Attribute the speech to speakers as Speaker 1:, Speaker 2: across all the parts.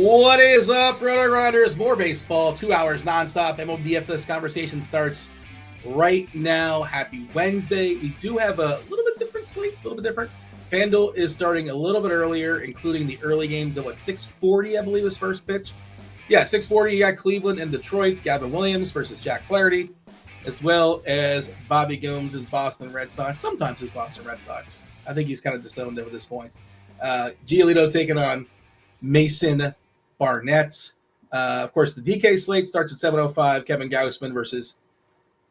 Speaker 1: What is up, RotoGrinders? More baseball, 2 hours nonstop. MLB DFS conversation starts right now. Happy Wednesday. We do have a little bit different slates, a little bit different. FanDuel is starting a little bit earlier, including the early games at 6:40, I believe, is first pitch. Yeah, 6:40, you got Cleveland and Detroit, Gavin Williams versus Jack Flaherty, as well as Bobby Gomes' Boston Red Sox, sometimes his Boston Red Sox. I think he's kind of disowned at this point. Giolito taking on Mason Barnett. Of course, the DK slate starts at 7:05. Kevin Gausman versus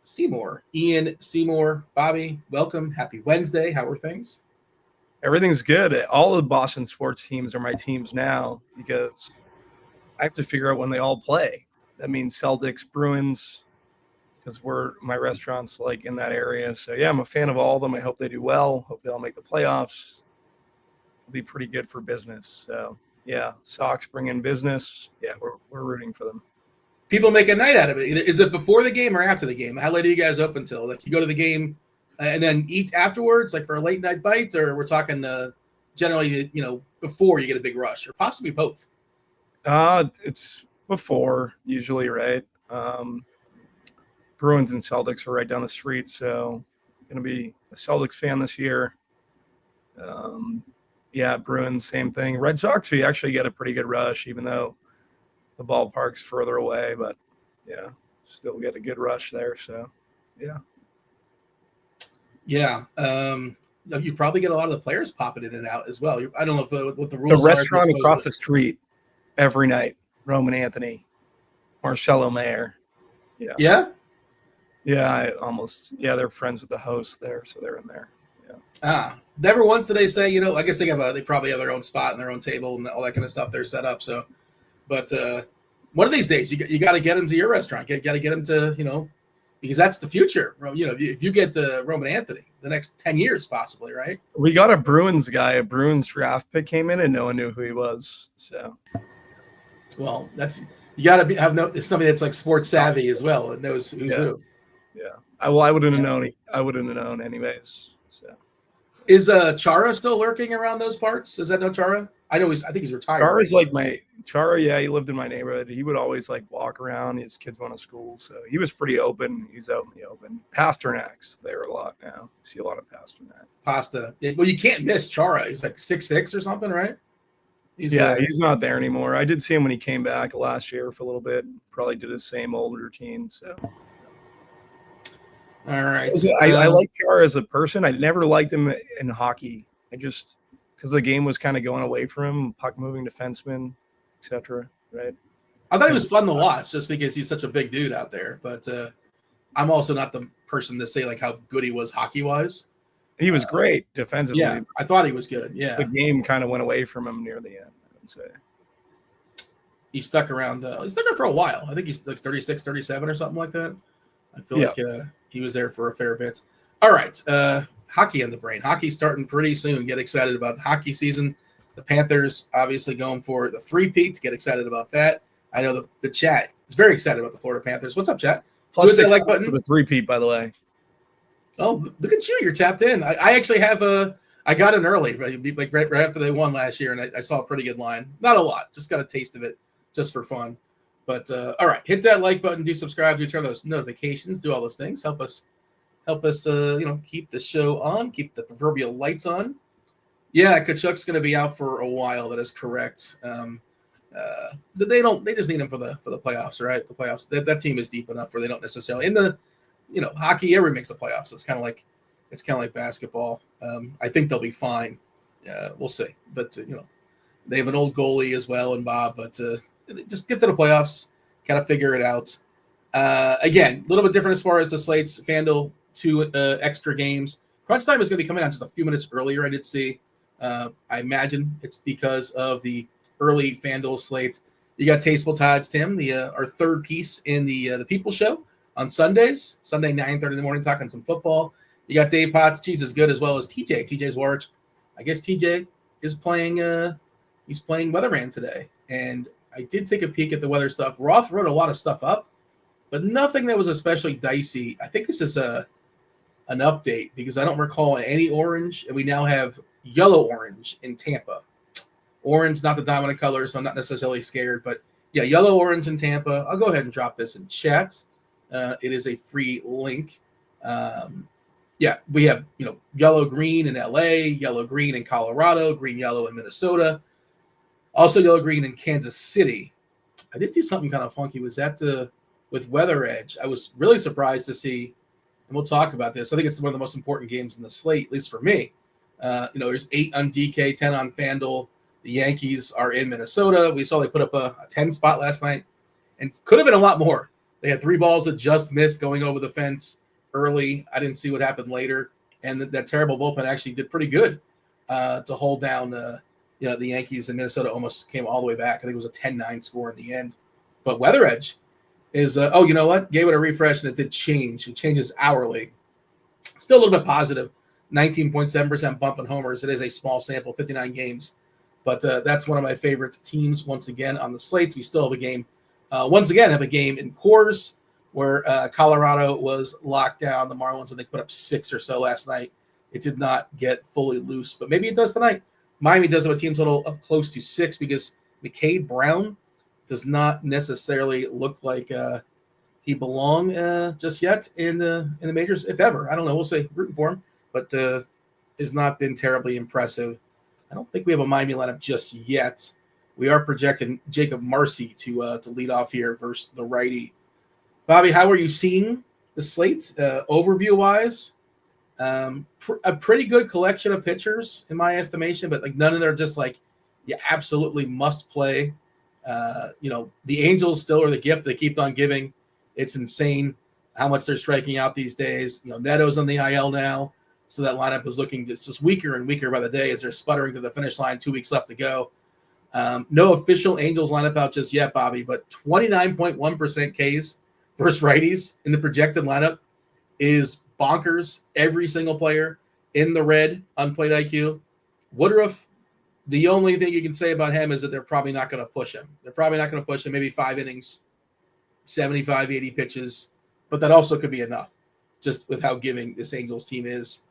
Speaker 1: Seymour. Ian Seymour. Bobby, welcome. Happy Wednesday. How are things?
Speaker 2: Everything's good. All the Boston sports teams are my teams now because I have to figure out when they all play. That means Celtics, Bruins, because my restaurant's like in that area. So yeah, I'm a fan of all of them. I hope they do well. Hope they all make the playoffs. It'll be pretty good for business. So yeah, Sox bring in business. Yeah, we're rooting for them.
Speaker 1: People make a night out of it. Is it before the game or after the game? How late are you guys open till? Like you go to the game and then eat afterwards, like for a late night bite, or we're talking generally, before you get a big rush, or possibly both?
Speaker 2: It's before usually, right? Bruins and Celtics are right down the street, so going to be a Celtics fan this year. Yeah, Bruins, same thing. Red Sox, we actually get a pretty good rush, even though the ballpark's further away, but yeah, still get a good rush there. So, yeah.
Speaker 1: Yeah. You probably get a lot of the players popping in and out as well. I don't know what the rules are.
Speaker 2: The restaurant across the street every night, Roman Anthony, Marcelo Mayer. Yeah.
Speaker 1: Yeah?
Speaker 2: Yeah, they're friends with the host there, so they're in there. Yeah.
Speaker 1: Never once did they say, I guess they probably have their own spot and their own table and all that kind of stuff. They're set up. So, but one of these days you got to get them to your restaurant. Got to get them to, because that's the future. If you get the Roman Anthony, the next 10 years possibly, right?
Speaker 2: We got a Bruins guy. A Bruins draft pick came in and no one knew who he was. So,
Speaker 1: well, you got to have somebody that's like sports savvy as well and knows who's who.
Speaker 2: Yeah. I wouldn't have known. I wouldn't have known anyways. So.
Speaker 1: Is Chara still lurking around those parts? Is that no Chara? I think he's retired.
Speaker 2: Chara's like Chara. Yeah, he lived in my neighborhood. He would always like walk around. His kids went to school, so he was pretty open. He's out in the open. Pasternak's there a lot now. See a lot of Pasternak.
Speaker 1: Pasta. Well, you can't miss Chara. He's like 6'6" or something, right?
Speaker 2: He's not there anymore. I did see him when he came back last year for a little bit. Probably did his same old routine. So.
Speaker 1: All right.
Speaker 2: I like Chara as a person. I never liked him in hockey. Because the game was kind of going away from him, puck moving defenseman, etc. Right?
Speaker 1: I thought he was fun to watch just because he's such a big dude out there. But I'm also not the person to say like how good he was hockey wise.
Speaker 2: He was great defensively.
Speaker 1: Yeah, I thought he was good. Yeah,
Speaker 2: the game kind of went away from him near the end, I would say.
Speaker 1: He stuck around. He stuck around for a while. I think he's like 36, 37 or something like that. I feel like he was there for a fair bit. All right. Hockey in the brain. Hockey starting pretty soon. Get excited about the hockey season. The Panthers obviously going for the three-peat. Get excited about that. I know the chat is very excited about the Florida Panthers. What's up, chat?
Speaker 2: Plus six like button for the three-peat, by the way.
Speaker 1: Oh, look at you. You're tapped in. I actually have I got in early, like right after they won last year, and I saw a pretty good line. Not a lot. Just got a taste of it just for fun. But all right, hit that like button, do subscribe, do turn those notifications, do all those things. Help us, keep the show on, keep the proverbial lights on. Yeah, Kachuk's going to be out for a while. That is correct. They just need him for the playoffs, right? The playoffs. That team is deep enough where they don't necessarily in the, hockey. Everyone makes the playoffs. It's kind of like basketball. I think they'll be fine. We'll see. But they have an old goalie as well, and Bob. But just get to the playoffs, kind of figure it out. Again, a little bit different as far as the slates. FanDuel, 2 extra games. Crunch time is going to be coming out just a few minutes earlier, I did see. I imagine it's because of the early FanDuel slate. You got TastefulTides, Tim, our third piece in the People Show on Sundays. Sunday, 9:30 in the morning, talking some football. You got Dave Potts, Cheeseisgood, as well as TJ Zwarych. I guess TJ is playing he's playing Weatherman today. And I did take a peek at the weather stuff. Roth wrote a lot of stuff up, but nothing that was especially dicey. I think this is an update because I don't recall any orange, and we now have yellow-orange in Tampa. Orange, not the dominant color, so I'm not necessarily scared. But yeah, yellow, orange in Tampa. I'll go ahead and drop this in chat. It is a free link. Yeah, we have, yellow, green in LA, yellow, green in Colorado, green, yellow in Minnesota. Also yellow, green in Kansas City. I did see something kind of funky. Was that with Weather Edge? I was really surprised to see, and we'll talk about this. I think it's one of the most important games in the slate, at least for me. There's 8 on DK, 10 on FanDuel. The Yankees are in Minnesota. We saw they put up a 10 spot last night, and could have been a lot more. They had 3 balls that just missed going over the fence early. I didn't see what happened later, and that terrible bullpen actually did pretty good to hold down the Yankees in Minnesota. Almost came all the way back. I think it was a 10-9 score in the end. But Weather Edge is, you know what? Gave it a refresh, and it did change. It changes hourly. Still a little bit positive. 19.7% bump in homers. It is a small sample, 59 games. But that's one of my favorite teams once again on the slates. We still have a game. Once again, have a game in Coors where Colorado was locked down. The Marlins, I think, put up 6 or so last night. It did not get fully loose, but maybe it does tonight. Miami does have a team total of close to 6 because McCade Brown does not necessarily look like he belong just yet in the majors, if ever. I don't know. We'll see. Rooting for him, but has not been terribly impressive. I don't think we have a Miami lineup just yet. We are projecting Jacob Marcy to lead off here versus the righty. Bobby, how are you seeing the slate overview-wise? A pretty good collection of pitchers in my estimation, but none of them are just you absolutely must play. The Angels still are the gift they keep on giving. It's insane how much they're striking out these days. Neto's on the IL now, so that lineup is looking just weaker and weaker by the day as they're sputtering to the finish line. 2 weeks left to go. No official Angels lineup out just yet, Bobby, but 29.1% Ks versus righties in the projected lineup is bonkers. Every single player in the red on plate IQ. Woodruff, the only thing you can say about him is that they're probably not going to push him. They're probably not going to push him, maybe 5 innings, 75, 80 pitches, but that also could be enough just with how giving this Angels team is.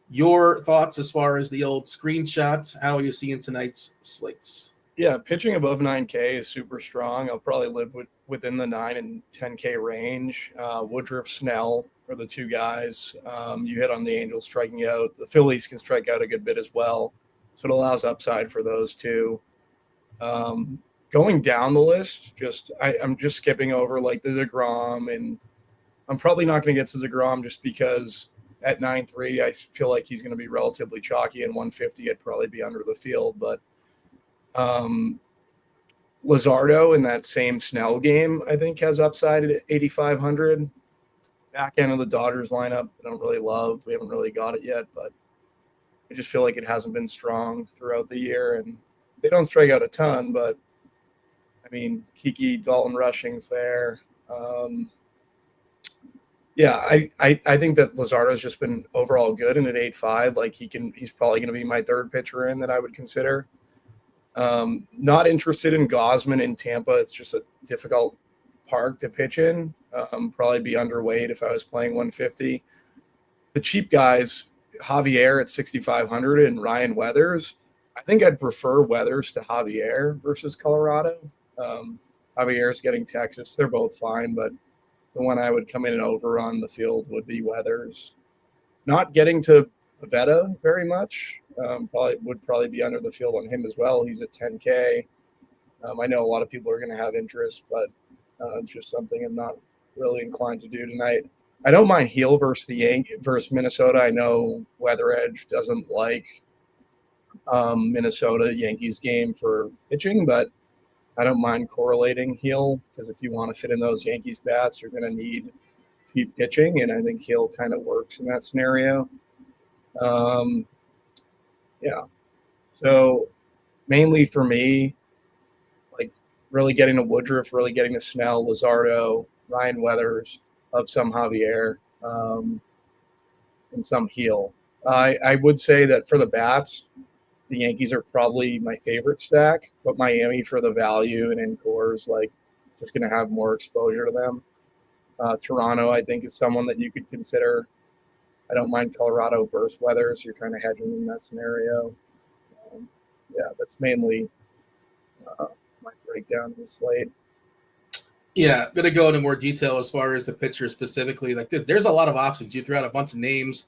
Speaker 1: Your thoughts as far as the old screenshots, how are you seeing tonight's slates?
Speaker 2: Yeah, pitching above 9K is super strong. I'll probably live within the 9 and 10K range. Woodruff, Snell are the 2 guys. You hit on the Angels striking out. The Phillies can strike out a good bit as well. So it allows upside for those 2. Going down the list, I'm just skipping over the DeGrom, and I'm probably not going to get to DeGrom just because at 9.3, I feel like he's going to be relatively chalky, and 150 I'd probably be under the field. But Luzardo in that same Snell game, I think, has upside at 8,500. Back end of the Dodgers lineup, I don't really love. We haven't really got it yet, but I just feel like it hasn't been strong throughout the year. And they don't strike out a ton, but, Kiki, Dalton Rushing's there. I think that Luzardo's just been overall good, and at 8.5, he's probably going to be my 3rd pitcher in that I would consider. Not interested in Gausman in Tampa. It's just a difficult park to pitch in. Probably be underweight if I was playing 150. The cheap guys, Javier at 6,500 and Ryan Weathers. I think I'd prefer Weathers to Javier versus Colorado. Javier's getting Texas. They're both fine, but the one I would come in and over on the field would be Weathers. Not getting to Pavetta very much. Probably be under the field on him as well. He's at 10K. I know a lot of people are going to have interest, but it's just something I'm not really inclined to do tonight. I don't mind Heel versus Minnesota. I know Weather Edge doesn't like Minnesota Yankees game for pitching, but I don't mind correlating Heel because if you want to fit in those Yankees bats, you're going to need cheap pitching, and I think Heel kind of works in that scenario. So mainly for me, really getting to Woodruff, really getting to Snell, Luzardo, Ryan Weathers, of some Javier, and some Heel. I would say that for the bats, the Yankees are probably my favorite stack, but Miami for the value and in cores, just going to have more exposure to them. Toronto, I think, is someone that you could consider. I don't mind Colorado versus Weathers. You're kind of hedging in that scenario. That's mainly might break down the slate.
Speaker 1: Yeah, going to go into more detail as far as the pitcher specifically. Like there's a lot of options. You threw out a bunch of names.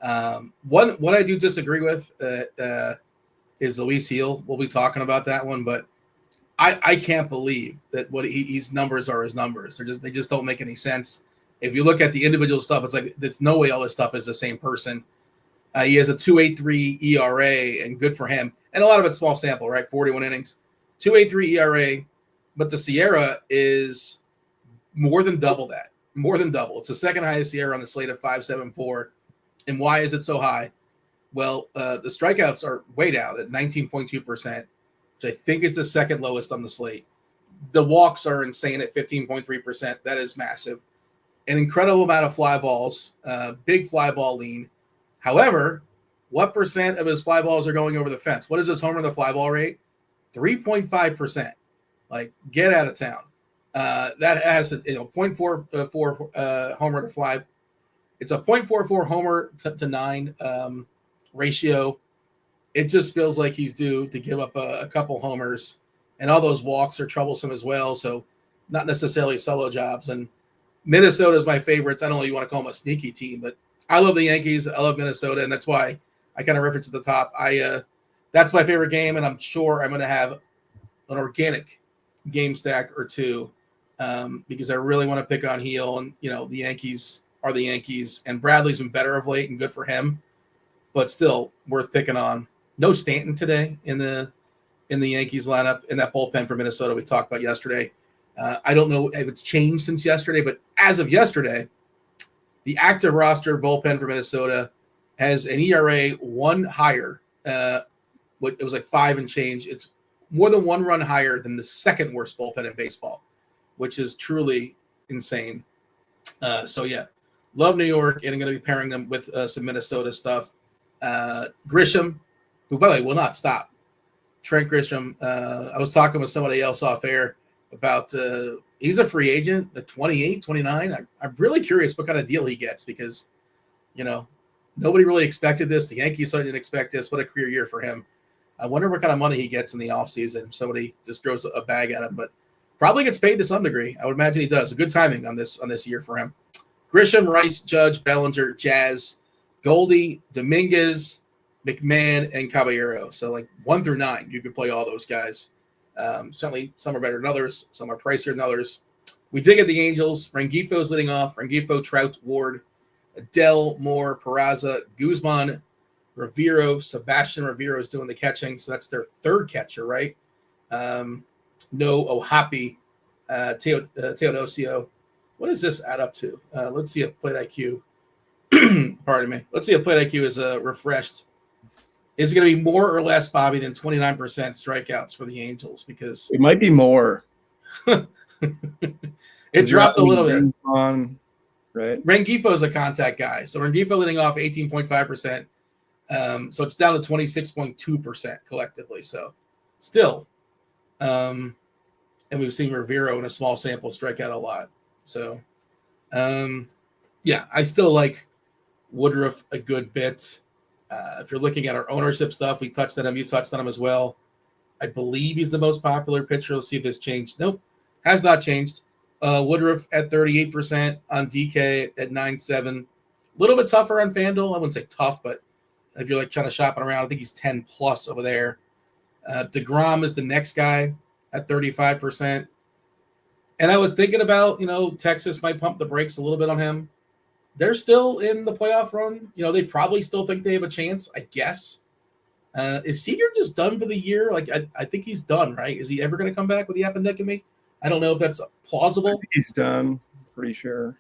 Speaker 1: What I do disagree with is Luis Heel. We'll be talking about that one, but I can't believe that what his numbers are his numbers. They just don't make any sense. If you look at the individual stuff, it's like there's no way all this stuff is the same person. He has a 2.83 ERA, and good for him. And a lot of it's small sample, right? 41 innings, 2.83 ERA, but the Sierra is more than double that. More than double. It's the second highest Sierra on the slate at 5.74. And why is it so high? Well, the strikeouts are way down at 19.2%, which I think is the second lowest on the slate. The walks are insane at 15.3%. That is massive. An incredible amount of fly balls, big fly ball lean. However, what percent of his fly balls are going over the fence? What is his homer to fly ball rate? 3.5%. Like, get out of town. That has a 0.44 homer to fly. It's a 0.44 homer to 9 ratio. It just feels like he's due to give up a couple homers, and all those walks are troublesome as well. So not necessarily solo jobs. And Minnesota is my favorite. I don't know if you want to call them a sneaky team, but I love the Yankees. I love Minnesota, and that's why I kind of reference at the top. That's my favorite game, and I'm sure I'm going to have an organic game stack or two because I really want to pick on Heel. And the Yankees are the Yankees, and Bradley's been better of late, and good for him, but still worth picking on. No Stanton today in the Yankees lineup, in that bullpen for Minnesota we talked about yesterday. I don't know if it's changed since yesterday, but as of yesterday, the active roster bullpen for Minnesota has an ERA one higher. It was like 5 and change. It's more than 1 run higher than the second worst bullpen in baseball, which is truly insane. So yeah, love New York, and I'm going to be pairing them with some Minnesota stuff. Grisham, who by the way will not stop. Trent Grisham. I was talking with somebody else off air about he's a free agent at 28, 29. I'm really curious what kind of deal he gets because, nobody really expected this. The Yankees didn't expect this. What a career year for him. I wonder what kind of money he gets in the offseason. Somebody just throws a bag at him, but probably gets paid to some degree. I would imagine he does. A good timing on this year for him. Grisham, Rice, Judge, Bellinger, Jazz, Goldie, Dominguez, McMahon, and Caballero. So like 1 through 9, you could play all those guys. Certainly some are better than others. Some are pricier than others. We dig at the Angels. Rengifo's leading off. Rengifo, Trout, Ward, Adele, Moore, Peraza, Guzman, Rivero. Sebastian Rivero is doing the catching. So that's their third catcher, right? No Ohapi, Teodosio. What does this add up to? Let's see if Plate IQ. Pardon me. Let's see if Plate IQ is refreshed. Is it going to be more or less, Bobby, than 29% strikeouts for the Angels? Because
Speaker 2: it might be more.
Speaker 1: It dropped a little bit.
Speaker 2: Right.
Speaker 1: Rengifo is a contact guy. So Rengifo leading off 18.5%. So it's down to 26.2% collectively. So still. And we've seen Rivero in a small sample strike out a lot. So, yeah, I still like Woodruff a good bit. If you're looking at our ownership stuff, we touched on him. You touched on him as well. I believe he's the most popular pitcher. Let's see if this changed. Nope, has not changed. Woodruff at 38% on DK at 9.7. A little bit tougher on FanDuel. I wouldn't say tough, but if you're like trying to shop around, I think he's 10 plus over there. DeGrom is the next guy at 35%. And I was thinking about, Texas might pump the brakes a little bit on him. They're still in the playoff run. They probably still think they have a chance, I guess. Is Seager just done for the year? Like, I think he's done, right? Is he ever going to come back with the appendectomy? I don't know if that's plausible.
Speaker 2: I think he's done, pretty sure.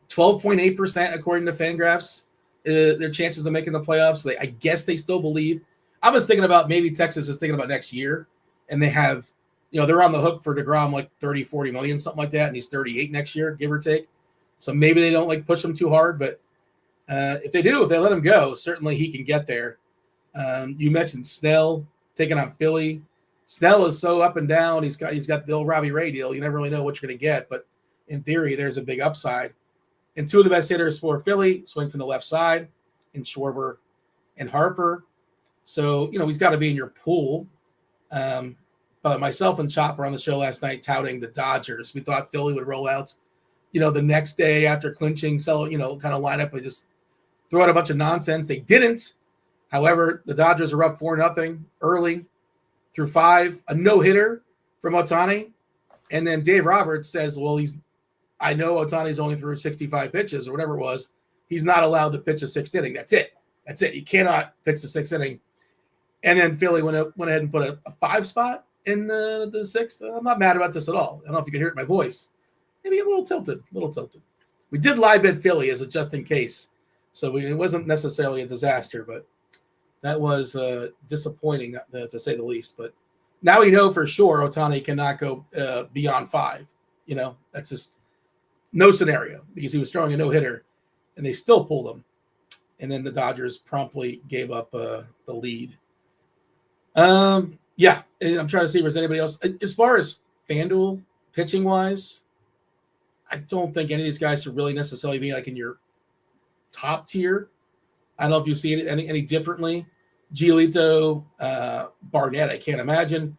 Speaker 1: 12.8% according to Fangraphs. Their chances of making the playoffs. I guess they still believe. I was thinking about maybe Texas is thinking about next year, and they have, they're on the hook for DeGrom like 30, 40 million, something like that, and he's 38 next year, give or take. So maybe they don't push him too hard, but if they let him go, certainly he can get there. You mentioned Snell taking on Philly. Snell is so up and down. He's got the old Robbie Ray deal. You never really know what you're going to get, but in theory, there's a big upside. And two of the best hitters for Philly swing from the left side, in Schwarber and Harper. So he's got to be in your pool. myself and Chop were on the show last night touting the Dodgers. We thought Philly would roll out, the next day after clinching, kind of line up and just throw out a bunch of nonsense. They didn't. However, the Dodgers are up 4-0 early through 5, a no-hitter from Ohtani. And then Dave Roberts says, well, I know Ohtani's only threw 65 pitches or whatever it was. He's not allowed to pitch a 6th inning. That's it. You cannot pitch the 6th inning. And then Philly went ahead and put a 5 spot in the 6th. I'm not mad about this at all. I don't know if you can hear it in my voice. Maybe a little tilted. We did live bet Philly as a just in case. So it wasn't necessarily a disaster, but that was disappointing to say the least. But now we know for sure Ohtani cannot go beyond 5. That's just no scenario because he was throwing a no-hitter, and they still pulled him. And then the Dodgers promptly gave up the lead. Yeah, I'm trying to see if there's anybody else. As far as FanDuel pitching-wise, I don't think any of these guys should really necessarily be like in your top tier. I don't know if you see it any differently. Giolito, Barnett, I can't imagine.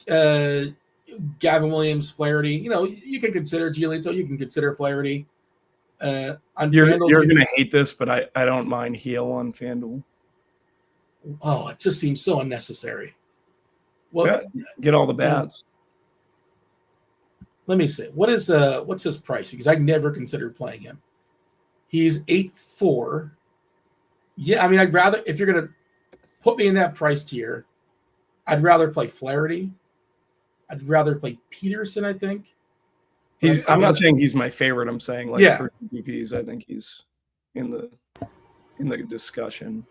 Speaker 1: Gavin Williams, Flaherty. You can consider Giolito. You can consider Flaherty.
Speaker 2: You're going to hate this, but I don't mind Heel on FanDuel.
Speaker 1: Oh, it just seems so unnecessary. Well,
Speaker 2: yeah, get all the bats.
Speaker 1: Let me see. What's his price? Because I never considered playing him. He's 8.4. Yeah, I mean, I'd rather, if you're going to put me in that price tier, I'd rather play Flaherty. I'd rather play Peterson, I think.
Speaker 2: I'm not saying he's my favorite. I'm saying for DPs, I think he's in the discussion.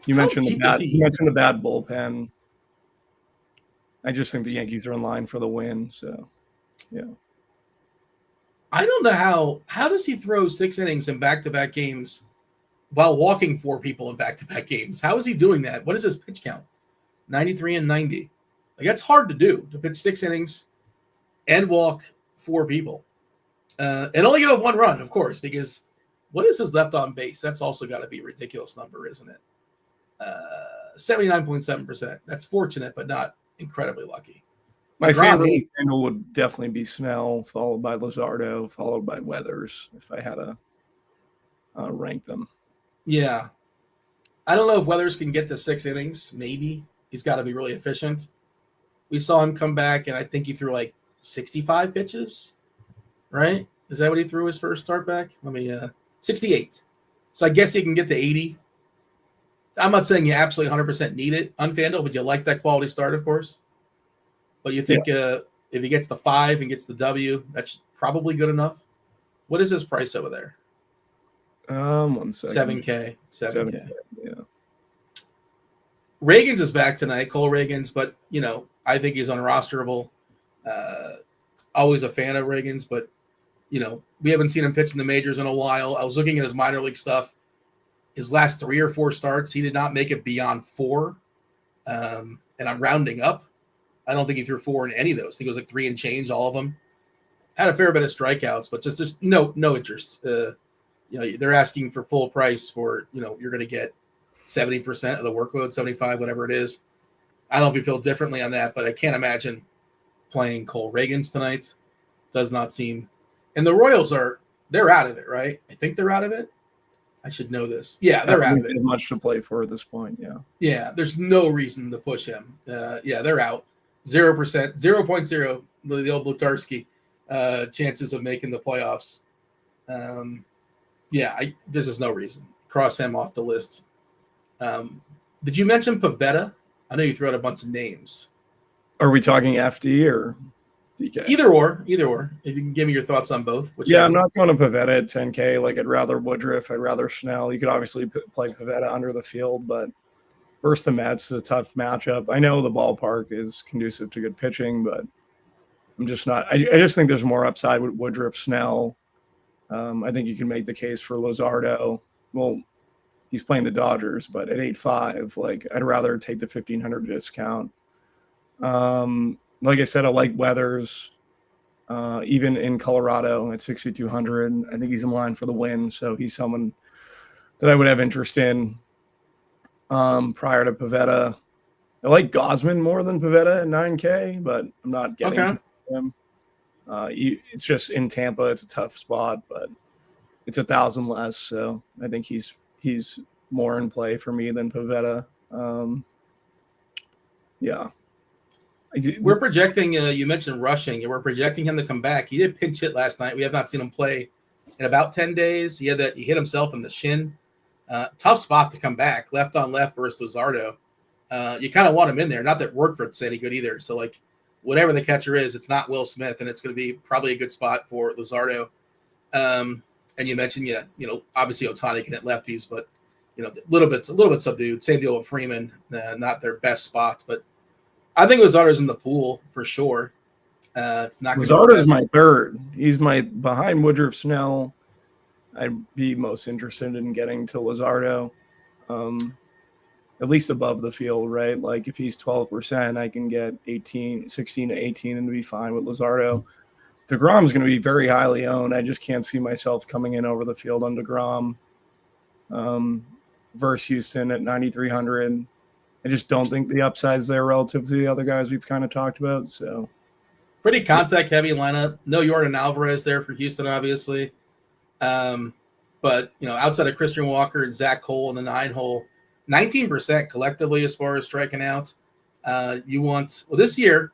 Speaker 2: You mentioned the bad bullpen. I just think the Yankees are in line for the win. So, yeah.
Speaker 1: I don't know how does he throw 6 innings in back-to-back games while walking 4 people in back-to-back games? How is he doing that? What is his pitch count? 93 and 90. That's hard to do, to pitch 6 innings and walk 4 people. And only give up 1 run, of course, because what is his left on base? That's also got to be a ridiculous number, isn't it? 79.7%. That's fortunate, but not incredibly lucky.
Speaker 2: My favorite handle would definitely be Snell, followed by Luzardo, followed by Weathers, if I had to rank them.
Speaker 1: Yeah. I don't know if Weathers can get to 6 innings. Maybe. He's got to be really efficient. We saw him come back, and I think he threw 65 pitches, right? Is that what he threw his first start back? 68. So I guess he can get to 80. I'm not saying you absolutely 100% need it on FanDuel, but you like that quality start, of course. But you think if he gets the 5 and gets the W, that's probably good enough. What is his price over there?
Speaker 2: 1 second.
Speaker 1: 7K.
Speaker 2: Yeah.
Speaker 1: Reagans is back tonight, Cole Reagans, but I think he's unrosterable. Always a fan of Reagans, but we haven't seen him pitch in the majors in a while. I was looking at his minor league stuff. His last 3 or 4 starts, he did not make it beyond 4. And I'm rounding up. I don't think he threw 4 in any of those. I think it was 3 and change, all of them. Had a fair bit of strikeouts, but just no interest. They're asking for full price for, you're going to get 70% of the workload, 75, whatever it is. I don't know if you feel differently on that, but I can't imagine playing Cole Reagans tonight. Does not seem. And the Royals they're out of it, right? I think they're out of it. I should know this. Yeah, they're out of it.
Speaker 2: Much to play for at this point, yeah.
Speaker 1: Yeah, there's no reason to push him. They're out. 0%, 0.0, the old Blutarski chances of making the playoffs. There's just no reason. Cross him off the list. Did you mention Pavetta? I know you threw out a bunch of names.
Speaker 2: Are we talking FD or DK?
Speaker 1: Either or. If you can give me your thoughts on both.
Speaker 2: Yeah, I'm not going to Pavetta at 10K. I'd rather Woodruff. I'd rather Snell. You could obviously play Pavetta under the field, but versus the Mets is a tough matchup. I know the ballpark is conducive to good pitching, but I'm just not. I just think there's more upside with Woodruff, Snell. I think you can make the case for Luzardo. Well, he's playing the Dodgers, but at 8.5, I'd rather take the 1,500 discount. Like I said, I like Weathers, even in Colorado at 6,200. I think he's in line for the win, so he's someone that I would have interest in prior to Pavetta. I like Gosman more than Pivetta at 9K, but I'm not getting
Speaker 1: Okay.
Speaker 2: him. It's just in Tampa, it's a tough spot, but it's 1,000 less, so I think he's more in play for me than Pivetta. Yeah.
Speaker 1: We're projecting, you mentioned rushing, and we're projecting him to come back. He did pinch hit last night. We have not seen him play in about 10 days. He hit himself in the shin. Tough spot to come back, left on left versus Luzardo. You kind of want him in there. Not that Workford's any good either. So, like, whatever the catcher is, it's not Will Smith, and it's going to be probably a good spot for Luzardo. And you mentioned, obviously Ohtani can hit lefties, but, a little bit subdued. Same deal with Freeman, not their best spots, but I think Luzardo's in the pool for sure. It's not
Speaker 2: Luzardo's my third. He's behind Woodruff Snell. I'd be most interested in getting to Luzardo, at least above the field, right? Like if he's 12%, I can get 16 to 18 and be fine with Luzardo. DeGrom's going to be very highly owned. I just can't see myself coming in over the field on DeGrom versus Houston at 9,300. I just don't think the upside's there relative to the other guys we've kind of talked about. So
Speaker 1: pretty contact heavy lineup. No Jordan Alvarez there for Houston, obviously. But outside of Christian Walker and Zach Cole in the 9-hole, 19% collectively as far as striking out. This year,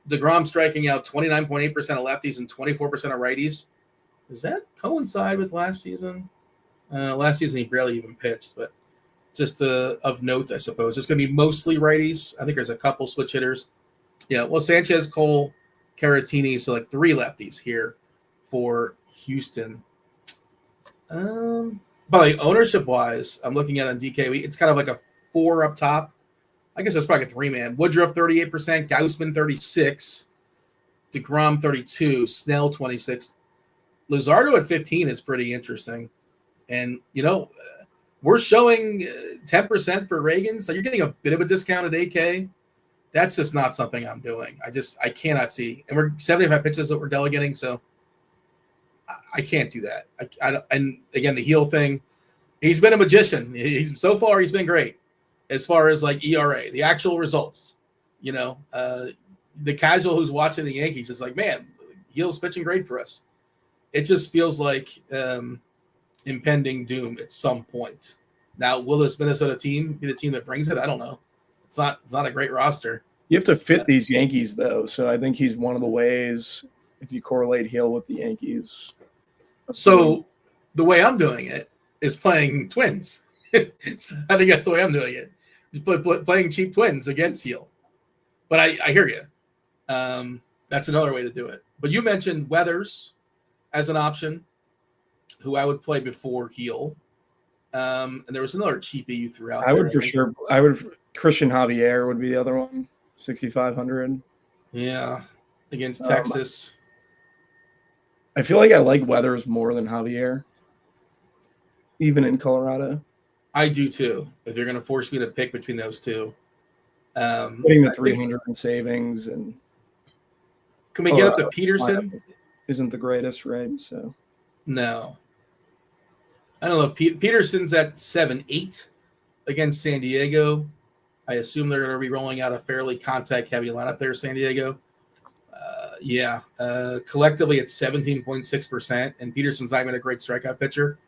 Speaker 1: DeGrom striking out 29.8% of lefties and 24% of righties. Does that coincide with last season? Last season he barely even pitched, but just of note, I suppose. It's going to be mostly righties. I think there's a couple switch hitters. Yeah, well, Sanchez, Cole, Caratini, so like 3 lefties here for Houston. But like ownership-wise, I'm looking at on DK. It's kind of like a 4 up top. I guess it's probably a 3-man. Woodruff 38%, Gausman 36%, DeGrom 32%, Snell 26%. Luzardo at 15 is pretty interesting. And, we're showing 10% for Reagan, so you're getting a bit of a discount at AK. That's just not something I'm doing. I cannot see. And we're 75 pitches that we're delegating, so I can't do that. And again, the heel thing, he's been a magician. So far, he's been great as far as like ERA, the actual results. The casual who's watching the Yankees is like, man, Heel's pitching great for us. It just feels like impending doom at some point. Now, will this Minnesota team be the team that brings it? I don't know. It's not a great roster.
Speaker 2: You have to fit these Yankees, though. So I think he's one of the ways if you correlate Heel with the Yankees.
Speaker 1: So the way I'm doing it is playing Twins. So I think that's the way I'm doing it. Just playing cheap Twins against Heel. But I hear you. That's another way to do it. But you mentioned Weathers as an option, who I would play before Heel. And there was another cheapie you threw out.
Speaker 2: Christian Javier would be the other one, 6,500.
Speaker 1: Yeah, against Texas.
Speaker 2: I feel like I like Weathers more than Javier, even in Colorado.
Speaker 1: I do too. If you're going to force me to pick between those two,
Speaker 2: putting the 300 in savings and
Speaker 1: can we get up to Peterson?
Speaker 2: Isn't the greatest, right? So
Speaker 1: no, I don't know if Peterson's at 7-8 against San Diego. I assume they're going to be rolling out a fairly contact-heavy lineup there, San Diego. Collectively it's 17.6%, and Peterson's not even a great strikeout pitcher.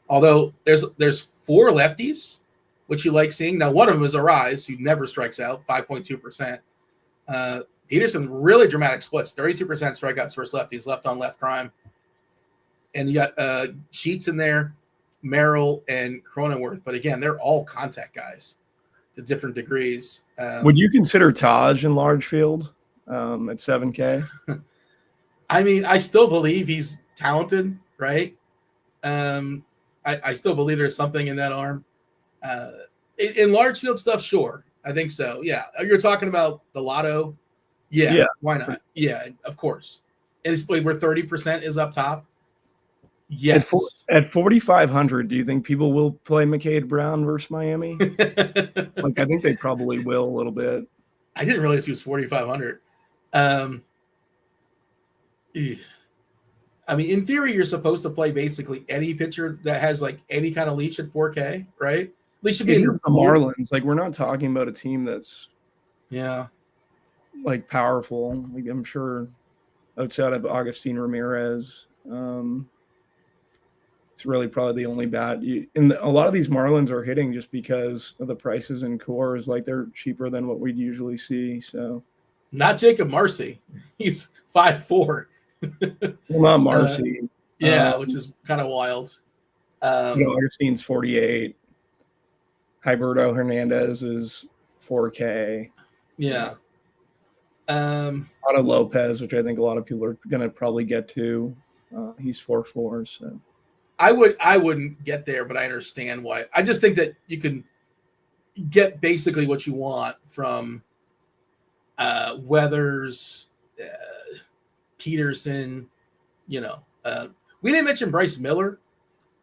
Speaker 1: Although there's 4 lefties, which you like seeing. Now, one of them is Arise, who never strikes out, 5.2%. Peterson, really dramatic splits, 32% strikeouts versus lefties, left on left crime. And you got Sheets in there, Merrill, and Cronenworth. But again, they're all contact guys to different degrees.
Speaker 2: Would you consider Taj in large field at 7K?
Speaker 1: I mean, I still believe he's talented, right? I still believe there's something in that arm. In large field stuff, sure. I think so. Yeah. You're talking about the lotto. Yeah. Why not? Yeah, of course. And it's where 30% is up top. Yes.
Speaker 2: At 4,500, do you think people will play McCade Brown versus Miami? Like, I think they probably will a little bit.
Speaker 1: I didn't realize he was 4,500. I mean, in theory, you're supposed to play basically any pitcher that has like any kind of leash at 4K, right? At least
Speaker 2: it is the Marlins. Like, we're not talking about a team that's
Speaker 1: Yeah.
Speaker 2: like powerful. Like I'm sure outside of Agustin Ramirez, it's really probably the only bat. A lot of these Marlins are hitting just because of the prices in cores. Like they're cheaper than what we'd usually see. So
Speaker 1: Not Jacob Marcy. He's 5'4".
Speaker 2: well, not Marcy.
Speaker 1: Yeah, which is kind of wild.
Speaker 2: Augustin's 48. Hyberto Hernandez is 4K.
Speaker 1: Yeah.
Speaker 2: Otto Lopez, which I think a lot of people are going to probably get to. He's 4.4. So
Speaker 1: I wouldn't get there, but I understand why. I just think that you can get basically what you want from Weathers, Peterson. We didn't mention Bryce Miller,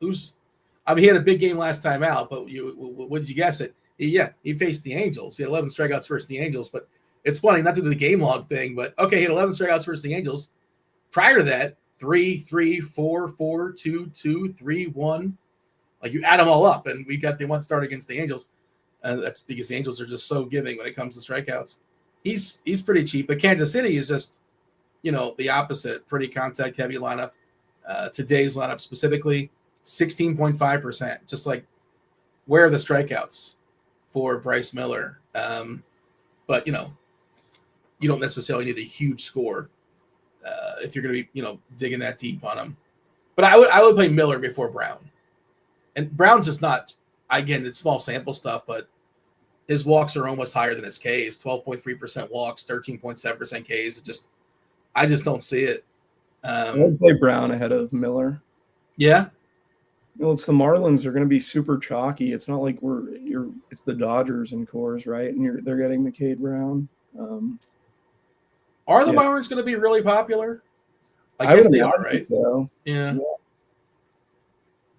Speaker 1: he had a big game last time out, but what did you guess it? He faced the Angels. He had 11 strikeouts versus the Angels, but it's funny, not to do the game log thing, but okay, he had 11 strikeouts versus the Angels. Prior to that, 3, 3, 4, 4, 2, 2, 3, 1. Like you add them all up, and we got the one start against the Angels. That's because the Angels are just so giving when it comes to strikeouts. He's pretty cheap, but Kansas City is just, the opposite. Pretty contact heavy lineup. Today's lineup specifically, 16.5%. Just like, where are the strikeouts for Bryce Miller? But you don't necessarily need a huge score if you're going to be digging that deep on him. But I would play Miller before Brown. And Brown's just not, again, it's small sample stuff, but his walks are almost higher than his Ks. 12.3% walks, 13.7% Ks. I just don't see it.
Speaker 2: I would play Brown ahead of Miller.
Speaker 1: Yeah.
Speaker 2: Well, it's the Marlins are going to be super chalky. It's not like it's the Dodgers in cores, right? And they're getting McCade Brown.
Speaker 1: Are the Marlins going to be really popular?
Speaker 2: I
Speaker 1: guess they are, right?
Speaker 2: So.
Speaker 1: Yeah.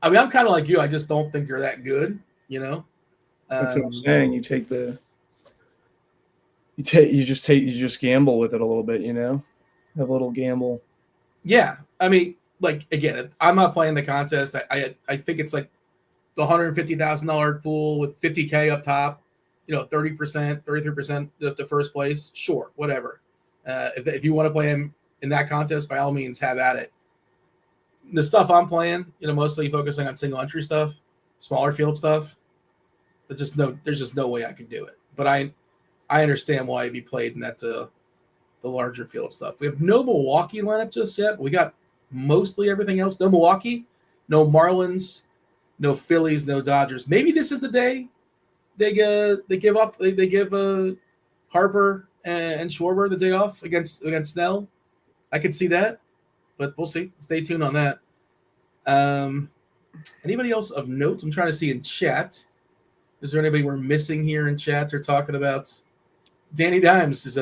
Speaker 1: I mean, I'm kind of like you. I just don't think they're that good.
Speaker 2: That's what I'm saying. You just gamble with it a little bit. Have a little gamble.
Speaker 1: Yeah, I mean, like again, I'm not playing the contest. I think it's like the $150,000 pool with 50K up top. 30%, 33% to first place. Sure, whatever. If you want to play him in that contest, by all means, have at it. The stuff I'm playing, mostly focusing on single entry stuff, smaller field stuff. There's just no way I can do it. But I understand why it'd be played in that the larger field stuff. We have no Milwaukee lineup just yet. But we got mostly everything else. No Milwaukee, no Marlins, no Phillies, no Dodgers. Maybe this is the day they give Harper and Schwarber the day off against Snell. I could see that, but we'll see. Stay tuned on that. Anybody else of note? I'm trying to see in chat. Is there anybody we're missing here in chat? They're talking about Danny Dimes is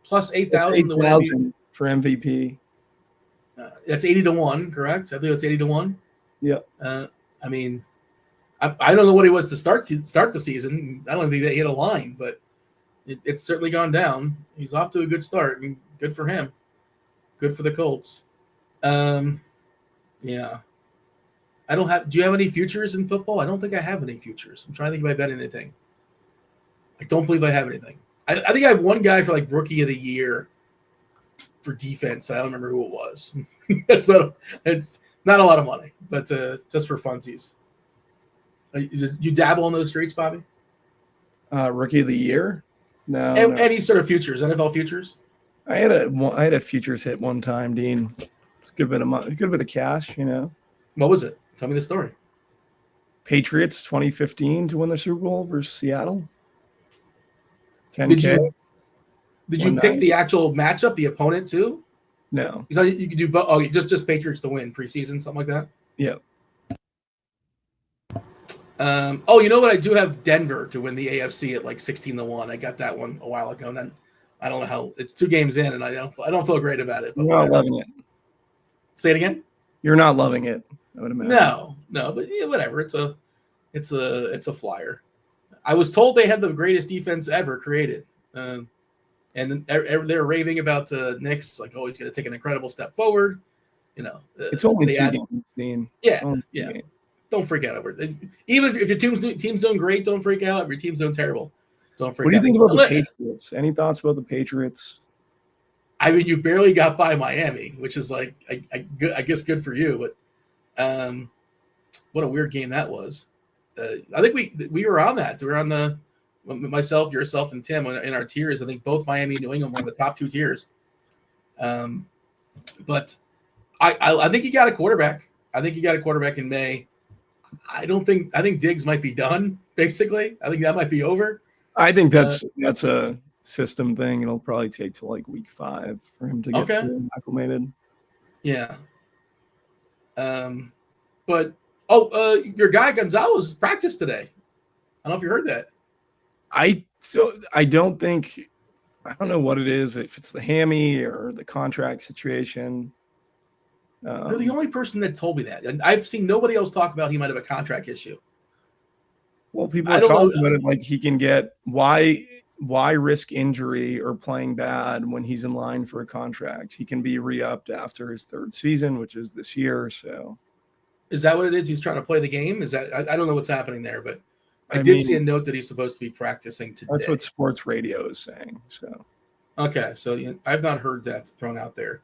Speaker 1: plus 8,000
Speaker 2: for MVP.
Speaker 1: That's 80 to 1, correct? I believe it's 80 to 1.
Speaker 2: Yeah.
Speaker 1: I mean, I don't know what he was to start the season. I don't think he hit a line, but it's certainly gone down. He's off to a good start, and good for him. Good for the Colts. Yeah. Do you have any futures in football? I don't think I have any futures. I'm trying to think if I bet anything. I don't believe I have anything. I think I have one guy for like rookie of the year for defense. I don't remember who it was. It's not a lot of money, but just for funsies. You dabble in those streets, Bobby?
Speaker 2: Rookie of the year? No.
Speaker 1: Any sort of futures, NFL futures?
Speaker 2: I had a futures hit one time, Dean. It's a good bit of cash,
Speaker 1: What was it? Tell me the story.
Speaker 2: Patriots 2015 to win the Super Bowl versus Seattle. 10K.
Speaker 1: Did you pick the actual matchup, the opponent too?
Speaker 2: No.
Speaker 1: You could do both. Oh, just Patriots to win preseason, something like that.
Speaker 2: Yeah.
Speaker 1: You know what? I do have Denver to win the AFC at like 16 to 1. I got that one a while ago, and then I don't know how it's 2 games in, and I don't feel great about it. But
Speaker 2: you're not loving it.
Speaker 1: Say it again.
Speaker 2: You're not loving it, I would imagine.
Speaker 1: No, but yeah, whatever. It's a flyer. I was told they had the greatest defense ever created, and they're raving about Knicks, like, oh, he's going to take an incredible step forward.
Speaker 2: It's only 2 games, Dean.
Speaker 1: Yeah. Don't freak out over it. Even if your team's doing great, don't freak out. If your team's doing terrible, Don't forget.
Speaker 2: What do you think about the Patriots? Any thoughts about the Patriots?
Speaker 1: I mean, you barely got by Miami, which is like, I guess good for you. But what a weird game that was. I think we were on that. We were on the myself, yourself, and Tim in our tiers. I think both Miami and New England were in the top 2 tiers. But I think you got a quarterback. I think you got a quarterback in May. I think Diggs might be done, basically. I think that might be over.
Speaker 2: I think that's a system thing. It'll probably take till like week 5 for him to get fully acclimated.
Speaker 1: Yeah. But your guy Gonzalez practiced today. I don't know if you heard that. I
Speaker 2: don't know what it is, if it's the hammy or the contract situation.
Speaker 1: You're the only person that told me that. And I've seen nobody else talk about he might have a contract issue.
Speaker 2: Well, people are talking about it like he can get why risk injury or playing bad when he's in line for a contract? He can be re-upped after his 3rd season, which is this year. So
Speaker 1: is that what it is? He's trying to play the game? Is that I don't know what's happening there, but I did see a note that he's supposed to be practicing today.
Speaker 2: That's what sports radio is saying. So
Speaker 1: okay, so I've not heard that thrown out there.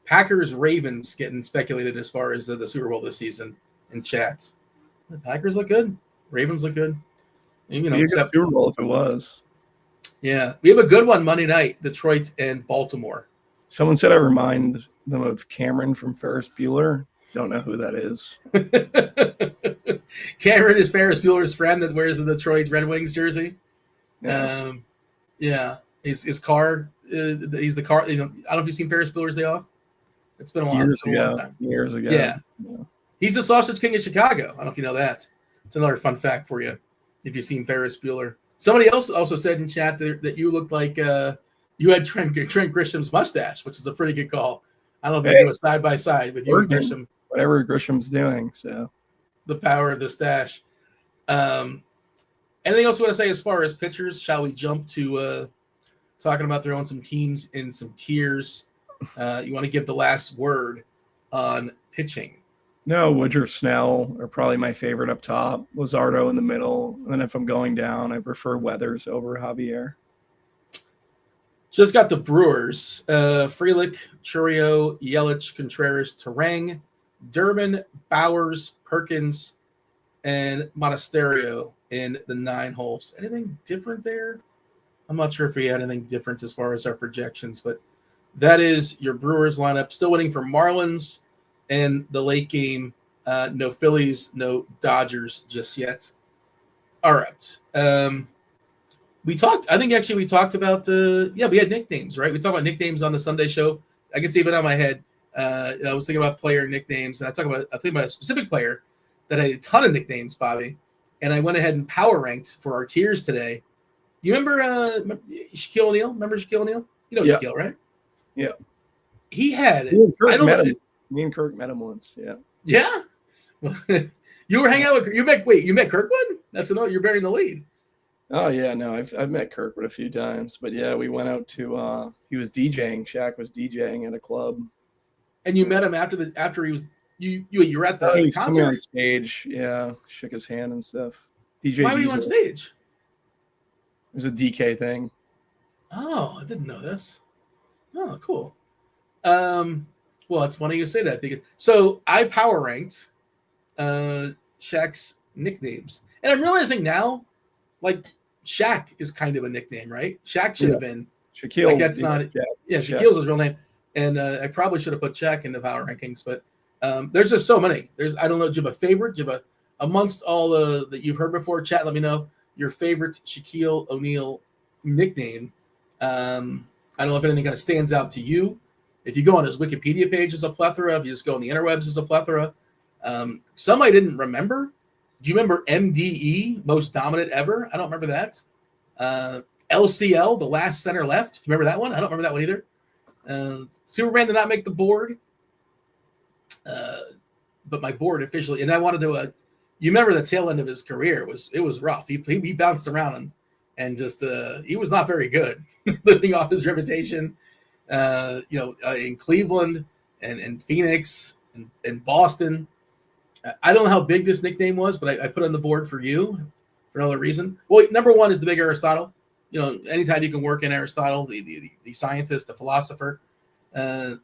Speaker 1: Packers Ravens getting speculated as far as the Super Bowl this season in chats. The Packers look good. Ravens look good.
Speaker 2: Except Super Bowl if it was.
Speaker 1: Yeah, we have a good one Monday night: Detroit and Baltimore.
Speaker 2: Someone said I remind them of Cameron from Ferris Bueller. Don't know who that is.
Speaker 1: Cameron is Ferris Bueller's friend that wears the Detroit Red Wings jersey.
Speaker 2: Yeah.
Speaker 1: His car. He's the car. I don't know if you've seen Ferris Bueller's Day Off. It's been a long time.
Speaker 2: Years ago.
Speaker 1: Yeah. He's the Sausage King of Chicago. I don't know if you know that. It's another fun fact for you if you've seen Ferris Bueller. Somebody else also said in chat that you looked like you had Trent Grisham's mustache, which is a pretty good call. I don't know if you do a side by side with you and Grisham.
Speaker 2: Whatever Grisham's doing. So
Speaker 1: the power of the stash. Anything else you want to say as far as pitchers? Shall we jump to talking about throwing some teams in some tiers? You want to give the last word on pitching?
Speaker 2: No, Woodruff, Snell are probably my favorite up top. Luzardo in the middle. And then if I'm going down, I prefer Weathers over Javier.
Speaker 1: Just got the Brewers. Frelick, Churio, Yelich, Contreras, Terang, Durbin, Bowers, Perkins, and Monasterio in the 9 holes. Anything different there? I'm not sure if we had anything different as far as our projections, but that is your Brewers lineup. Still waiting for Marlins and the late game. No Phillies, no Dodgers just yet. All right. We talked about we had nicknames, right? We talked about nicknames on the Sunday show. I can see it on my head. I was thinking about player nicknames, and I think about a specific player that had a ton of nicknames, Bobby. And I went ahead and power ranked for our tiers today. You remember Shaquille O'Neal? Remember Shaquille O'Neal? You know Shaquille, right?
Speaker 2: Yeah.
Speaker 1: He had
Speaker 2: Me and Kirk met him once. Yeah.
Speaker 1: Yeah. You were hanging out with you met Kirkwood? That's you're bearing the lead.
Speaker 2: Oh yeah, no, I've met Kirkwood a few times, but yeah, we went out to he was DJing. Shaq was DJing at a club. And
Speaker 1: you met him after he was you were at the
Speaker 2: he's
Speaker 1: concert.
Speaker 2: Coming on stage, yeah, shook his hand and stuff. DJ.
Speaker 1: Why were you on stage?
Speaker 2: It was a DK thing.
Speaker 1: Oh, I didn't know this. Oh, cool. Well, it's funny you say that because I power ranked Shaq's nicknames, and I'm realizing now, like Shaq is kind of a nickname, right? Shaq should have been
Speaker 2: Shaquille.
Speaker 1: Like that's not Shaquille's his real name, and I probably should have put Shaq in the power rankings, but there's just so many. I don't know. Do you have a favorite? Do you have amongst all that you've heard before? Chat. Let me know your favorite Shaquille O'Neal nickname. I don't know if anything kind of stands out to you. If you go on his Wikipedia page, there's a plethora. If you just go on the interwebs, there's a plethora. Some I didn't remember. Do you remember MDE, most dominant ever? I don't remember that. LCL, the last center left. Do you remember that one? I don't remember that one either. Superman did not make the board. But my board officially, and I wanted to, you remember the tail end of his career was rough. He bounced around and just, he was not very good living off his reputation. In Cleveland and Phoenix and Boston. I don't know how big this nickname was, but I put it on the board for you for another reason. Well, number one is the big Aristotle. You know, anytime you can work in Aristotle, the scientist, the philosopher, I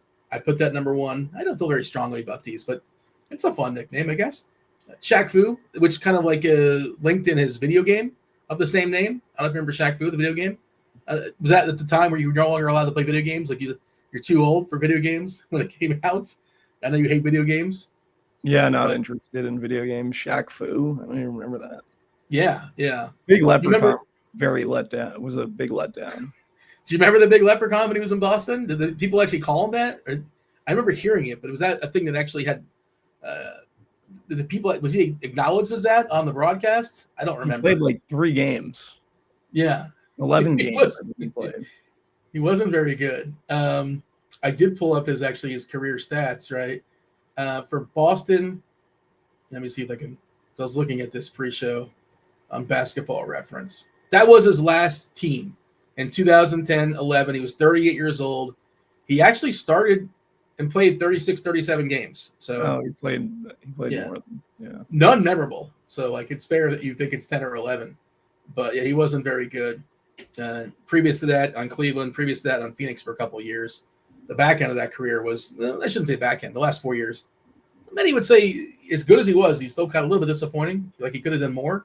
Speaker 1: put that number one. I don't feel very strongly about these, but it's a fun nickname, I guess. Shaq Fu, which kind of like linked in his video game of the same name. I don't remember Shaq Fu, the video game. Was that at the time where you were no longer allowed to play video games? Like you're too old for video games when it came out? I know you hate video games.
Speaker 2: Yeah, not interested in video games. Shaq Fu. I don't even remember that.
Speaker 1: Yeah.
Speaker 2: Big Leprechaun. Very let down. It was a big letdown.
Speaker 1: Do you remember the big Leprechaun when he was in Boston? Did the people actually call him that? I remember hearing it, but was that a thing that actually had the people, was he acknowledged as that on the broadcast? I don't remember.
Speaker 2: He played like 3 games.
Speaker 1: Yeah.
Speaker 2: 11 games he played.
Speaker 1: He wasn't very good. I did pull up his career stats, right? For Boston, let me see if I can. So I was looking at this pre-show on Basketball Reference. That was his last team in 2010-11. He was 38 years old. He actually started and played 36, 37 games. So
Speaker 2: he played more than,
Speaker 1: none memorable. So like it's fair that you think it's 10 or 11. But yeah, he wasn't very good. Previous to that on Cleveland, previous to that on Phoenix for a couple of years. The back end of that career was, I shouldn't say back end, the last 4 years. Many would say as good as he was, he's still kind of a little bit disappointing. Like he could have done more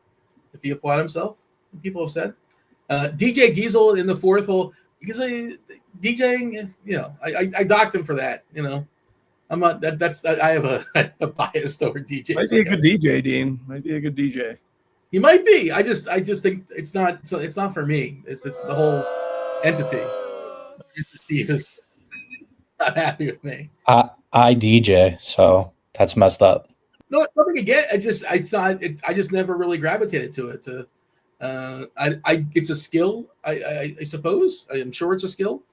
Speaker 1: if he applied himself. People have said. DJ Diesel in the fourth hole, because DJing is, I docked him for that. I'm not, I have a bias toward DJ.
Speaker 2: Might be a good DJ, Dean. Might be a good DJ.
Speaker 1: He might be. I just think it's not. So it's not for me. It's the whole entity. Steve is not happy with me.
Speaker 3: I DJ, so that's messed up.
Speaker 1: No, it's nothing again. I just never really gravitated to it. It's a skill. I suppose. I'm sure it's a skill,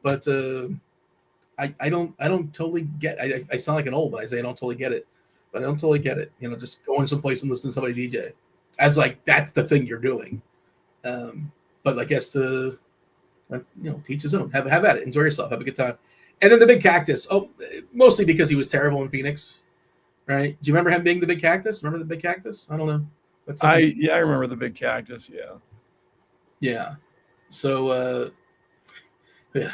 Speaker 1: but I don't totally get. I sound like an old, but I say I don't totally get it. But I don't totally get it. Just going someplace and listening to somebody DJ. As like that's the thing you're doing, but I guess teach his own. Have at it. Enjoy yourself. Have a good time. And then the big cactus. Oh, mostly because he was terrible in Phoenix, right? Do you remember him being the big cactus? Remember the big cactus? I don't know.
Speaker 2: I remember the big cactus.
Speaker 1: Yeah. So yeah.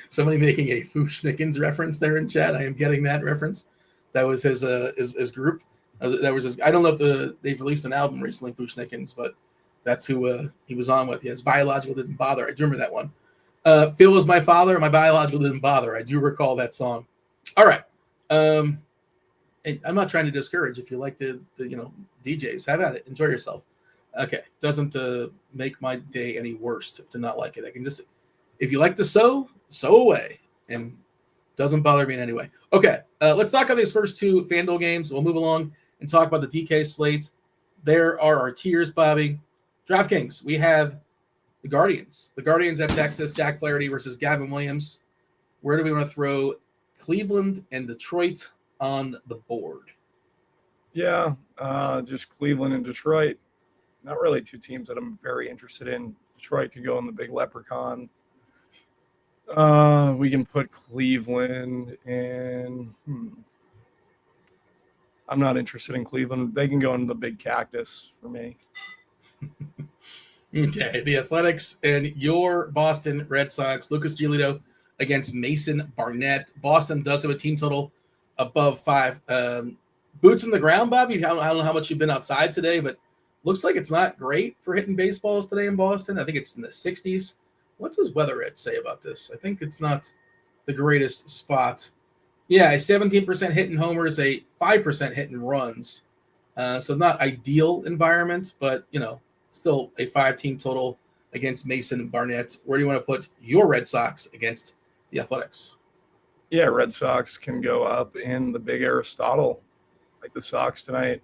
Speaker 1: Somebody making a Fushnikins reference there in chat. I am getting that reference. That was his group. That was his. I don't know if they've released an album recently, Fushnikins, but that's who he was on with. Yeah, his biological didn't bother. I do remember that one. Phil was my father. My biological didn't bother. I do recall that song. All right. I'm not trying to discourage. If you like the DJs, have at it. Enjoy yourself. Okay, doesn't make my day any worse to not like it. I can just, if you like to sow away, and doesn't bother me in any way. Okay, let's knock out these first 2 FanDuel games. We'll move along and talk about the DK slate. There are our tiers, Bobby. DraftKings, we have the Guardians. The Guardians at Texas, Jack Flaherty versus Gavin Williams. Where do we want to throw Cleveland and Detroit on the board?
Speaker 2: Yeah, just Cleveland and Detroit. Not really 2 teams that I'm very interested in. Detroit could go in the big Leprechaun. We can put Cleveland in. I'm not interested in Cleveland. They can go in the big cactus for me.
Speaker 1: Okay, the Athletics and your Boston Red Sox. Lucas Giolito against Mason Barnett. Boston does have a team total above 5. Boots on the ground, Bobby. I don't know how much you've been outside today, but looks like it's not great for hitting baseballs today in Boston. I think it's in the 60s. What's his weather at say about this? I think it's not the greatest spot. Yeah, a 17% hit in homers, a 5% hit in runs. So not ideal environment, but, still a 5-team total against Mason Barnett. Where do you want to put your Red Sox against the Athletics?
Speaker 2: Yeah, Red Sox can go up in the big Aristotle, like the Sox tonight.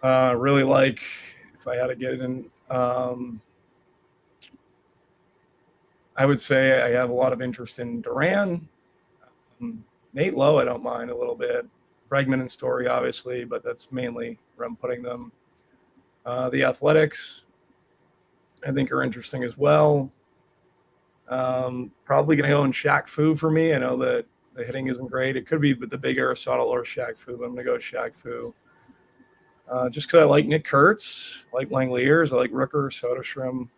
Speaker 2: Really like, if I had to get it in, I would say I have a lot of interest in Duran. Nate Lowe, I don't mind a little bit. Bregman and Story, obviously, but that's mainly where I'm putting them. The Athletics, I think, are interesting as well. Probably going to go in Shaq Fu for me. I know that the hitting isn't great. It could be the big Aristotle or Shaq Fu, but I'm going to go with Shaq Fu. just because I like Nick Kurtz, I like Langoliers, I like Rooker, Soderstrom.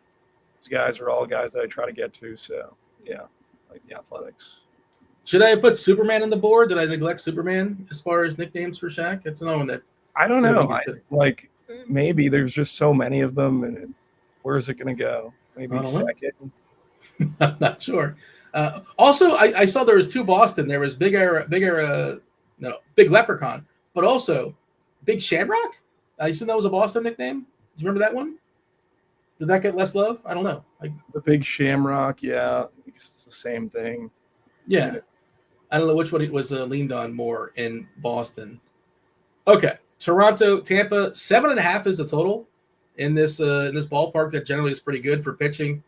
Speaker 2: These guys are all guys that I try to get to. So, yeah, like the Athletics.
Speaker 1: Should I put Superman on the board? Did I neglect Superman as far as nicknames for Shaq? It's another one that
Speaker 2: I don't know. Maybe there's just so many of them, and where is it going to go? Maybe second.
Speaker 1: I'm not sure. Also, I saw there was two Boston. There was Big Leprechaun, but also Big Shamrock. You assume that was a Boston nickname. Do you remember that one? Did that get less love? I don't know.
Speaker 2: The Big Shamrock, yeah, it's the same thing.
Speaker 1: Yeah, I don't know which one it was leaned on more in Boston. Okay, Toronto, Tampa, 7.5 is the total in this ballpark. That generally is pretty good for pitching.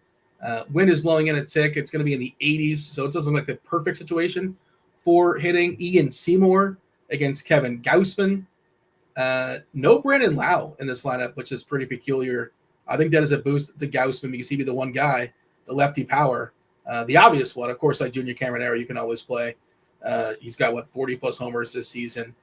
Speaker 1: Wind is blowing in a tick. It's going to be in the 80s, so it doesn't look like the perfect situation for hitting. Ian Seymour against Kevin Gausman. No Brandon Lau in this lineup, which is pretty peculiar. I think that is a boost to Gausman because he'd be the one guy, the lefty power. The obvious one, of course, like Junior Caminero, you can always play. He's got, 40-plus homers this season.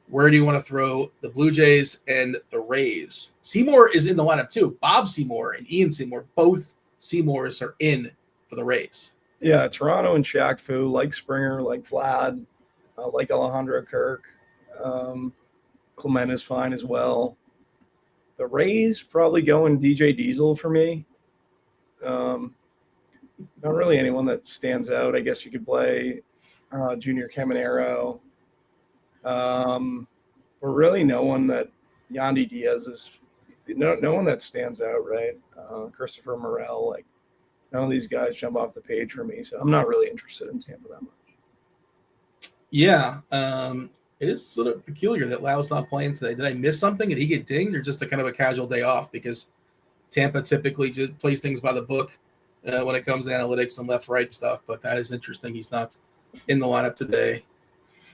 Speaker 1: Where do you want to throw the Blue Jays and the Rays? Seymour is in the lineup, too. Bob Seymour and Ian Seymour, both Seymours are in for the Rays.
Speaker 2: Yeah, Toronto and Shaq Fu, like Springer, like Vlad, like Alejandro Kirk. Clement is fine as well. The Rays probably going DJ Diesel for me. Not really anyone that stands out. I guess you could play Junior Caminero. But really no one that Yandy Diaz is no one that stands out, right? Christopher Morel, like none of these guys jump off the page for me. So I'm not really interested in Tampa that much.
Speaker 1: Yeah. It is sort of peculiar that Lau's not playing today. Did I miss something? Did he get dinged or just a kind of a casual day off? Because Tampa typically just plays things by the book when it comes to analytics and left-right stuff. But that is interesting. He's not in the lineup today.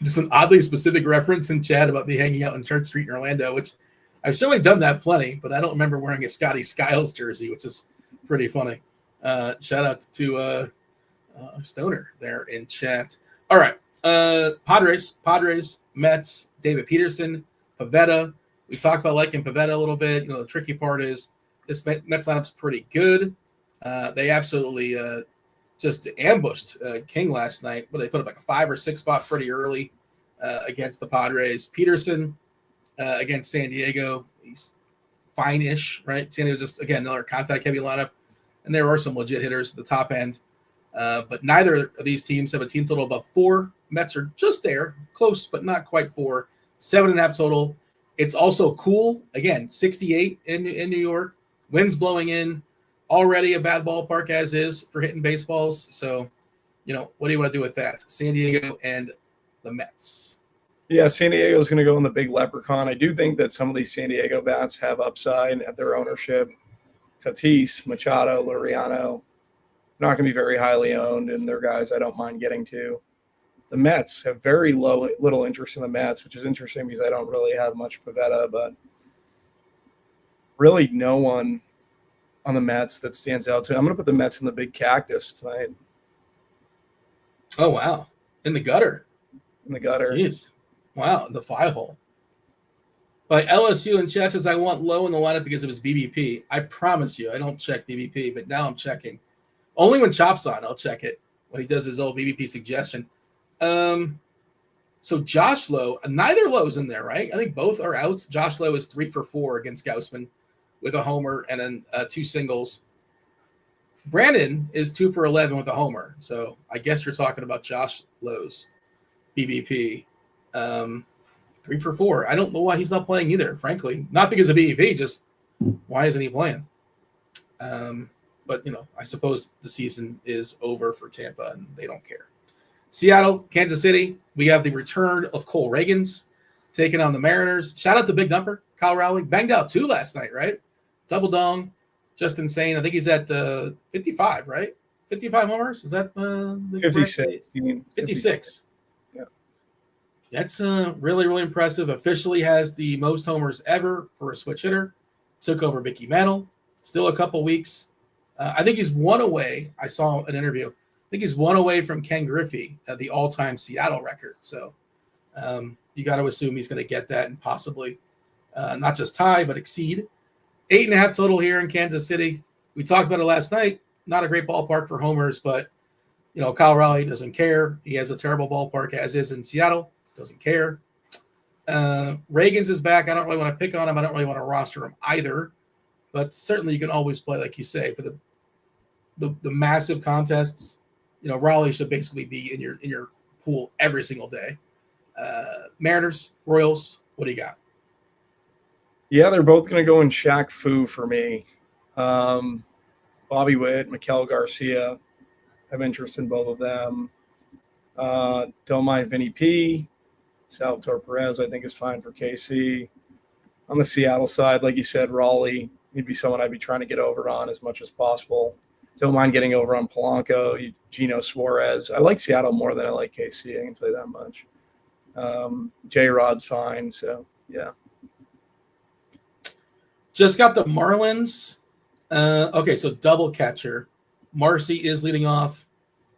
Speaker 1: Just an oddly specific reference in chat about me hanging out on Church Street in Orlando, which I've certainly done that plenty, but I don't remember wearing a Scotty Skiles jersey, which is pretty funny. Shout out to Stoner there in chat. All right. Padres, Mets, David Peterson, Pavetta. We talked about liking Pavetta a little bit. The tricky part is this Mets lineup's pretty good. They absolutely just ambushed King last night, but they put up like a 5 or 6 spot pretty early against the Padres. Peterson against San Diego, he's fine-ish, right? San Diego just, again, another contact-heavy lineup, and there are some legit hitters at the top end. But neither of these teams have a team total above 4. Mets are just there, close, but not quite 4. 7.5 total. It's also cool. Again, 68 in New York. Winds blowing in. Already a bad ballpark as is for hitting baseballs. So, what do you want to do with that? San Diego and the Mets.
Speaker 2: Yeah, San Diego is going to go in the Big Leprechaun. I do think that some of these San Diego bats have upside at their ownership. Tatis, Machado, Laureano. Not going to be very highly owned, and they're guys I don't mind getting to. The Mets have very little interest in the Mets, which is interesting because I don't really have much Pavetta, but really no one on the Mets that stands out to. I'm going to put the Mets in the Big Cactus tonight.
Speaker 1: Oh, wow. In the gutter.
Speaker 2: In the gutter.
Speaker 1: Jeez. Wow, the 5-hole. By LSU and chat says I want Low in the lineup because of his BBP. I promise you, I don't check BBP, but now I'm checking. Only when Chop's on, I'll check it. When he does his old BBP suggestion. So Josh Lowe, neither Lowe's in there, right? I think both are out. Josh Lowe is 3 for 4 against Gausman with a homer and then 2 singles. Brandon is 2 for 11 with a homer. So I guess you're talking about Josh Lowe's BBP. 3 for 4. I don't know why he's not playing either, frankly. Not because of BBP, just why isn't he playing? But, I suppose the season is over for Tampa and they don't care. Seattle, Kansas City, we have the return of Cole Reagans taking on the Mariners. Shout out to Big Number, Kyle Rowley. Banged out 2 last night, right? Double dong. Just insane. I think he's at 55, right? 55 homers? Is that
Speaker 2: 56?
Speaker 1: 56.
Speaker 2: Yeah.
Speaker 1: That's really, really impressive. Officially has the most homers ever for a switch hitter. Took over Mickey Mantle. Still a couple weeks. I think he's 1 away. I saw an interview. I think he's 1 away from Ken Griffey, the all-time Seattle record. So you got to assume he's going to get that and possibly not just tie, but exceed. 8.5 total here in Kansas City. We talked about it last night. Not a great ballpark for homers, but Kyle Raleigh doesn't care. He has a terrible ballpark, as is in Seattle. Doesn't care. Reagans is back. I don't really want to pick on him. I don't really want to roster him either. But certainly you can always play, like you say, for the massive contests. Raleigh should basically be in your pool every single day. Mariners, Royals, what do you got?
Speaker 2: Yeah, they're both going to go in Shaq Fu for me. Bobby Witt, Miguel Garcia. I have interest in both of them. Don't mind Vinny P. Salvatore Perez, I think, is fine for KC. On the Seattle side, like you said, Raleigh, he'd be someone I'd be trying to get over on as much as possible. Don't mind getting over on Polanco, Gino Suarez. I like Seattle more than I like KC, I can tell you that much. J-Rod's fine, so yeah.
Speaker 1: Just got the Marlins. Okay, so double catcher. Marcy is leading off.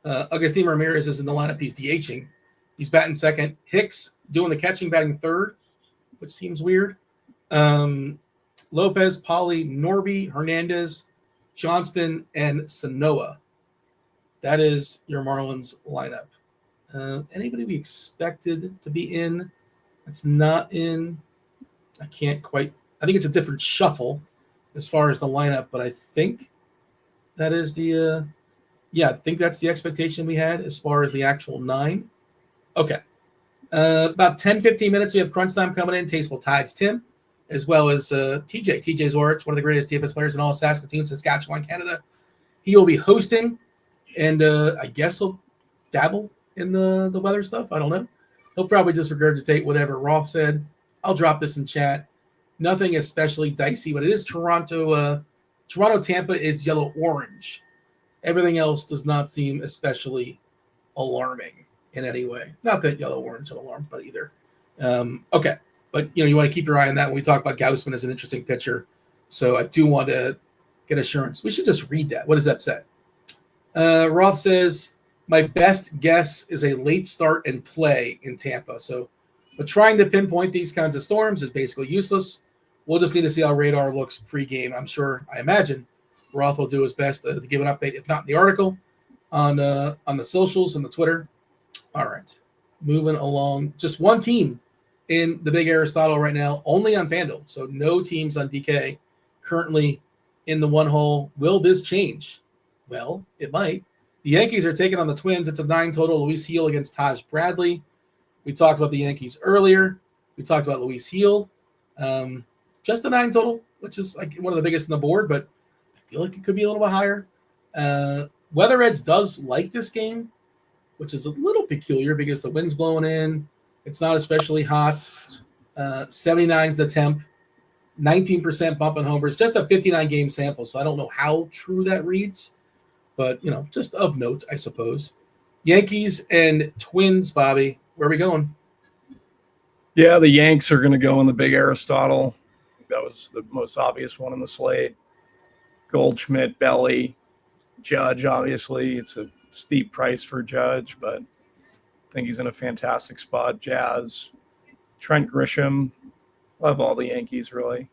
Speaker 1: Agustin Ramirez is in the lineup. He's DHing. He's batting second. Hicks doing the catching, batting third, which seems weird. Lopez, Pauly, Norby, Hernandez, Johnston, and Sanoa. That is your Marlins lineup. Anybody we expected to be in that's not in? I can't quite. I think it's a different shuffle as far as the lineup, but I think that is the I think that's the expectation we had as far as the actual 9. Okay. About 10-15 minutes, we have crunch time coming in. TastefulTides Tim, as well as TJ Zwarych, one of the greatest DFS players in all of Saskatoon, Saskatchewan, Canada. He will be hosting, and I guess he'll dabble in the weather stuff. I don't know. He'll probably just regurgitate whatever Roth said. I'll drop this in chat. Nothing especially dicey, but it is Toronto. Toronto-Tampa is yellow-orange. Everything else does not seem especially alarming in any way. Not that yellow-orange is alarm, but either. Okay. But, you want to keep your eye on that when we talk about Gausman as an interesting pitcher. So I do want to get assurance. We should just read that. What does that say? Roth says, my best guess is a late start and play in Tampa. But trying to pinpoint these kinds of storms is basically useless. We'll just need to see how radar looks pregame. I imagine Roth will do his best to give an update, if not in the article, on the socials and the Twitter. All right. Moving along. Just one team in the Big Aristotle right now, only on FanDuel. So no teams on DK currently in the one hole. Will this change? Well, it might. The Yankees are taking on the Twins. It's a 9 total. Luis Heel against Taj Bradley. We talked about the Yankees earlier. We talked about Luis Heel. Just a 9 total, which is like one of the biggest on the board, but I feel like it could be a little bit higher. Weather Edge does like this game, which is a little peculiar because the wind's blowing in. It's not especially hot. 79 is the temp. 19% bump in homers. Just a 59-game sample, so I don't know how true that reads. But, just of note, I suppose. Yankees and Twins, Bobby. Where are we going?
Speaker 2: Yeah, the Yanks are going to go in the Big Aristotle. That was the most obvious one in the slate. Goldschmidt, Belly, Judge, obviously. It's a steep price for Judge, but I think he's in a fantastic spot. Jazz, Trent Grisham. Love all the Yankees, really.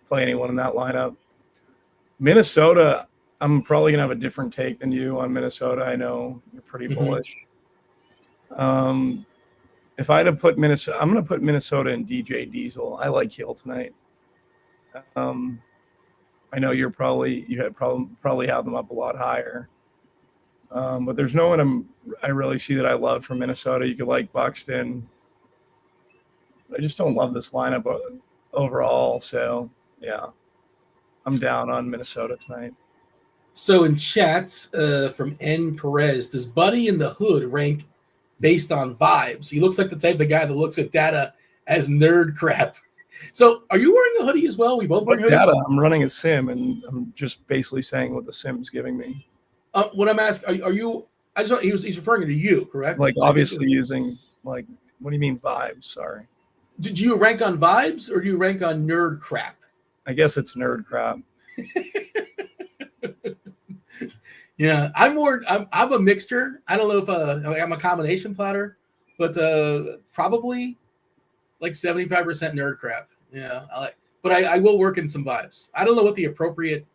Speaker 2: Play anyone in that lineup. Minnesota, I'm probably going to have a different take than you on Minnesota. I know you're pretty bullish. If I had to put Minnesota, I'm going to put Minnesota in DJ Diesel. I like Hill tonight. I know you probably have them up a lot higher. But there's no one I really see that I love from Minnesota. You could like Buxton. I just don't love this lineup overall. So, yeah, I'm down on Minnesota tonight.
Speaker 1: So in chat from N. Perez, does Buddy in the Hood rank based on vibes? He looks like the type of guy that looks at data as nerd crap. So are you wearing a hoodie as well? We both wearing hoodies?
Speaker 2: Data. I'm running a sim, and I'm just basically saying what the sim's giving me.
Speaker 1: What I'm asking, are you? He's referring to you, correct?
Speaker 2: Like obviously using like, what do you mean vibes? Sorry.
Speaker 1: Did you rank on vibes or do you rank on nerd crap?
Speaker 2: I guess it's nerd crap.
Speaker 1: Yeah, I'm a mixture. I don't know if I'm a combination platter, but probably like 75% nerd crap. Yeah, but I will work in some vibes. I don't know what the appropriate,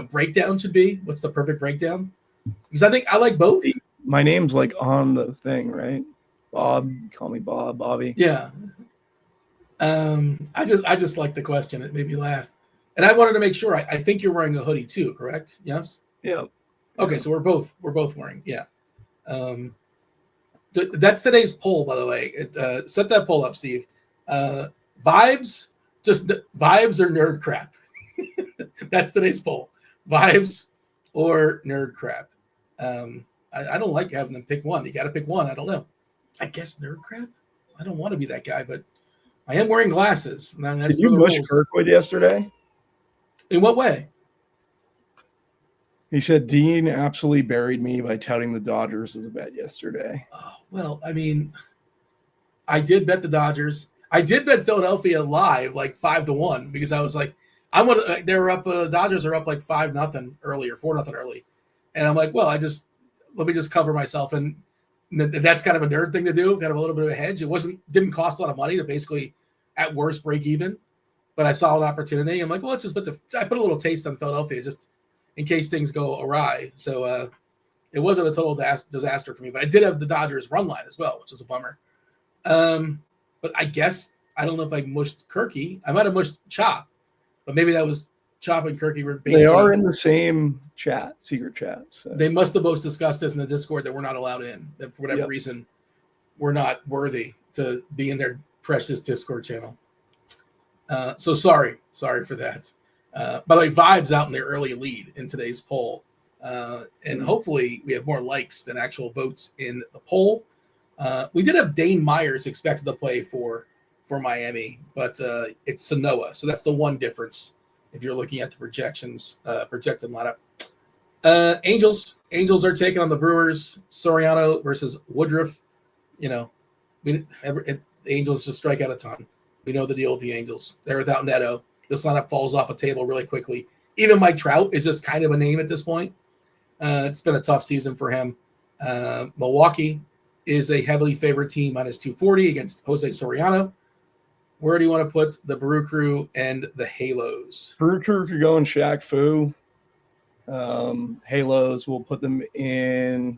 Speaker 1: breakdown should be. What's the perfect breakdown? Because I think I like both.
Speaker 2: My name's like on the thing, right? Bob, call me Bob, Bobby.
Speaker 1: Yeah. I just like the question. It made me laugh, and I wanted to make sure. I think you're wearing a hoodie too, correct? Yes.
Speaker 2: Yeah.
Speaker 1: Okay, so we're both wearing. Yeah. That's today's poll, by the way. Set that poll up, Steve. Vibes, just vibes or nerd crap. That's today's poll. Vibes or nerd crap. I don't like having them pick one. You got to pick one. I don't know. I guess nerd crap. I don't want to be that guy, but I am wearing glasses.
Speaker 2: Did you mush Kirkwood yesterday?
Speaker 1: In what way?
Speaker 2: He said Dean absolutely buried me by touting the Dodgers as a bet yesterday.
Speaker 1: Oh, well, I mean, I did bet the Dodgers. I did bet Philadelphia live like 5-1 because I was like, they were up. Dodgers are up like 5-0 early or 4-0 early, and I'm like, well, let me just cover myself, and that's kind of a nerd thing to do. Kind of a little bit of a hedge. It didn't cost a lot of money to basically, at worst, break even, but I saw an opportunity. I'm like, well, let's just I put a little taste on Philadelphia just in case things go awry. So it wasn't a total disaster for me, but I did have the Dodgers run line as well, which is a bummer. But I guess I don't know if I mushed Kirky. I might have mushed Chop, but maybe that was Chop and Kirky were basically.
Speaker 2: They are in the same chat, secret chat. So.
Speaker 1: They must have both discussed this in the Discord that we're not allowed in. That for whatever reason, we're not worthy to be in their precious Discord channel. So sorry for that. By the way, Vibe's out in the early lead in today's poll. And hopefully we have more likes than actual votes in the poll. We did have Dane Myers expected to play for Miami, but it's Sanoa. So that's the one difference if you're looking at the projected lineup. Angels are taking on the Brewers. Soriano versus Woodruff. The Angels just strike out a ton. We know the deal with the Angels. They're without Neto. This lineup falls off a table really quickly. Even Mike Trout is just kind of a name at this point. It's been a tough season for him. Milwaukee is a heavily favored team, -240 against Jose Soriano. Where do you want to put the Brew Crew and the Halos?
Speaker 2: Brew Crew could go in Shaq Fu. Halos, we'll put them in.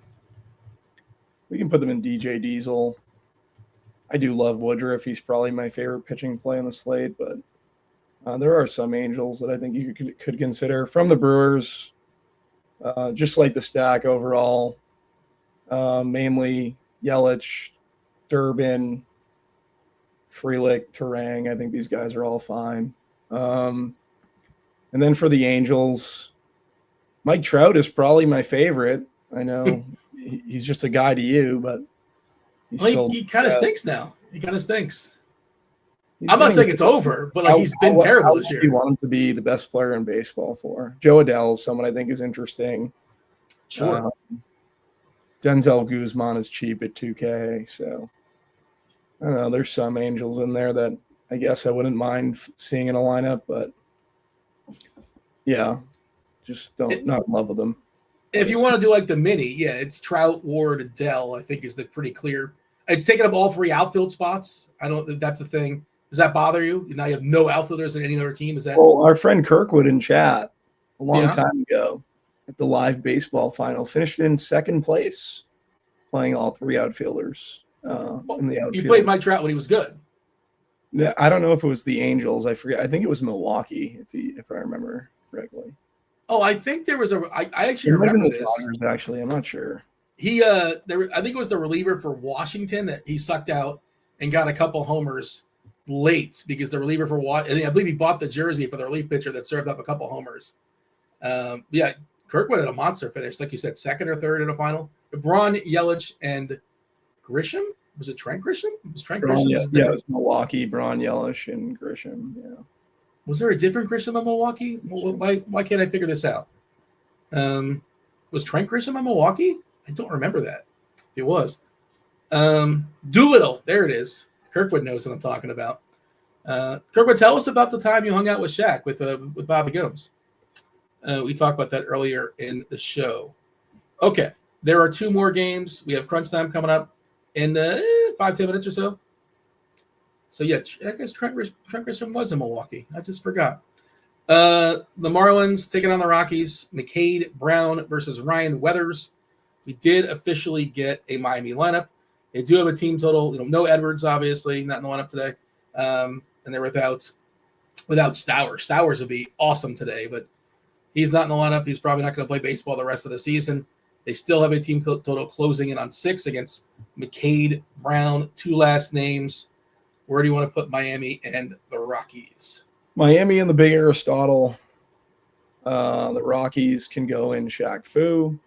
Speaker 2: We can put them in DJ Diesel. I do love Woodruff. He's probably my favorite pitching play on the slate, but there are some Angels that I think you could consider from the Brewers. Just like the stack overall, mainly Yelich, Durbin, Frelick, Terang. I think these guys are all fine. And then for the Angels, Mike Trout is probably my favorite. I know he's just a guy to you, but
Speaker 1: he kind of stinks now. He kind of stinks. I'm not saying it's over, but he's been terrible this year.
Speaker 2: You want him to be the best player in baseball for Joe Adele is someone I think is interesting.
Speaker 1: Sure.
Speaker 2: Denzel Guzman is cheap at 2K, so I don't know. There's some Angels in there that I guess I wouldn't mind seeing in a lineup, but yeah, just not in love with them.
Speaker 1: If you want to do like the mini, it's Trout, Ward, Adele. I think is the pretty clear. It's taking up all three outfield spots. I don't think that's the thing. Does that bother you? Now you have no outfielders in any other team. Is that?
Speaker 2: Well, our friend Kirkwood in chat a long time ago at the live baseball final finished in second place, playing all three outfielders in the outfield.
Speaker 1: You played Mike Trout when he was good.
Speaker 2: Yeah, I don't know if it was the Angels. I forget. I think it was Milwaukee, if I remember correctly.
Speaker 1: Oh, I think there was I actually remember this.
Speaker 2: Dodgers, actually, I'm not sure.
Speaker 1: I think it was the reliever for Washington that he sucked out and got a couple homers late because the reliever for Washington, I believe he bought the jersey for the relief pitcher that served up a couple homers. Kirkwood had a monster finish, like you said, second or third in a final. Braun, Yelich, and Grisham. Was it Trent Grisham? Was Trent Grisham?
Speaker 2: Yeah, it was Milwaukee, Braun, Yelich, and Grisham. Yeah.
Speaker 1: Was there a different Grisham in Milwaukee? Why can't I figure this out? Was Trent Grisham in Milwaukee? I don't remember that. If it was. Doolittle. There it is. Kirkwood knows what I'm talking about. Kirkwood, tell us about the time you hung out with Shaq with Bobby Gomes. We talked about that earlier in the show. Okay, there are two more games. We have crunch time coming up in 5-10 minutes or so. So yeah, I guess Trent Grisham was in Milwaukee. I just forgot. The Marlins taking on the Rockies. McCade Brown versus Ryan Weathers. We did officially get a Miami lineup. They do have a team total. No Edwards, obviously, not in the lineup today. And they're without Stowers. Stowers would be awesome today, but he's not in the lineup. He's probably not going to play baseball the rest of the season. They still have a team total closing in on 6 against McCade Brown. 2 last names. Where do you want to put Miami and the Rockies?
Speaker 2: Miami and the Big Aristotle. The Rockies can go in Shaq Fu.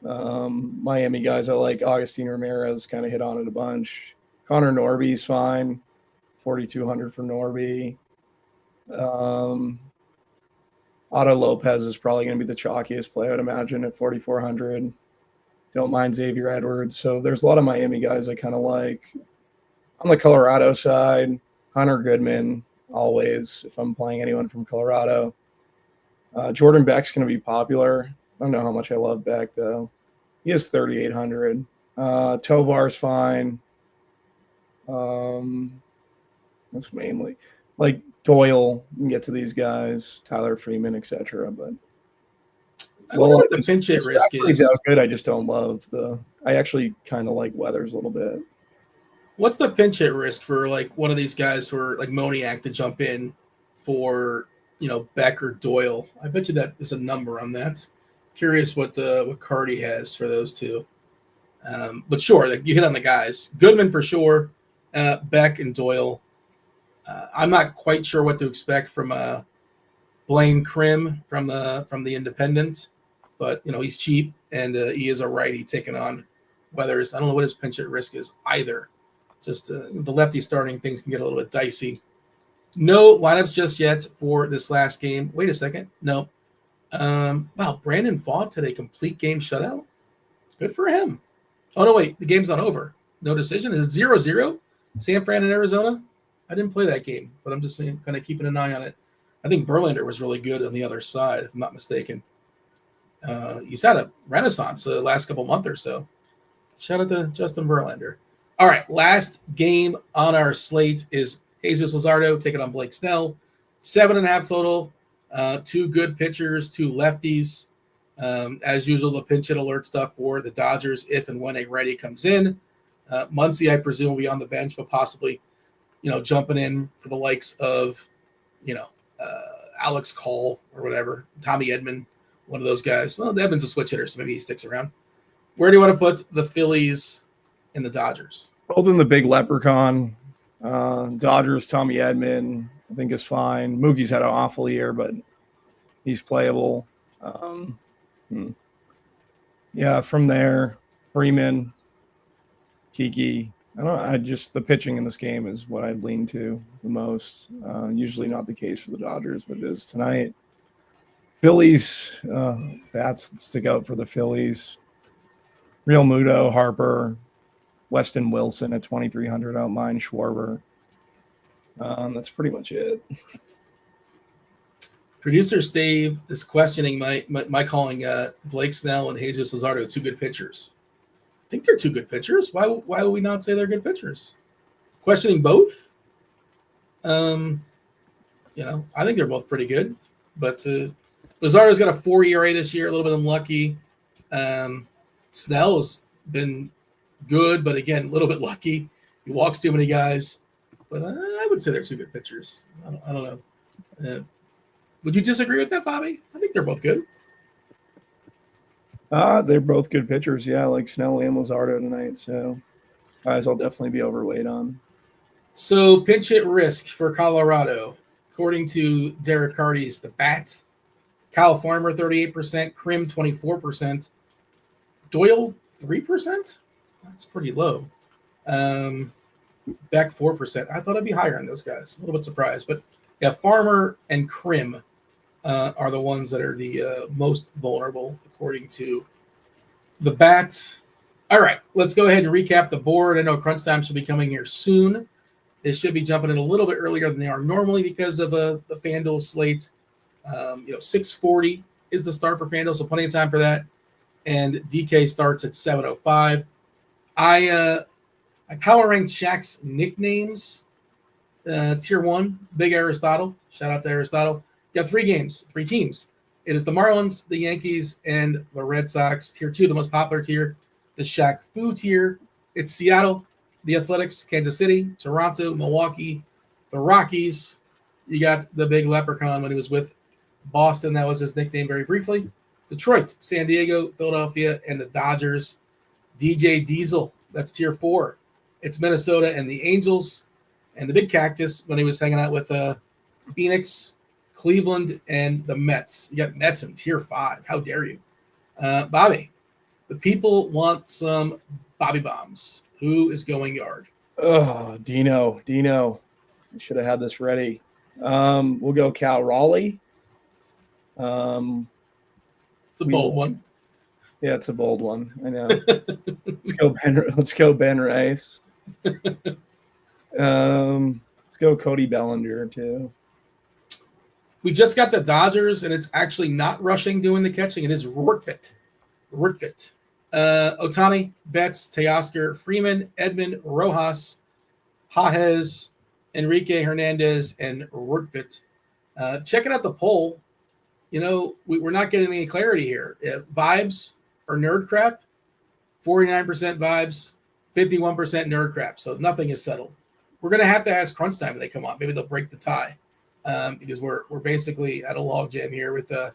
Speaker 2: Miami guys I like. Agustin Ramirez kind of hit on it a bunch. Connor Norby's fine. 4,200 for Norby. Otto Lopez is probably going to be the chalkiest play, I would imagine, at 4,400. Don't mind Xavier Edwards. So there's a lot of Miami guys I kind of like. On the Colorado side, Hunter Goodman, always, if I'm playing anyone from Colorado. Jordan Beck's going to be popular. I don't know how much I love Beck, though. He is 3,800. Tovar's fine. That's mainly like Doyle. You can get to these guys, Tyler Freeman, etc. But
Speaker 1: what the pinch hit risk is.
Speaker 2: How good. I just don't love I actually kind of like Weathers a little bit.
Speaker 1: What's the pinch hit risk for like one of these guys who are like Moniak to jump in for Beck or Doyle? I bet you that there's a number on that. Curious what Cardi has for those two. But sure, you hit on the guys. Goodman for sure. Beck and Doyle. I'm not quite sure what to expect from Blaine Krim from the Independent, but he's cheap and he is a righty taking on Weathers. I don't know what his pinch hit risk is either. Just the lefty starting, things can get a little bit dicey. No lineups just yet for this last game. Wait a second. No. Wow, Brandon Pfaadt had a complete game shutout. Good for him. Oh, no, wait. The game's not over. No decision. Is it 0-0? San Fran and Arizona? I didn't play that game, but I'm just kind of keeping an eye on it. I think Verlander was really good on the other side, if I'm not mistaken. He's had a renaissance the last couple months or so. Shout out to Justin Verlander. All right, last game on our slate is Jesus Luzardo taking on Blake Snell. 7.5 total. 2 good pitchers, 2 lefties. As usual, the pinch hit alert stuff for the Dodgers if and when a righty comes in. Muncy, I presume, will be on the bench, but possibly, jumping in for the likes of, Alex Cole or whatever, Tommy Edman, one of those guys. Well, Edman's a switch hitter, so maybe he sticks around. Where do you want to put the Phillies and the Dodgers?
Speaker 2: Both in the big leprechaun. Dodgers, Tommy Edman, I think is fine. Mookie's had an awful year, but he's playable. Yeah, from there, Freeman, Kiki. The pitching in this game is what I'd lean to the most. Usually not the case for the Dodgers, but it is tonight. Phillies, bats that stick out for the Phillies. Real Muto, Harper, Weston Wilson at 2,300 out mine, Schwarber. That's pretty much it.
Speaker 1: Producer Steve is questioning my calling Blake Snell and Jesus Luzardo 2 good pitchers. I think they're 2 good pitchers. Why would we not say they're good pitchers? Questioning both? I think they're both pretty good. But Luzardo's got a 4 ERA this year, a little bit unlucky. Snell's been good, but again, a little bit lucky. He walks too many guys. But I would say they're 2 good pitchers. I don't know. Would you disagree with that, Bobby? I think they're both good.
Speaker 2: They're both good pitchers, yeah, like Snell and Luzardo tonight. So guys I'll definitely be overweight on.
Speaker 1: So pinch hit risk for Colorado, according to Derek Carty's The Bat. Kyle Farmer, 38%. Krim, 24%. Doyle, 3%? That's pretty low. Beck, 4%. I thought I'd be higher on those guys. A little bit surprised. But, yeah, Farmer and Krim are the ones that are the most vulnerable, according to The Bat. All right, let's go ahead and recap the board. I know crunch time should be coming here soon. They should be jumping in a little bit earlier than they are normally because of the FanDuel slate. 6:40 is the start for FanDuel, so plenty of time for that. And DK starts at 7:05. I power ranked Shaq's nicknames. Tier 1, Big Aristotle. Shout out to Aristotle. You got 3 games, 3 teams. It is the Marlins, the Yankees, and the Red Sox. Tier 2, the most popular tier, the Shaq Fu tier. It's Seattle, the Athletics, Kansas City, Toronto, Milwaukee, the Rockies. You got the big leprechaun when he was with Boston. That was his nickname very briefly. Detroit, San Diego, Philadelphia, and the Dodgers. DJ Diesel, that's tier 4. It's Minnesota and the Angels. And the big cactus when he was hanging out with Phoenix, Cleveland, and the Mets. You got Mets in tier 5. How dare you? Bobby, the people want some Bobby bombs. Who is going yard?
Speaker 2: Oh, Dino. I should have had this ready. We'll go Cal Raleigh.
Speaker 1: It's a bold one.
Speaker 2: Yeah, it's a bold one. I know. Let's go Ben Rice. Let's go Cody Bellinger too.
Speaker 1: We just got the Dodgers, and it's actually not Rushing doing the catching. It is Rortvedt. Otani, Betts, Teoscar, Freeman, Edmund, Rojas, Hajes, Enrique Hernandez, and Rortvedt. Checking out the poll, we're not getting any clarity here. Vibes or nerd crap, 49% vibes, 51% nerd crap. So nothing is settled. We're going to have to ask Crunch Time if they come on. Maybe they'll break the tie because we're basically at a log jam here with the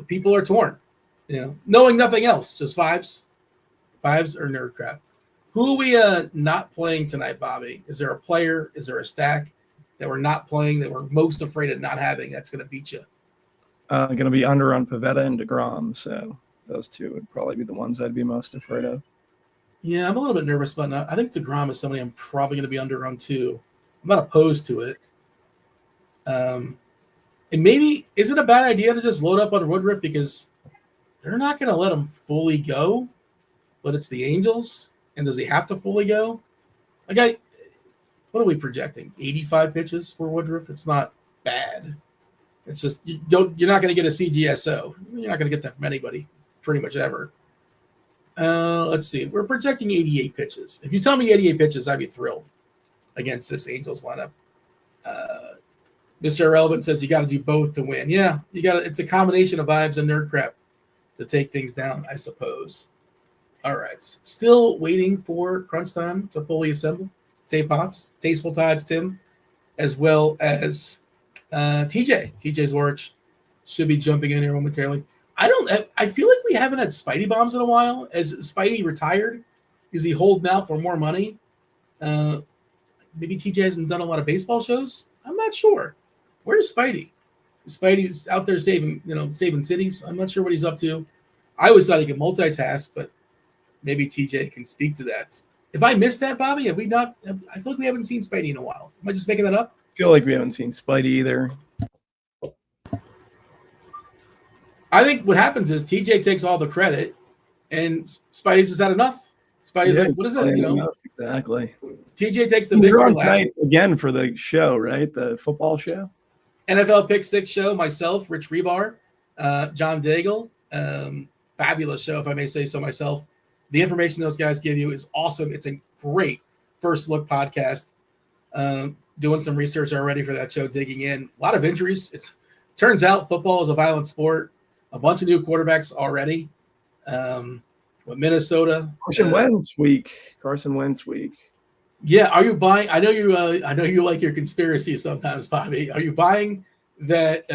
Speaker 1: people are torn. Knowing nothing else, just vibes or nerd crap. Who are we not playing tonight, Bobby? Is there a player? Is there a stack that we're not playing that we're most afraid of not having that's going to beat you?
Speaker 2: Going to be under on Pivetta and DeGrom. So those two would probably be the ones I'd be most afraid of.
Speaker 1: Yeah, I'm a little bit nervous about that. I think DeGrom is somebody I'm probably going to be under on too. I'm not opposed to it. And maybe, is it a bad idea to just load up on Woodruff because they're not going to let him fully go, but it's the Angels, and does he have to fully go? What are we projecting? 85 pitches for Woodruff? It's not bad. It's just you're not going to get a CGSO. You're not going to get that from anybody, pretty much ever. Let's see. We're projecting 88 pitches. If you tell me 88 pitches, I'd be thrilled against this Angels lineup. Mr. Irrelevant says you got to do both to win. Yeah, you got to. It's a combination of vibes and nerd crap to take things down, I suppose. All right. Still waiting for Crunch Time to fully assemble. Pots, TastefulTides, Tim, as well as TJ Zwarych should be jumping in here momentarily. I feel like we haven't had Spidey bombs in a while. As Spidey retired, is he holding out for more money? Maybe TJ hasn't done a lot of baseball shows. I'm not sure. Where's Spidey? Spidey's out there saving cities. I'm not sure what he's up to. I always thought he could multitask, but maybe TJ can speak to that. If I missed that, Bobby, have we not? I feel like we haven't seen Spidey in a while. Am I just making that up?
Speaker 2: I feel like we haven't seen Spidey either.
Speaker 1: I think what happens is TJ takes all the credit, and Spidey's just had enough. Spidey's like, what is that?
Speaker 2: Enough, exactly.
Speaker 1: TJ takes the big
Speaker 2: You're on tonight again for the show, right? The football show.
Speaker 1: NFL Pick 6 show. Myself, Rich Rebar, John Daigle. Fabulous show, if I may say so myself. The information those guys give you is awesome. It's a great first look podcast. Doing some research already for that show, digging in. A lot of injuries. Turns out football is a violent sport. A bunch of new quarterbacks already. With Minnesota.
Speaker 2: Carson Wentz week.
Speaker 1: Yeah, are you buying? I know you like your conspiracy sometimes, Bobby. Are you buying that?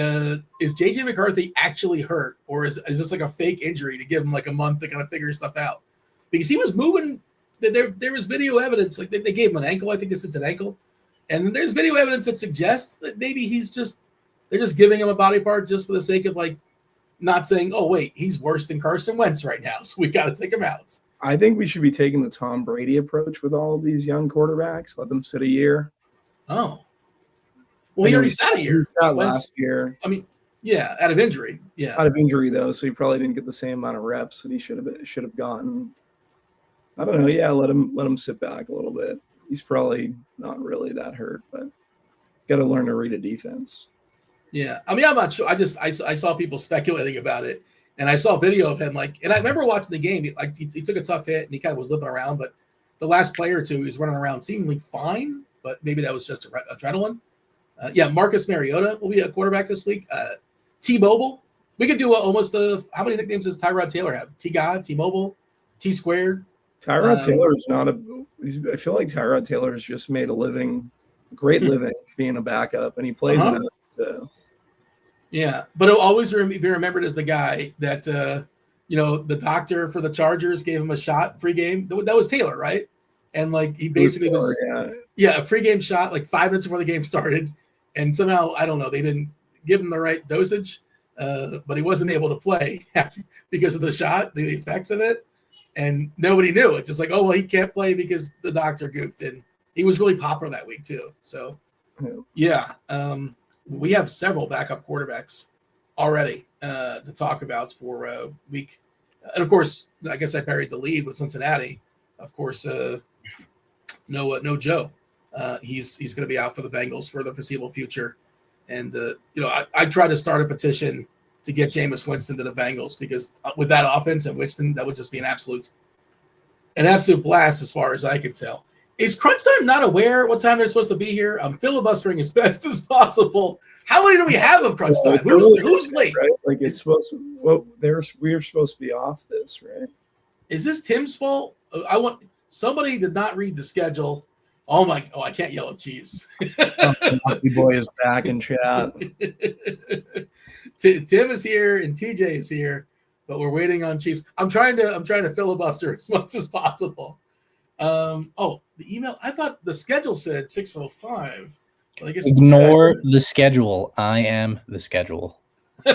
Speaker 1: Is JJ McCarthy actually hurt, or is this like a fake injury to give him like a month to kind of figure stuff out? Because he was moving. There was video evidence, like they gave him an ankle. I think it's an ankle, and there's video evidence that suggests that maybe they're just giving him a body part just for the sake of like not saying, oh wait, he's worse than Carson Wentz right now, so we got to take him out.
Speaker 2: I think we should be taking the Tom Brady approach with all of these young quarterbacks. Let them sit a year.
Speaker 1: Oh, well, he already sat a year.
Speaker 2: He sat last year.
Speaker 1: I mean, yeah, out of injury. Yeah,
Speaker 2: out of injury though, so he probably didn't get the same amount of reps that he should have gotten. I don't know. Yeah, let him sit back a little bit. He's probably not really that hurt, but got to learn to read a defense.
Speaker 1: Yeah, I mean, I'm not sure. I saw people speculating about it, and I saw a video of him and I remember watching the game. He took a tough hit and he kind of was limping around, but the last play or two, he was running around seemingly fine, but maybe that was just adrenaline. Marcus Mariota will be a quarterback this week. T-Mobile. We could do almost how many nicknames does Tyrod Taylor have? T-God, T-Mobile, T-Squared.
Speaker 2: Tyrod Taylor is not I feel like Tyrod Taylor has just made a great living being a backup, and he plays enough.
Speaker 1: Yeah, but he'll always be remembered as the guy that, the doctor for the Chargers gave him a shot pregame. That was Taylor, right? And like he basically a pregame shot like 5 minutes before the game started, and somehow I don't know, they didn't give him the right dosage, but he wasn't able to play because of the shot, the effects of it, and nobody knew it. Just like, oh well, he can't play because the doctor goofed, and he was really popular that week too. So we have several backup quarterbacks already to talk about for week, and of course, I guess I buried the lead with Cincinnati. Of course, no Joe. He's going to be out for the Bengals for the foreseeable future. And, I try to start a petition to get Jameis Winston to the Bengals because with that offense and Winston, that would just be an absolute blast as far as I can tell. Is Crunch Time not aware what time they're supposed to be here? I'm filibustering as best as possible. How many do we have of Crunch Time? Who's late?
Speaker 2: Right? Like it's supposed to. Well, we're supposed to be off this, right?
Speaker 1: Is this Tim's fault? Somebody did not read the schedule. I can't yell at Cheese.
Speaker 2: Nasty boy is back in chat.
Speaker 1: Tim is here and TJ is here, but we're waiting on Cheese. I'm trying to filibuster as much as possible. The email. I thought the schedule said 6:05. Well, I guess
Speaker 3: ignore the schedule. I am the schedule.
Speaker 1: All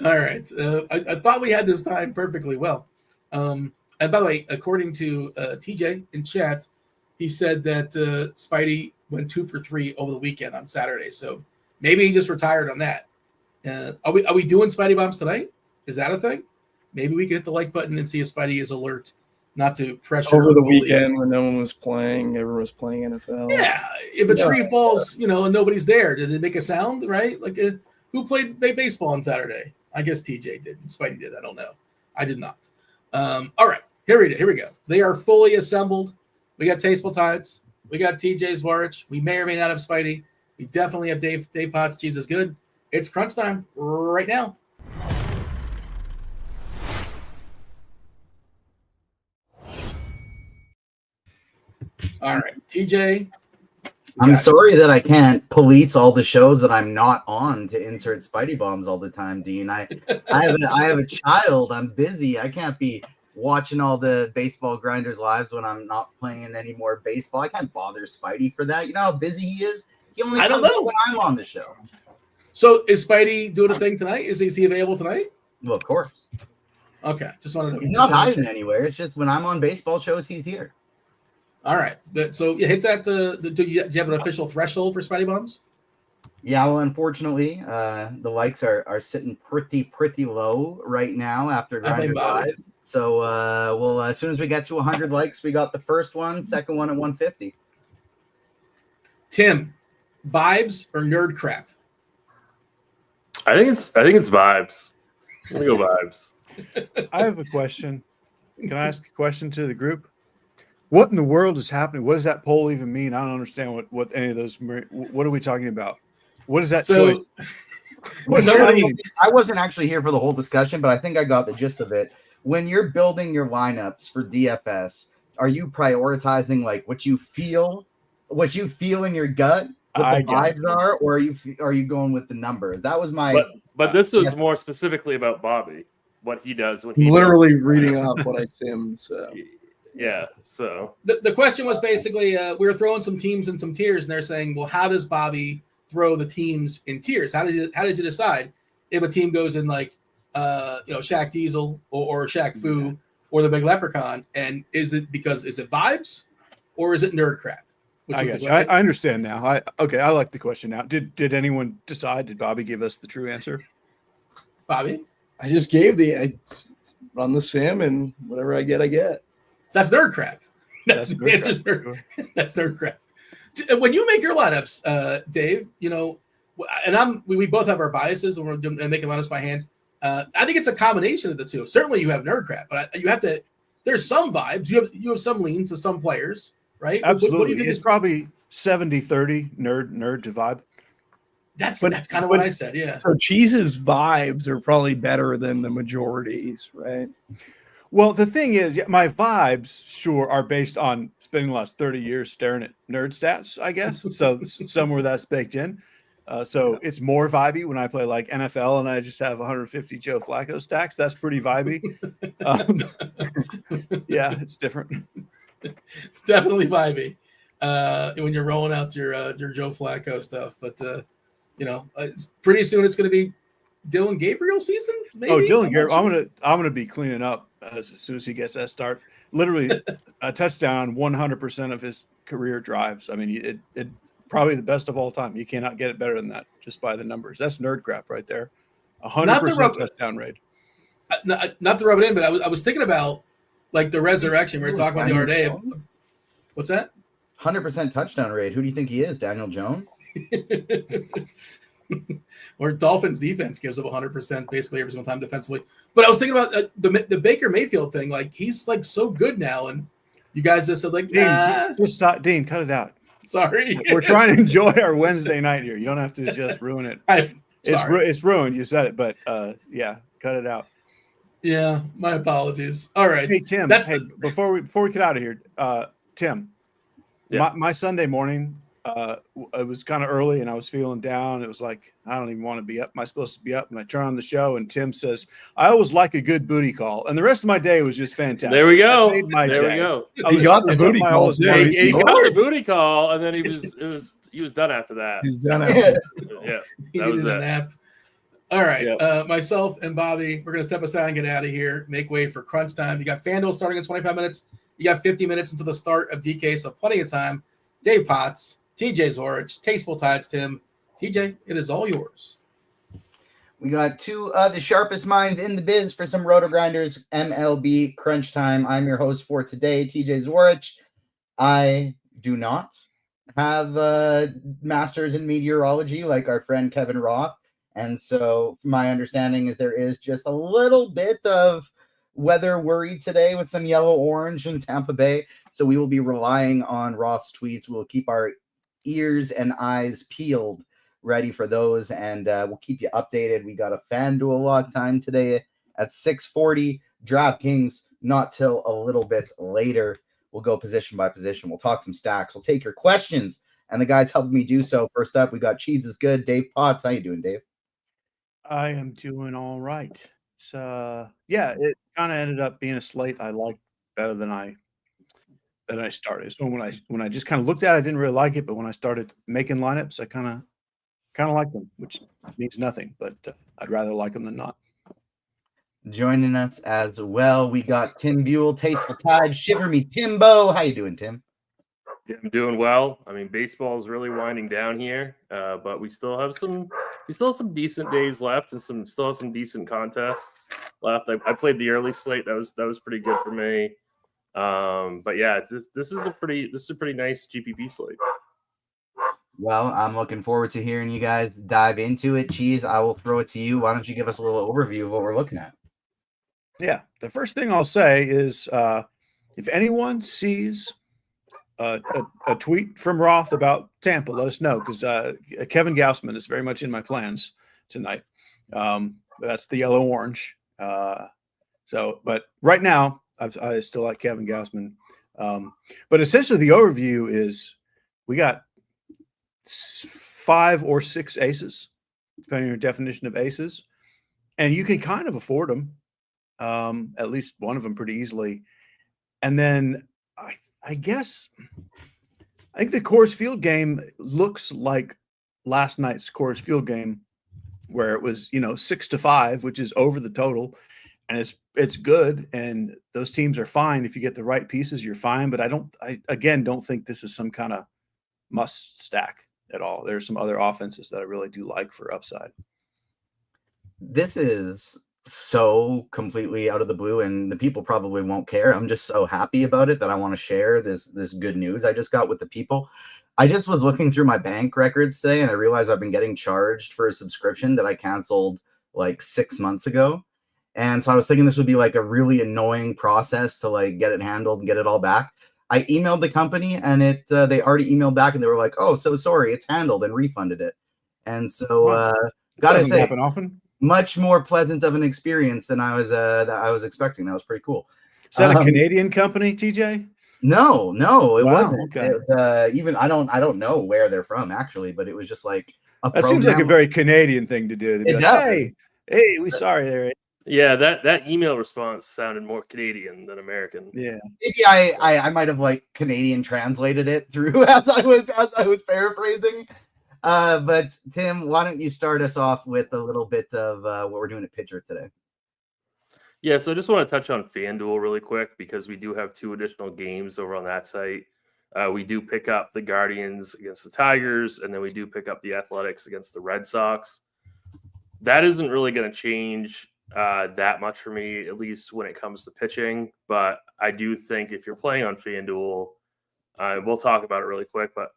Speaker 1: right. I thought we had this time perfectly well. And by the way, according to TJ in chat, he said that Spidey went 2 for 3 over the weekend on Saturday. So maybe he just retired on that. Are we doing Spidey bombs tonight? Is that a thing? Maybe we can hit the like button and see if Spidey is alert, not to pressure
Speaker 2: over the weekend when no one was playing. Everyone was playing NFL.
Speaker 1: Yeah, if a tree falls, and nobody's there, did it make a sound? Right? Like who played baseball on Saturday? I guess TJ did. Spidey did. I don't know. I did not. All right, here we go. They are fully assembled. We got TastefulTides. We got TJ Zwarych. We may or may not have Spidey. We definitely have Dave Potts. Cheeseisgood. It's crunch time right now. All right, TJ.
Speaker 4: I'm sorry that I can't police all the shows that I'm not on to insert Spidey bombs all the time, Dean. I have a child. I'm busy. I can't be watching all the baseball grinders lives when I'm not playing any more baseball. I can't bother Spidey for that. You know how busy he is? He only comes when I'm on the show.
Speaker 1: So is Spidey doing a thing tonight? Is he available tonight?
Speaker 4: Well, of course.
Speaker 1: Okay, just wanted to.
Speaker 4: He's not hiding anywhere. It's just when I'm on baseball shows, he's here.
Speaker 1: All right, so you hit that. Do you have an official threshold for Spidey bombs?
Speaker 4: Yeah, well, unfortunately, the likes are sitting pretty low right now after Grinders Live. So, as soon as we get to 100 likes, we got the first one, second one at 150.
Speaker 1: Tim, vibes or nerd crap?
Speaker 5: I think it's vibes. I'm gonna go vibes.
Speaker 6: I have a question. Can I ask a question to the group? What in the world is happening? What does that poll even mean? I don't understand what any of those. What are we talking about? What is that choice?
Speaker 4: I wasn't actually here for the whole discussion, but I think I got the gist of it. When you're building your lineups for DFS, are you prioritizing like what you feel in your gut, what the vibes are, or are you going with the number? That was my.
Speaker 5: But this was more specifically about Bobby, what he does when he
Speaker 2: literally reading off what I simmed. So.
Speaker 5: Yeah. So
Speaker 1: the question was basically we were throwing some teams in some tiers, and they're saying, well, how does Bobby throw the teams in tiers? How did you decide if a team goes in like Shaq Diesel or Shaq Fu or the Big Leprechaun? And is it vibes or is it nerd crap?
Speaker 6: I got you. I understand now. I like the question now. Did anyone decide? Did Bobby give us the true answer?
Speaker 1: Bobby,
Speaker 2: I just gave I run the sim and whatever I get.
Speaker 1: So that's nerd crap.
Speaker 6: That's
Speaker 1: nerd crap. When you make your lineups, Dave, and we both have our biases when we're making lineups by hand. I think it's a combination of the two. Certainly, you have nerd crap, but you have to there's some vibes. You have some leans to some players, right?
Speaker 6: Absolutely.
Speaker 1: What do you think
Speaker 6: it's probably 70-30 nerd to vibe.
Speaker 1: That's kind of what I said. Yeah.
Speaker 2: So Cheese's vibes are probably better than the majorities, right?
Speaker 6: Well, the thing is, my vibes sure are based on spending the last 30 years staring at nerd stats, I guess. So somewhere that's baked in. So it's more vibey when I play like NFL and I just have 150 Joe Flacco stacks. That's pretty vibey. Yeah, it's different.
Speaker 1: It's definitely vibey when you're rolling out your Joe Flacco stuff. But pretty soon it's going to be Dylan Gabriel season. Maybe?
Speaker 6: Oh, Dylan Gabriel! I'm gonna be cleaning up as soon as he gets that start. Literally, a touchdown 100% of his career drives. I mean, it probably the best of all time. You cannot get it better than that just by the numbers. That's nerd crap right there. 100% touchdown rate.
Speaker 1: Not to rub it in, but I was thinking about like the resurrection we were talking about the other day. What's that?
Speaker 4: 100% touchdown rate. Who do you think he is? Daniel Jones?
Speaker 1: Or Dolphins defense gives up 100% basically every single time defensively. But I was thinking about the Baker Mayfield thing. Like he's like so good now, and you guys just said like,
Speaker 6: just stop. Dean, cut it out.
Speaker 1: Sorry,
Speaker 6: we're trying to enjoy our Wednesday night here. You don't have to just ruin it. It's ruined. You said it, but yeah, cut it out.
Speaker 1: Yeah, my apologies. All right,
Speaker 6: hey Tim. Before we get out of here, Tim. Yeah. My Sunday morning. It was kind of early and I was feeling down. It was like, I don't even want to be up. Am I supposed to be up? And I turn on the show and Tim says, I always like a good booty call. And the rest of my day was just fantastic.
Speaker 5: There we go.
Speaker 2: He got the booty call.
Speaker 5: He got the booty call and then he was done after that.
Speaker 2: He's done after
Speaker 5: Yeah.
Speaker 1: He needed a nap. All right. Yep. Myself and Bobby, we're going to step aside and get out of here. Make way for crunch time. You got FanDuel starting in 25 minutes. You got 50 minutes until the start of DK, so plenty of time. Dave Potts, TJ Zwarych, TastefulTides, Tim. TJ, it is all yours.
Speaker 4: We got two of the sharpest minds in the biz for some RotoGrinders MLB Crunch Time. I'm your host for today, TJ Zwarych. I do not have a master's in meteorology like our friend Kevin Roth. And so my understanding is there is just a little bit of weather worry today with some yellow-orange in Tampa Bay. So we will be relying on Roth's tweets. We'll keep our ears and eyes peeled, ready for those, and we'll keep you updated. We got a FanDuel lock time today at 6:40. DraftKings not till a little bit later. We'll go position by position. We'll talk some stacks. We'll take your questions, and the guys helping me do so. First up, we got Cheeseisgood, Dave Potts. How you doing, Dave?
Speaker 6: I am doing all right. So it kind of ended up being a slate I liked better than I started. So when I just kind of looked at it, I didn't really like it, but when I started making lineups, I kind of liked them, which means nothing, but I'd rather like them than not.
Speaker 4: Joining us as well, we got Tim Buell, TastefulTides, Shiver Me Timbo. How you doing, Tim?
Speaker 5: Yeah, I'm doing well. I mean, baseball is really winding down here, but we still have some decent days left, and still have some decent contests left. I played the early slate. That was pretty good for me. But yeah, this is a pretty nice GPP slate.
Speaker 4: Well, I'm looking forward to hearing you guys dive into it. Cheese, I will throw it to you. Why don't you give us a little overview of what we're looking at?
Speaker 6: Yeah, the first thing I'll say is if anyone sees a tweet from Roth about Tampa, let us know, because Kevin Gausman is very much in my plans tonight. That's the yellow-orange. But right now, I still like Kevin Gausman. But essentially the overview is we got 5 or 6 aces, depending on your definition of aces. And you can kind of afford them, at least one of them pretty easily. And then I think the Coors Field game looks like last night's Coors Field game where it was, 6-5, which is over the total. And it's good, and those teams are fine. If you get the right pieces, you're fine. But I don't think this is some kind of must stack at all. There's some other offenses that I really do like for upside.
Speaker 4: This is so completely out of the blue, and the people probably won't care. I'm just so happy about it that I want to share this good news I just got with the people. I just was looking through my bank records today, and I realized I've been getting charged for a subscription that I canceled like 6 months ago. And so I was thinking this would be like a really annoying process to like get it handled and get it all back. I emailed the company and they already emailed back and they were like, "Oh, so sorry, it's handled," and refunded it. And so gotta
Speaker 6: Doesn't
Speaker 4: say,
Speaker 6: happen often.
Speaker 4: much more pleasant of an experience than I was expecting. That was pretty cool.
Speaker 6: Is that a Canadian company, TJ?
Speaker 4: No, it
Speaker 6: Wow,
Speaker 4: wasn't.
Speaker 6: okay.
Speaker 4: Even I don't know where they're from actually, but it was just like a
Speaker 6: That seems like a very Canadian thing to do. To be
Speaker 4: It
Speaker 6: like,
Speaker 4: does.
Speaker 6: hey, we sorry there.
Speaker 5: Yeah, that email response sounded more Canadian than American.
Speaker 6: Yeah.
Speaker 4: Maybe I might have like Canadian translated it through as I was paraphrasing. But Tim, why don't you start us off with a little bit of what we're doing at pitcher today?
Speaker 5: Yeah, so I just want to touch on FanDuel really quick because we do have 2 additional games over on that site. We do pick up the Guardians against the Tigers, and then we do pick up the Athletics against the Red Sox. That isn't really going to change that much for me, at least when it comes to pitching. But I do think if you're playing on FanDuel, we'll talk about it really quick. But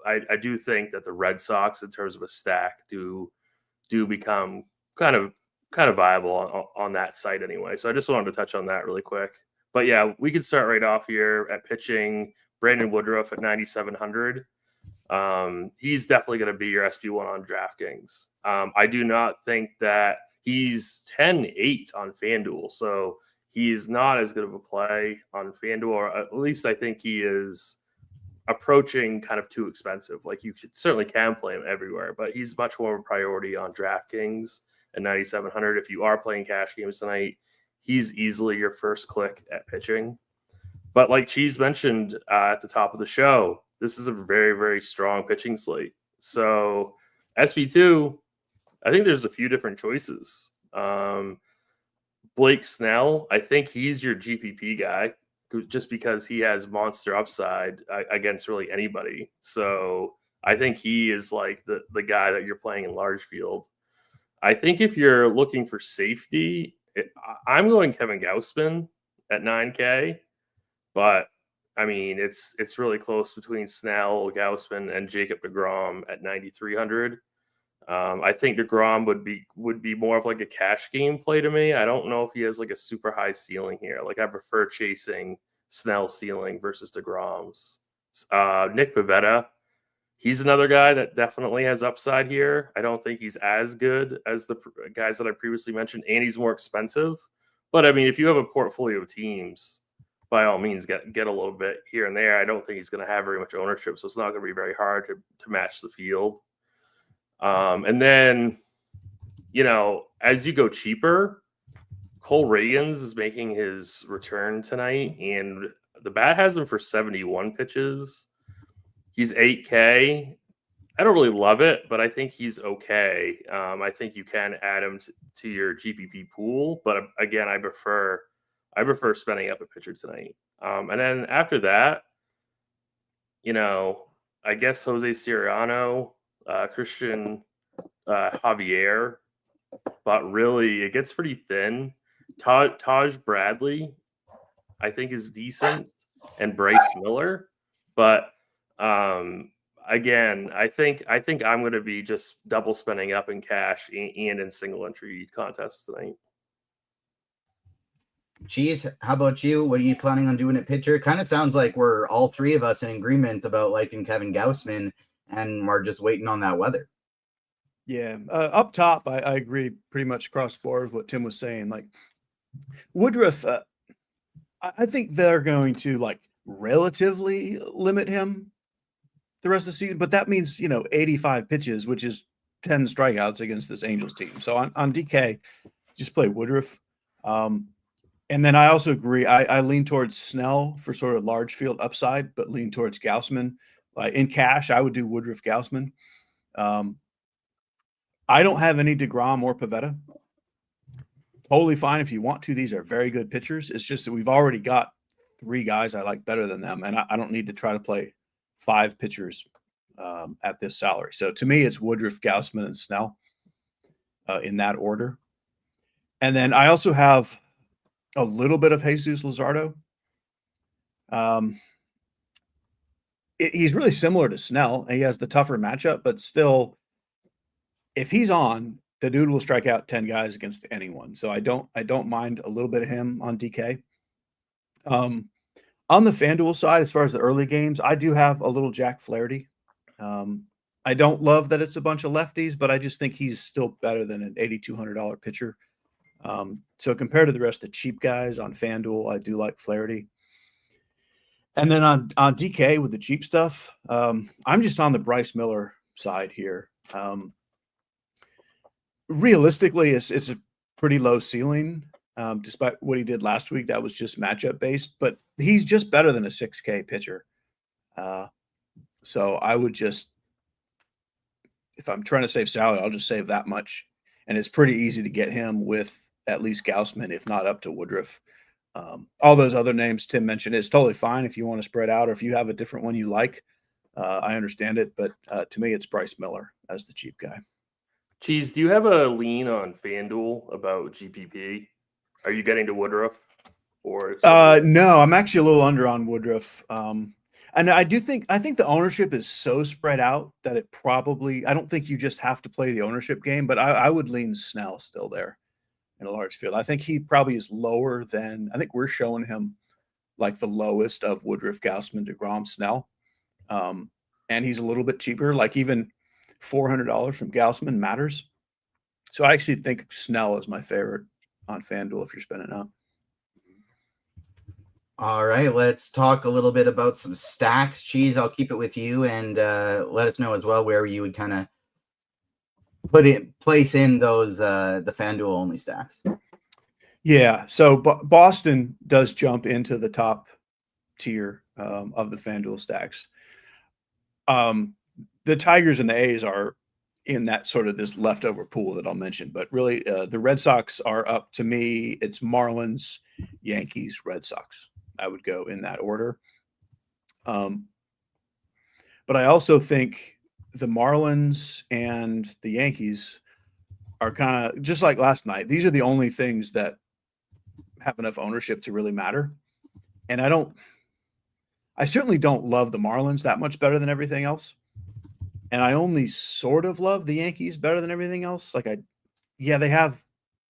Speaker 5: I do think that the Red Sox, in terms of a stack, do become kind of viable on that site anyway. So I just wanted to touch on that really quick. But yeah, we could start right off here at pitching. Brandon Woodruff at 9,700. He's definitely going to be your SP1 on DraftKings. I do not think that he's 10-8 on FanDuel, so he is not as good of a play on FanDuel, or at least I think he is approaching kind of too expensive. Like, you certainly can play him everywhere, but he's much more of a priority on DraftKings at 9,700. If you are playing cash games tonight, he's easily your first click at pitching. But like Cheese mentioned at the top of the show, this is a very, very strong pitching slate. So SP2, I think there's a few different choices. Blake Snell, I think he's your GPP guy just because he has monster upside against really anybody. So I think he is like the guy that you're playing in large field. I think if you're looking for safety, I'm going Kevin Gausman at 9K. But I mean, it's really close between Snell, Gausman, and Jacob deGrom at 9,300. I think deGrom would be more of like a cash game play to me. I don't know if he has like a super high ceiling here. Like, I prefer chasing Snell's ceiling versus deGrom's. Nick Pivetta, he's another guy that definitely has upside here. I don't think he's as good as the guys that I previously mentioned, and he's more expensive. But I mean, if you have a portfolio of teams, by all means, get a little bit here and there. I don't think he's going to have very much ownership, so it's not going to be very hard to match the field. And then, as you go cheaper, Cole Reagans is making his return tonight, and the bat has him for 71 pitches. He's 8K. I don't really love it, but I think he's okay. I think you can add him to your GPP pool, but again, I prefer spending up a pitcher tonight. And then after that, I guess Jose Siriano, Christian Javier, but really it gets pretty thin. Taj Bradley, I think, is decent, and Bryce Miller. But again, I think I'm going to be just double spending up in cash and in single entry contests tonight.
Speaker 4: Cheese, how about you? What are you planning on doing at pitcher? Kind of sounds like we're all 3 of us in agreement about liking Kevin Gausman, and we're just waiting on that weather.
Speaker 6: Yeah. Up top, I agree pretty much across the board with what Tim was saying. Like, Woodruff, I think they're going to like relatively limit him the rest of the season, but that means 85 pitches, which is 10 strikeouts against this Angels team. So on DK, just play Woodruff. And then I also agree. I lean towards Snell for sort of large field upside, but lean towards Gausman. In cash, I would do Woodruff Gausman. I don't have any deGrom or Pivetta. Totally fine if you want to. These are very good pitchers. It's just that we've already got 3 guys I like better than them, and I don't need to try to play 5 pitchers at this salary. So to me, it's Woodruff, Gausman, and Snell in that order. And then I also have a little bit of Jesus Luzardo. He's really similar to Snell. He has the tougher matchup, but still, if he's on, the dude will strike out 10 guys against anyone. So I don't mind a little bit of him on DK. On the FanDuel side, as far as the early games, I do have a little Jack Flaherty. I don't love that it's a bunch of lefties, but I just think he's still better than an $8,200 pitcher. So compared to the rest of the cheap guys on FanDuel, I do like Flaherty. And then on DK with the cheap stuff, I'm just on the Bryce Miller side here. Realistically, it's a pretty low ceiling, despite what he did last week. That was just matchup based, but he's just better than a 6K pitcher. So I would just, if I'm trying to save salary, I'll just save that much. And it's pretty easy to get him with at least Gausman, if not up to Woodruff. All those other names Tim mentioned, it's totally fine if you want to spread out or if you have a different one you like. I understand it, but to me, it's Bryce Miller as the cheap guy.
Speaker 5: Cheese, do you have a lean on FanDuel about GPP? Are you getting to Woodruff or
Speaker 6: no, I'm actually a little under on Woodruff. And I think the ownership is so spread out that it probably, I don't think you just have to play the ownership game, but I would lean Snell still there in a large field. I think he probably is lower than, I think we're showing him like the lowest of Woodruff, Gausman, DeGrom, Snell. And he's a little bit cheaper, like even $400 from Gausman matters. So I actually think Snell is my favorite on FanDuel if you're spending up.
Speaker 4: All right, let's talk a little bit about some stacks. Cheese, I'll keep it with you, and let us know as well where you would kind of place in those the FanDuel only stacks.
Speaker 6: Yeah, so Boston does jump into the top tier of the FanDuel stacks. The Tigers and the A's are in that sort of this leftover pool that I'll mention, but really the Red Sox are up. To me, it's Marlins, Yankees, Red Sox. I would go in that order. But I also think the Marlins and the Yankees are kind of just like last night. These are the only things that have enough ownership to really matter. And I certainly don't love the Marlins that much better than everything else. And I only sort of love the Yankees better than everything else. Like they have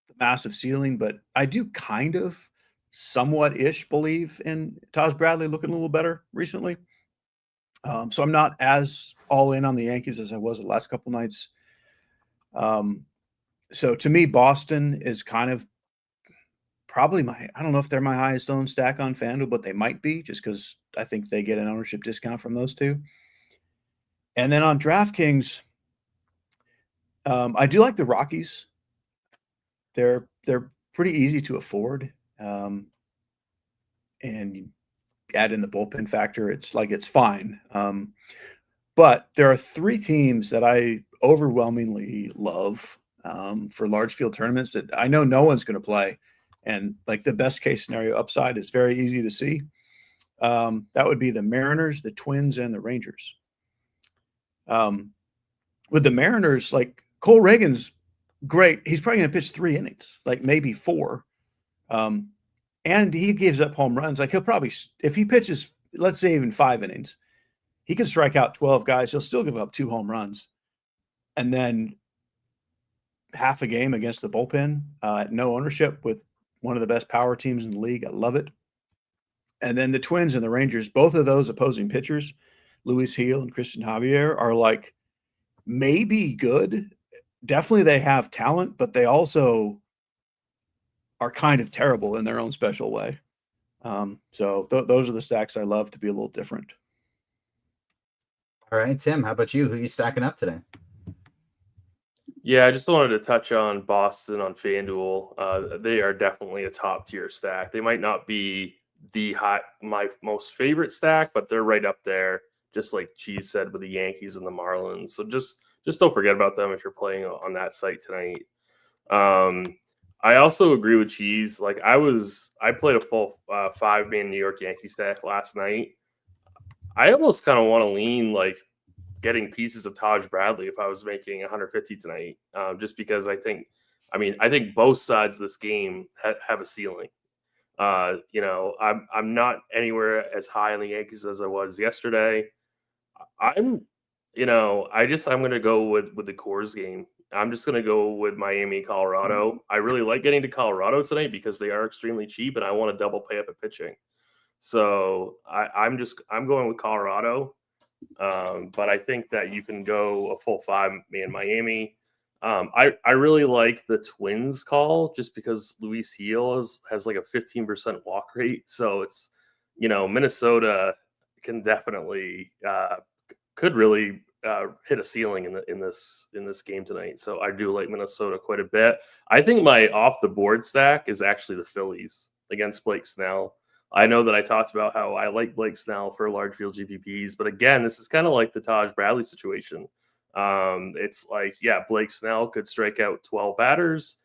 Speaker 6: the massive ceiling, but I do kind of somewhat-ish believe in Taj Bradley looking a little better recently. So I'm not as all in on the Yankees as I was the last couple nights. So to me, Boston is kind of probably I don't know if they're my highest owned stack on FanDuel, but they might be just because I think they get an ownership discount from those two. And then on DraftKings, I do like the Rockies. They're pretty easy to afford. And you add in the bullpen factor, it's fine. But there are three teams that I overwhelmingly love for large field tournaments that I know no one's going to play. And like the best case scenario upside is very easy to see. That would be the Mariners, the Twins, and the Rangers. With the Mariners, like Cole Reagan's great. He's probably going to pitch 3 innings, like maybe 4. And he gives up home runs. Like he'll probably, if he pitches, let's say even 5 innings, he can strike out 12 guys. He'll still give up 2 home runs. And then half a game against the bullpen, no ownership with one of the best power teams in the league. I love it. And then the Twins and the Rangers, both of those opposing pitchers, Luis Gil and Christian Javier, are like maybe good. Definitely they have talent, but they also are kind of terrible in their own special way. So those are the stacks I love to be a little different.
Speaker 4: All right, Tim, how about you? Who are you stacking up today?
Speaker 5: Yeah, I just wanted to touch on Boston on FanDuel. They are definitely a top tier stack. They might not be my most favorite stack, but they're right up there, just like Cheese said with the Yankees and the Marlins. So just don't forget about them if you're playing on that site tonight. I also agree with Cheese. Like I played a full 5-man New York Yankee stack last night. I almost kind of want to lean like getting pieces of Taj Bradley if I was making 150 tonight, just because I think both sides of this game have a ceiling. I'm not anywhere as high on the Yankees as I was yesterday. I'm going to go with the Coors game I'm just going to go with Miami, Colorado. I really like getting to Colorado tonight because they are extremely cheap, and I want to double pay up at pitching. So I'm going with Colorado. But I think that you can go a full 5-man Miami. I really like the Twins call just because Luis Gil has like a 15% walk rate. So it's, Minnesota can definitely could really hit a ceiling in this game tonight. So I do like Minnesota quite a bit. I think my off the board stack is actually the Phillies against Blake Snell. I know that I talked about how I like Blake Snell for large field GPPs, but again, this is kind of like the Taj Bradley situation. It's like, yeah, Blake Snell could strike out 12 batters,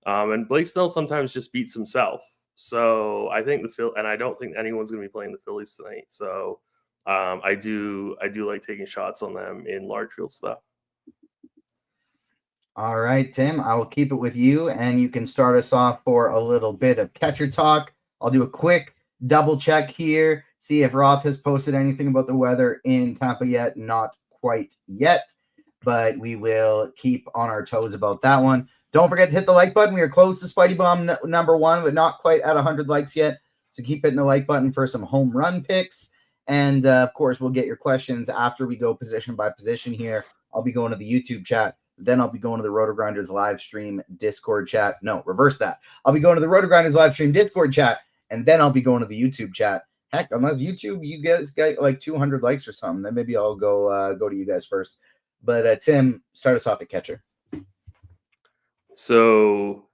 Speaker 5: and Blake Snell sometimes just beats himself. So I think and I don't think anyone's going to be playing the Phillies tonight. So I do like taking shots on them in large field stuff.
Speaker 4: All right, Tim, I will keep it with you, and you can start us off for a little bit of catcher talk. I'll do a quick double check here, see if Roth has posted anything about the weather in Tampa yet. Not quite yet, but we will keep on our toes about that one. Don't forget to hit the like button. We are close to Spidey Bomb number 1, but not quite at 100 likes yet. So keep hitting the like button for some home run picks. And of course, we'll get your questions after we go position by position here. I'll be going to the YouTube chat. Then I'll be going to the RotoGrinders live stream Discord chat. No, reverse that. I'll be going to the RotoGrinders live stream Discord chat. And then I'll be going to the YouTube chat. Heck, unless YouTube, you guys got like 200 likes or something, then maybe I'll go to you guys first. But Tim, start us off at catcher.
Speaker 5: So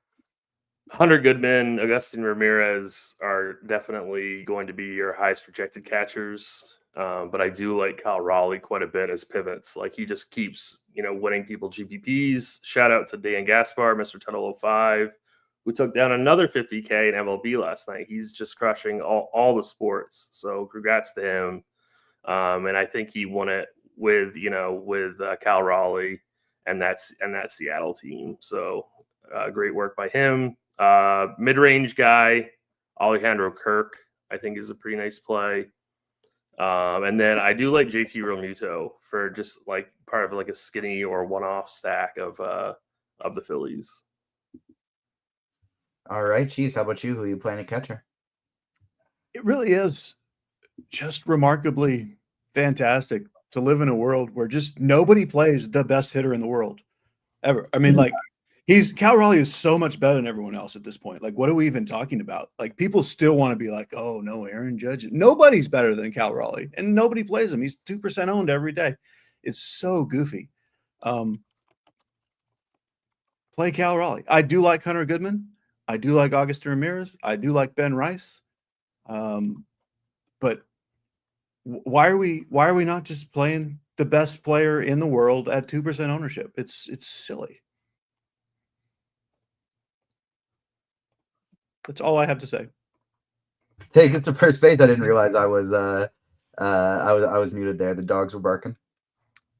Speaker 5: Hunter Goodman, Agustin Ramirez are definitely going to be your highest projected catchers. But I do like Cal Raleigh quite a bit as pivots. Like he just keeps, winning people GPPs. Shout out to Dan Gaspar, Mr. Tunnel 05. who took down another 50K in MLB last night. He's just crushing all the sports. So congrats to him. And I think he won it with Cal Raleigh and that Seattle team. So great work by him. Mid-range guy, Alejandro Kirk, I think is a pretty nice play. And then I do like JT Realmuto for just like part of like a skinny or one-off stack of the Phillies.
Speaker 4: All right, Cheese, how about you? Who are you playing at catcher?
Speaker 6: It really is just remarkably fantastic to live in a world where just nobody plays the best hitter in the world ever. I mean, like Cal Raleigh is so much better than everyone else at this point. Like, what are we even talking about? Like, people still want to be like, oh no, Aaron Judge. Nobody's better than Cal Raleigh, and nobody plays him. He's 2% owned every day. It's so goofy. Play Cal Raleigh. I do like Hunter Goodman. I do like Augustin Ramirez. I do like Ben Rice. But why are we not just playing the best player in the world at 2% ownership? It's silly. That's all I have to say.
Speaker 4: Take it to first base. I didn't realize I was muted there. The dogs were barking.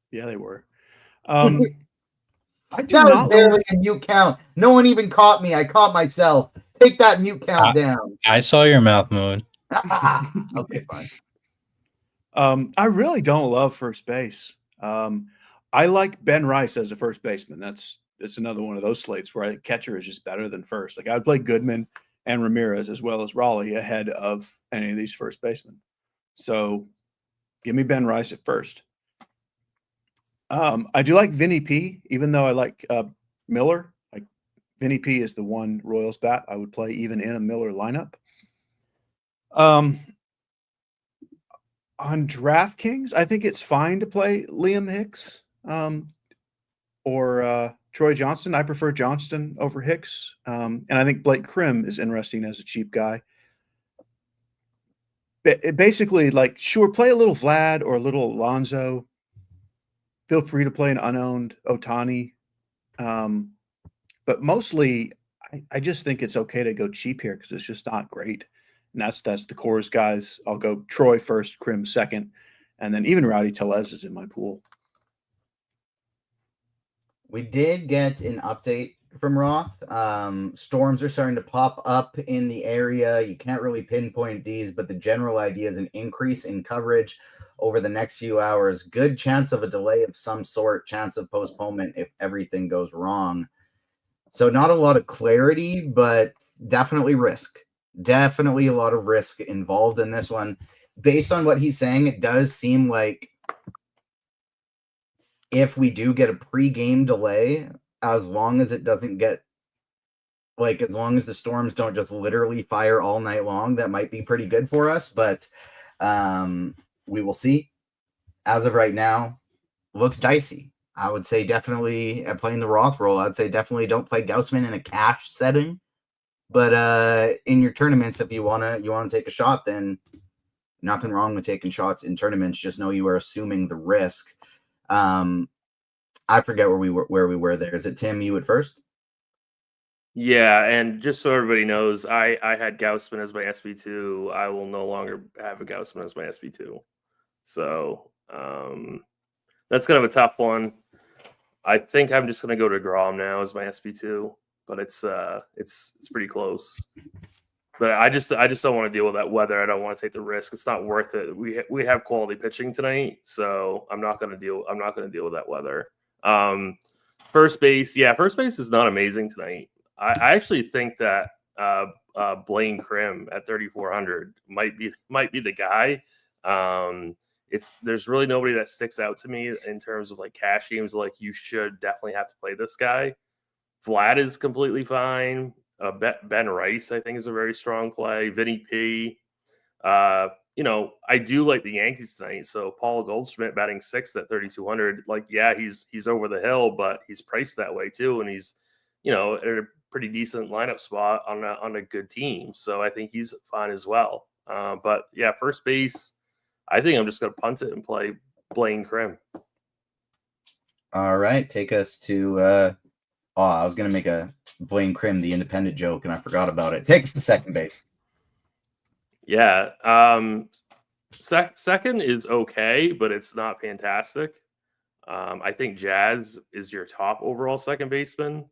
Speaker 6: Yeah, they were.
Speaker 4: I do that was barely a mute count. No one even caught me. I caught myself. Take that mute count down.
Speaker 3: I saw your mouth moving.
Speaker 4: Okay, fine.
Speaker 6: I really don't love first base. I like Ben Rice as a first baseman. It's another one of those slates where catcher is just better than first. Like, I'd play Goodman and Ramirez as well as Raleigh ahead of any of these first basemen. So give me Ben Rice at first. I do like Vinny P, even though I like Miller. Like, Vinny P is the one Royals bat I would play even in a Miller lineup. On DraftKings, I think it's fine to play Liam Hicks or Troy Johnston. I prefer Johnston over Hicks. And I think Blake Krim is interesting as a cheap guy. Basically, like, sure, play a little Vlad or a little Alonso. Feel free to play an unowned Ohtani. But mostly, I just think it's okay to go cheap here because it's just not great. And that's the Coors guys. I'll go Troy first, Krim second, and then even Rowdy Tellez is in my pool.
Speaker 4: We did get an update from Roth. Storms are starting to pop up in the area. You can't really pinpoint these, but the general idea is an increase in coverage over the next few hours. Good chance of a delay of some sort, chance of postponement if everything goes wrong. So not a lot of clarity, but definitely risk. Definitely a lot of risk involved in this one. Based on what he's saying, it does seem like if we do get a pre-game delay, as long as it doesn't get, like, as long as the Storms don't just literally fire all night long, that might be pretty good for us. But we will see. As of right now, looks dicey. I would say definitely playing the Roth roll. I'd say definitely don't play Gaussman in a cash setting. But in your tournaments, if you wanna take a shot, then nothing wrong with taking shots in tournaments. Just know you are assuming the risk. I forget where we were there. Is it Tim, you at first?
Speaker 5: Yeah, and just so everybody knows, I had Gaussman as my SB2. I will no longer have a Gaussman as my SB2. So that's kind of a tough one. I think I'm just going to go to Grom now as my SB2, but it's pretty close. But I just don't want to deal with that weather. I don't want to take the risk. It's not worth it. We have quality pitching tonight, so I'm not going to deal with that weather. First base is not amazing tonight. I actually think that Blaine Krim at 3,400 might be the guy. There's really nobody that sticks out to me in terms of like cash games. Like, you should definitely have to play this guy. Vlad is completely fine. Ben Rice, I think, is a very strong play. Vinny P. I do like the Yankees tonight. So Paul Goldschmidt batting 6th at 3,200. Like, yeah, he's over the hill, but he's priced that way too, and he's at a pretty decent lineup spot on a good team. So I think he's fine as well. But yeah, first base, I think I'm just going to punt it and play Blaine Krim.
Speaker 4: All right, take us to. I was going to make a Blaine Krim the independent joke, and I forgot about it. Take us to second base.
Speaker 5: Yeah, second is okay, but it's not fantastic. I think Jazz is your top overall second baseman.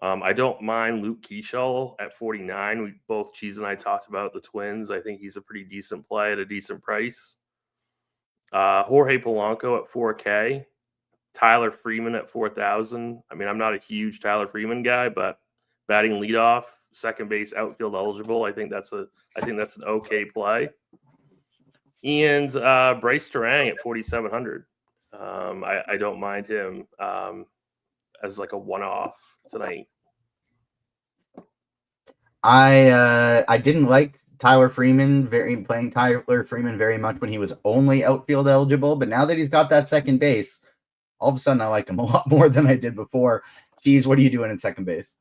Speaker 5: I don't mind Luke Keeschel at 49. Both Cheese and I talked about the Twins. I think he's a pretty decent play at a decent price. Jorge Polanco at 4K. Tyler Freeman at 4,000. I mean, I'm not a huge Tyler Freeman guy, but batting leadoff, second base, outfield eligible, I think that's an okay play. And Bryce Terang at 4,700. I don't mind him as like a one-off tonight.
Speaker 4: I didn't like Tyler Freeman very much when he was only outfield eligible, but now that he's got that second base, all of a sudden I like him a lot more than I did before. Cheese, what are you doing in second base?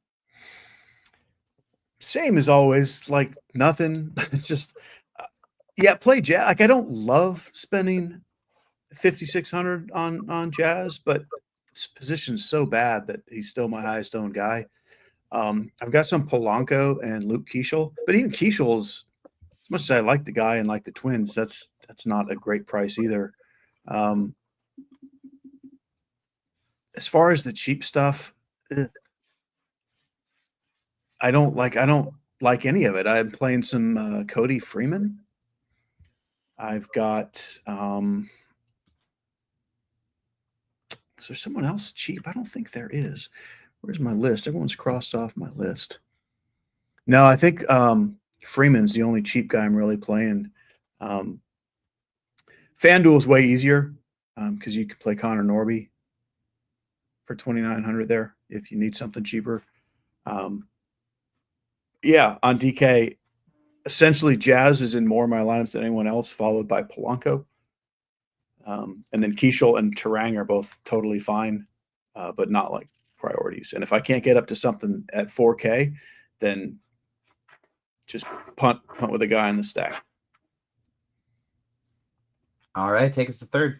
Speaker 6: Same as always, like nothing. It's just play Jazz. Like, I don't love spending 5,600 on Jazz, but this position's so bad that he's still my highest owned guy. I've got some Polanco and Luke Keeschel, but even Keeschel's, as much as I like the guy and like the Twins, that's not a great price either. As far as the cheap stuff, I don't like any of it. I'm playing some Cody Freeman. I've got is there someone else cheap? I don't think there is. Where's my list? Everyone's crossed off my list. No, I think Freeman's the only cheap guy I'm really playing. FanDuel is way easier because you can play Connor Norby for 2,900 there if you need something cheaper. On DK, essentially Jazz is in more of my lineups than anyone else, followed by Polanco. And then Keeschel and Terang are both totally fine, but not like priorities. And if I can't get up to something at 4K, then just punt with a guy in the stack.
Speaker 4: All right, take us to third.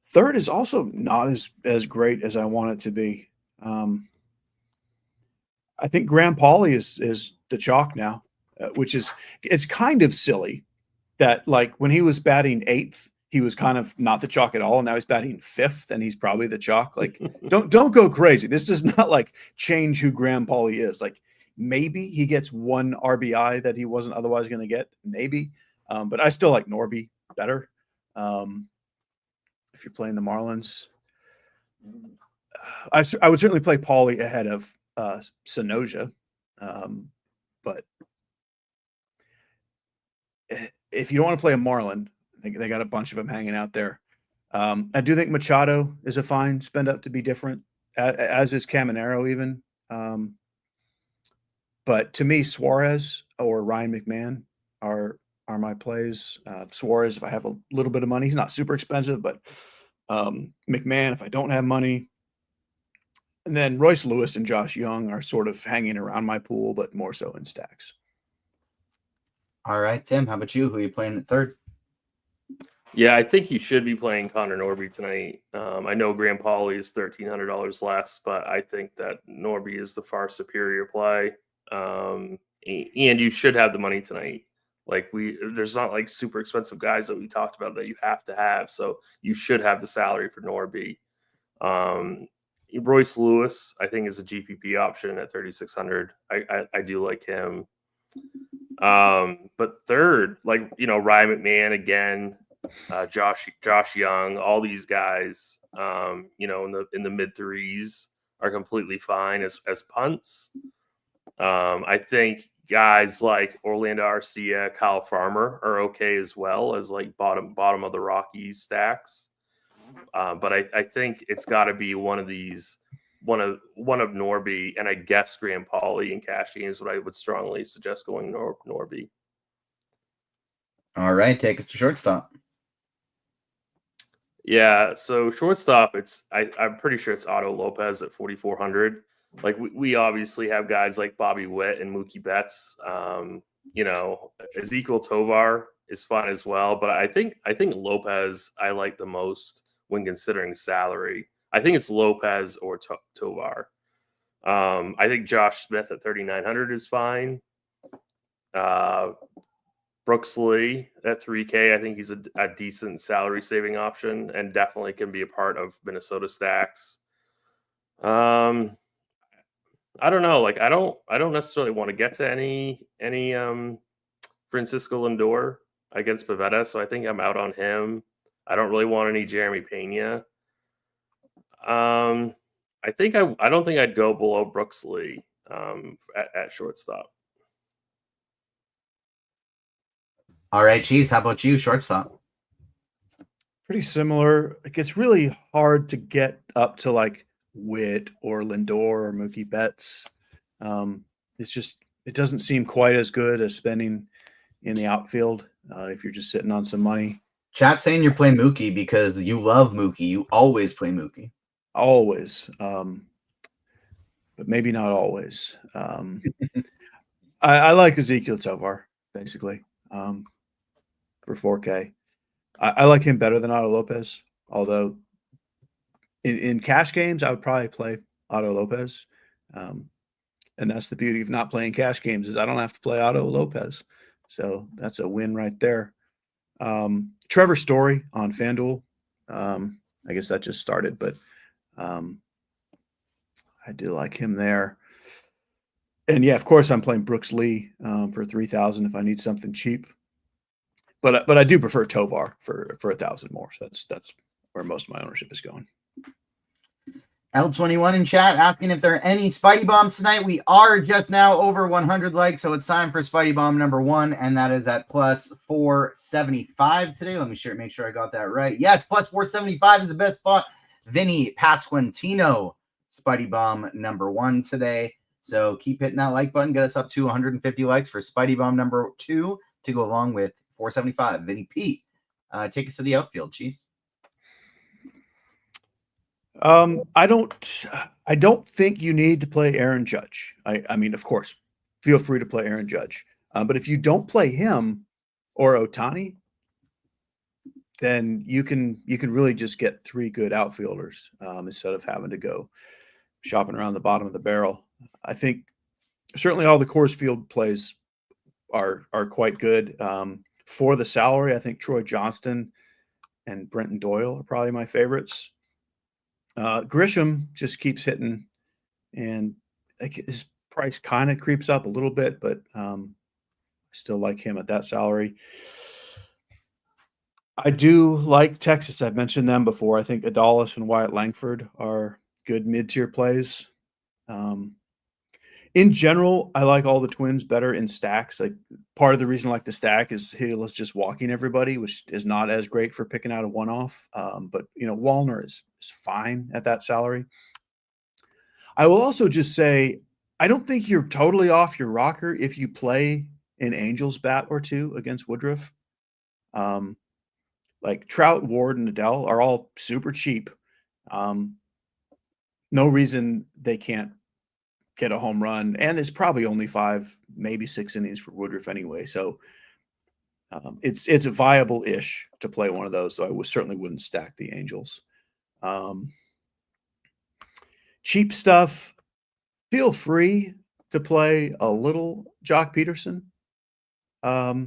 Speaker 6: Third is also not as great as I want it to be. I think Graham Pauley is the chalk now, it's kind of silly that, like, when he was batting 8th, he was kind of not the chalk at all. And now he's batting 5th and he's probably the chalk. Like, don't go crazy. This does not like change who Graham Pauley is. Like, maybe he gets one RBI that he wasn't otherwise going to get. Maybe. But I still like Norby better. If you're playing the Marlins, I would certainly play Paulie ahead of Sanoja. But if you don't want to play a Marlin, I think they got a bunch of them hanging out there. I do think Machado is a fine spend up to be different, as is Caminero even. But to me, Suarez or Ryan McMahon are my plays. Suarez, if I have a little bit of money, he's not super expensive, but McMahon, if I don't have money. And then Royce Lewis and Josh Young are sort of hanging around my pool, but more so in stacks.
Speaker 4: All right, Tim, how about you? Who are you playing at third?
Speaker 5: Yeah, I think you should be playing Connor Norby tonight. I know Graham Pauly is $1,300 less, but I think that Norby is the far superior play. And you should have the money tonight. Like there's not like super expensive guys that we talked about that you have to have. So you should have the salary for Norby. Royce Lewis, I think, is a GPP option at 3,600. I do like him. But third, like, Ryan McMahon again, Josh Young, all these guys, in the mid threes are completely fine as punts. I think guys like Orlando Arcia, Kyle Farmer are okay as well as like bottom of the Rockies stacks. But I think it's got to be one of these, one of Norby, and I guess Graham Pauly in cash games, what I would strongly suggest going Norby.
Speaker 4: All right, take us to shortstop.
Speaker 5: Yeah, so shortstop, I'm pretty sure it's Otto Lopez at 4,400. Like we obviously have guys like Bobby Witt and Mookie Betts. Ezequiel Tovar is fun as well, but I think Lopez I like the most when considering salary. I think it's Lopez or Tovar. I think Josh Smith at 3,900 is fine. Brooks Lee at 3K, I think he's a decent salary saving option and definitely can be a part of Minnesota stacks. I don't know. Like I don't necessarily want to get to any Francisco Lindor against Pivetta, so I think I'm out on him. I don't really want any Jeremy Pena. I don't think I'd go below Brooks Lee at shortstop.
Speaker 4: All right, Cheese, how about you, shortstop?
Speaker 6: Pretty similar. It gets really hard to get up to like Witt or Lindor or Mookie Betts. It doesn't seem quite as good as spending in the outfield if you're just sitting on some money.
Speaker 4: Chat saying you're playing Mookie because you love Mookie. You always play Mookie.
Speaker 6: Always. But maybe not always. I like Ezequiel Tovar, basically, for 4K. I like him better than Otto Lopez, although in cash games, I would probably play Otto Lopez. And that's the beauty of not playing cash games is I don't have to play Otto Lopez. So that's a win right there. Trevor Story on FanDuel. I guess that just started, but I do like him there. And yeah, of course, I'm playing Brooks Lee for 3,000 if I need something cheap. But I do prefer Tovar for 1,000 more. So that's where most of my ownership is going.
Speaker 4: L21 in chat asking if there are any Spidey Bombs tonight. We are just now over 100 likes, so it's time for Spidey Bomb number 1, and that is at plus 475 today. Let me make sure I got that right. Yes, plus 475 is the best spot. Vinny Pasquantino, Spidey Bomb number 1 today. So keep hitting that like button. Get us up to 150 likes for Spidey Bomb number 2 to go along with 475. Vinny Pete, take us to the outfield, Cheese.
Speaker 6: I don't think you need to play Aaron Judge. I mean, of course, feel free to play Aaron Judge. But if you don't play him or Ohtani, then you can really just get 3 good outfielders instead of having to go shopping around the bottom of the barrel. I think certainly all the Coors Field plays are quite good. For the salary, I think Troy Johnston and Brenton Doyle are probably my favorites. Grisham just keeps hitting, and his price kind of creeps up a little bit, but I still like him at that salary. I do like Texas. I've mentioned them before. I think Adalis and Wyatt Langford are good mid-tier plays. In general, I like all the Twins better in stacks. Like part of the reason I like the stack is Hill is just walking everybody, which is not as great for picking out a one-off. But Wallner is fine at that salary. I will also just say I don't think you're totally off your rocker if you play an Angels bat or two against Woodruff. Like Trout, Ward, and Adele are all super cheap. No reason they can't get a home run, and there's probably only 5, maybe 6 innings for Woodruff anyway. So it's viable-ish to play one of those. So I certainly wouldn't stack the Angels. Cheap stuff. Feel free to play a little Jock Peterson. I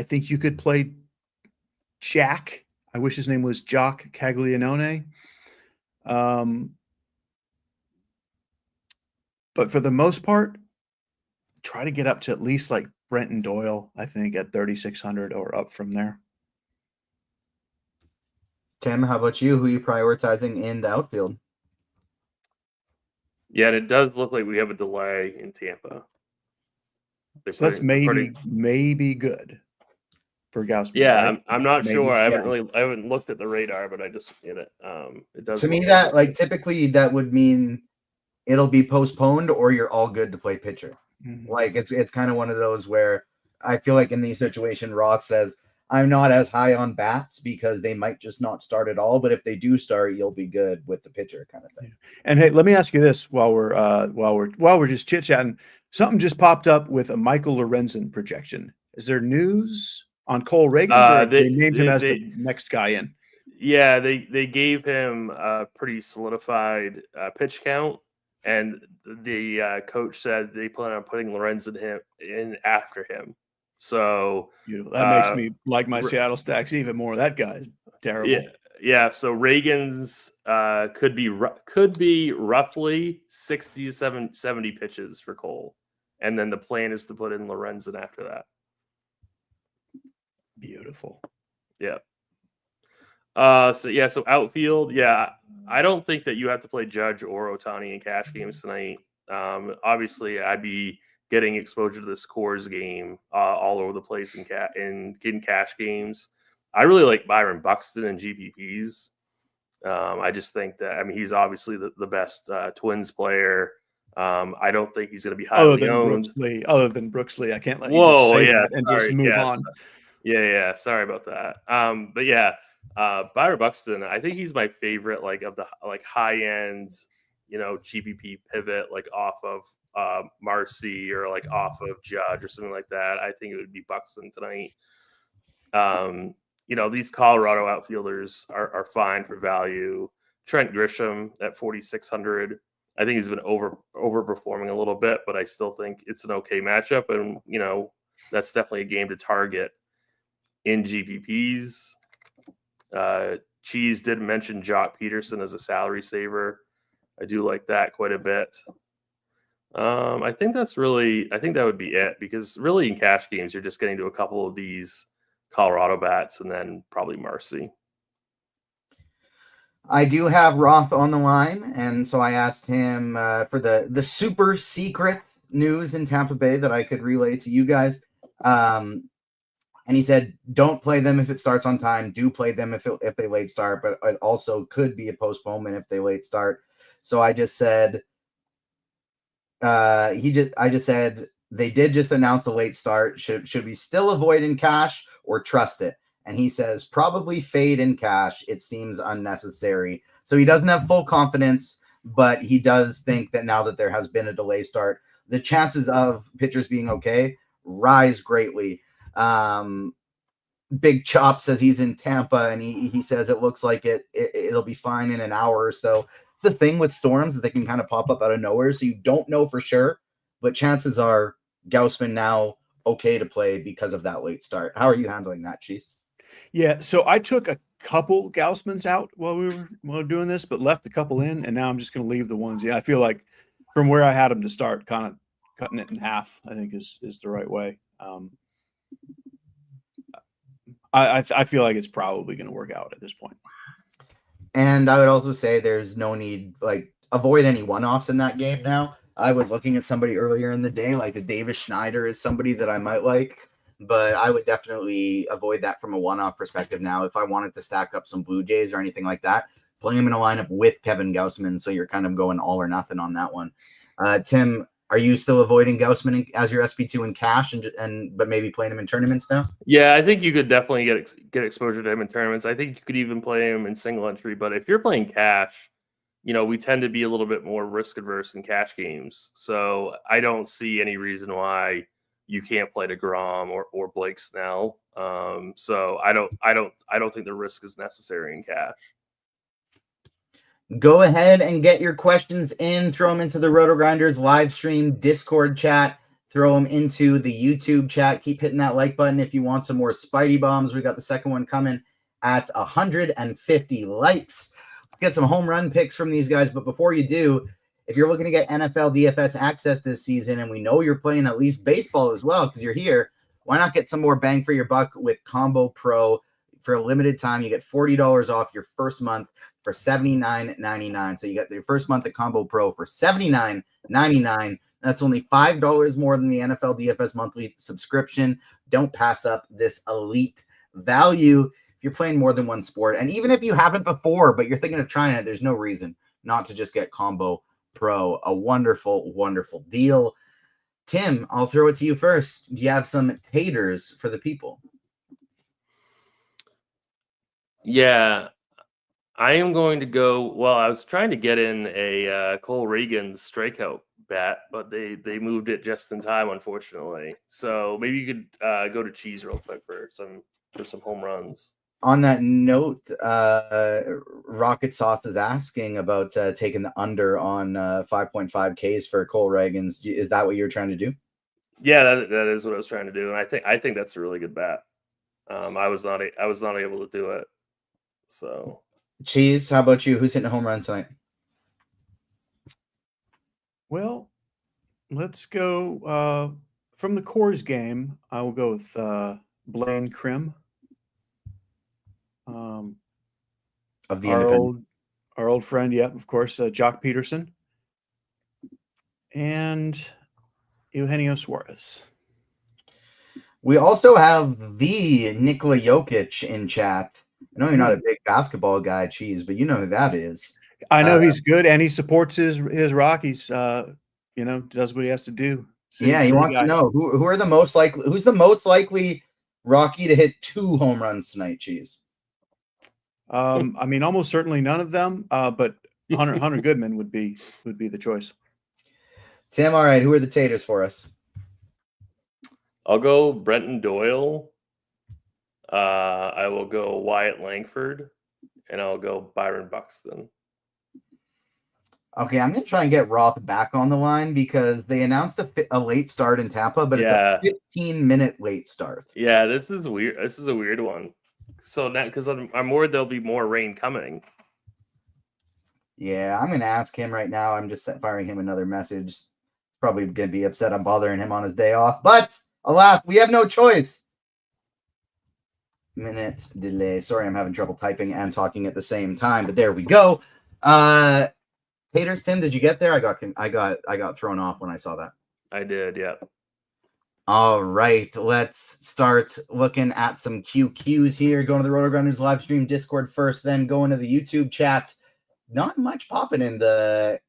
Speaker 6: think you could play Shaq. I wish his name was Jock Caglianone. But for the most part, try to get up to at least like Brenton Doyle, I think, at 3,600 or up from there.
Speaker 4: Tim, how about you? Who are you prioritizing in the outfield?
Speaker 5: Yeah, and it does look like we have a delay in Tampa.
Speaker 6: So that's maybe good for Gausman.
Speaker 5: Yeah,
Speaker 6: right?
Speaker 5: I'm not
Speaker 4: Maybe,
Speaker 5: sure. I
Speaker 4: yeah.
Speaker 5: haven't looked at the radar, but I just get it. It does.
Speaker 4: To me,
Speaker 5: look
Speaker 4: that like typically that would mean it'll be postponed or you're all good to play pitcher.
Speaker 6: Mm-hmm.
Speaker 4: Like it's kind of one of those where I feel like in these situations, Roth says, I'm not as high on bats because they might just not start at all. But if they do start, you'll be good with the pitcher kind of thing.
Speaker 6: And hey, let me ask you this while we're just chit chatting. Something just popped up with a Michael Lorenzen projection. Is there news on Cole Reagans, or they named him as the next guy in?
Speaker 5: Yeah, they gave him a pretty solidified pitch count, and the coach said they plan on putting Lorenzen in after him. So
Speaker 6: beautiful. That makes me like my Seattle stacks even more. That guy's terrible.
Speaker 5: Yeah. So Reagan's could be roughly 60 to 70 pitches for Cole, and then the plan is to put in Lorenzen after that.
Speaker 6: Beautiful.
Speaker 5: Yeah. So outfield. Yeah, I don't think that you have to play Judge or Ohtani in cash games tonight. Obviously, I'd be getting exposure to the scores game all over the place in cash games. I really like Byron Buxton in GPPs. I just think that he's obviously the best Twins player. I don't think he's going to be highly owned.
Speaker 6: Other than Brooksley, I can't let you just say that and just move on.
Speaker 5: Yeah. Sorry about that. But yeah, Byron Buxton, I think he's my favorite, of the high end, GPP pivot, off of Marcy or off of Judge or something like that. I think it would be Buxton tonight. These Colorado outfielders are fine for value. Trent Grisham at 4,600. I think he's been overperforming a little bit, but I still think it's an okay matchup. And, that's definitely a game to target in GPPs. Cheese did mention Jock Peterson as a salary saver. I do like that quite a bit. I think that would be it, because really in cash games, you're just getting to a couple of these Colorado bats and then probably Marcy.
Speaker 4: I do have Roth on the line, and so I asked him for the super secret news in Tampa Bay that I could relay to you guys. And he said, don't play them if it starts on time. Do play them if they late start, but it also could be a postponement if they late start. So I just said, I just said, they did just announce a late start. Should we still avoid in cash or trust it? And he says, probably fade in cash. It seems unnecessary. So he doesn't have full confidence, but he does think that now that there has been a delay start, the chances of pitchers being okay rise greatly. Big Chop says he's in Tampa, and he says it looks like it'll be fine in an hour or so. It's the thing with storms that they can kind of pop up out of nowhere, so you don't know for sure, but chances are Gausman now okay to play because of that late start. How are you handling that, Cheese?
Speaker 6: Yeah, so I took a couple Gausmans out while we were doing this, but left a couple in, and now I'm just going to leave the ones. Yeah, I feel like from where I had them to start, kind of cutting it in half, I think is the right way. I feel like it's probably going to work out at this point.
Speaker 4: And I would also say there's no need, like, avoid any one-offs in that game now. I was looking at somebody earlier in the day, like a Davis Schneider is somebody that I might like, but I would definitely avoid that from a one-off perspective now. If I wanted to stack up some Blue Jays or anything like that, play him in a lineup with Kevin Gausman, so you're kind of going all or nothing on that one. Tim, are you still avoiding Gausman as your SP2 in cash, but maybe playing him in tournaments now?
Speaker 5: Yeah, I think you could definitely get exposure to him in tournaments. I think you could even play him in single entry. But if you're playing cash, we tend to be a little bit more risk adverse in cash games. So I don't see any reason why you can't play DeGrom or Blake Snell. So I don't think the risk is necessary in cash.
Speaker 4: Go ahead and get your questions in. Throw them into the RotoGrinders live stream Discord chat. Throw them into the YouTube chat. Keep hitting that like button if you want some more Spidey bombs. We got the second one coming at 150 likes. Let's get some home run picks from these guys. But before you do, if you're looking to get NFL DFS access this season, and we know you're playing at least baseball as well because you're here, why not get some more bang for your buck with Combo Pro? For a limited time, you get $40 off your first month for $79.99. So you got your first month of Combo Pro for $79.99. That's only $5 more than the NFL DFS monthly subscription. Don't pass up this elite value if you're playing more than one sport. And even if you haven't before, but you're thinking of trying it, there's no reason not to just get Combo Pro. A wonderful, wonderful deal. Tim, I'll throw it to you first. Do you have some taters for the people?
Speaker 5: Yeah, I am going to go. Well, I was trying to get in a Cole Reagan's strikeout bet, but they moved it just in time, unfortunately. So maybe you could go to Cheese real quick for some home runs.
Speaker 4: On that note, Rocket Sauce is asking about taking the under on 5.5 Ks for Cole Reagan's. Is that what you're trying to do?
Speaker 5: Yeah, that is what I was trying to do, and I think that's a really good bet. I was not able to do it. So,
Speaker 4: Cheese, how about you? Who's hitting a home run tonight?
Speaker 6: Well, let's go from the Coors game. I will go with Blaine Krim.
Speaker 4: Of the
Speaker 6: our old friend, yeah, of course, Jock Peterson and Eugenio Suarez.
Speaker 4: We also have the Nikola Jokic in chat. I know you're not a big basketball guy, Cheese, but you know who that is.
Speaker 6: I know he's good, and he supports his Rockies. Does what he has to do.
Speaker 4: He wants to know who are the most likely. Who's the most likely Rocky to hit 2 home runs tonight, Cheese?
Speaker 6: I mean, almost certainly none of them. But Hunter Goodman would be the choice.
Speaker 4: Tim, all right. Who are the taters for us?
Speaker 5: I'll go Brenton Doyle. I will go Wyatt Langford, and I'll go Byron Buxton.
Speaker 4: Okay, I'm going to try and get Roth back on the line because they announced a late start in Tampa, but it's a 15-minute late start.
Speaker 5: Yeah, this is weird. This is a weird one. So now, because I'm worried there'll be more rain coming.
Speaker 4: Yeah, I'm going to ask him right now. I'm just firing him another message. Probably going to be upset I'm bothering him on his day off, but alas, we have no choice. Minute delay. Sorry, I'm having trouble typing and talking at the same time, but there we go. Taters, Tim, did you get there? I got thrown off when I saw that.
Speaker 5: I did, yeah.
Speaker 4: All right, let's start looking at some QQs here. Going to the RotoGrinders live stream Discord first, then going to the YouTube chat. Not much popping in the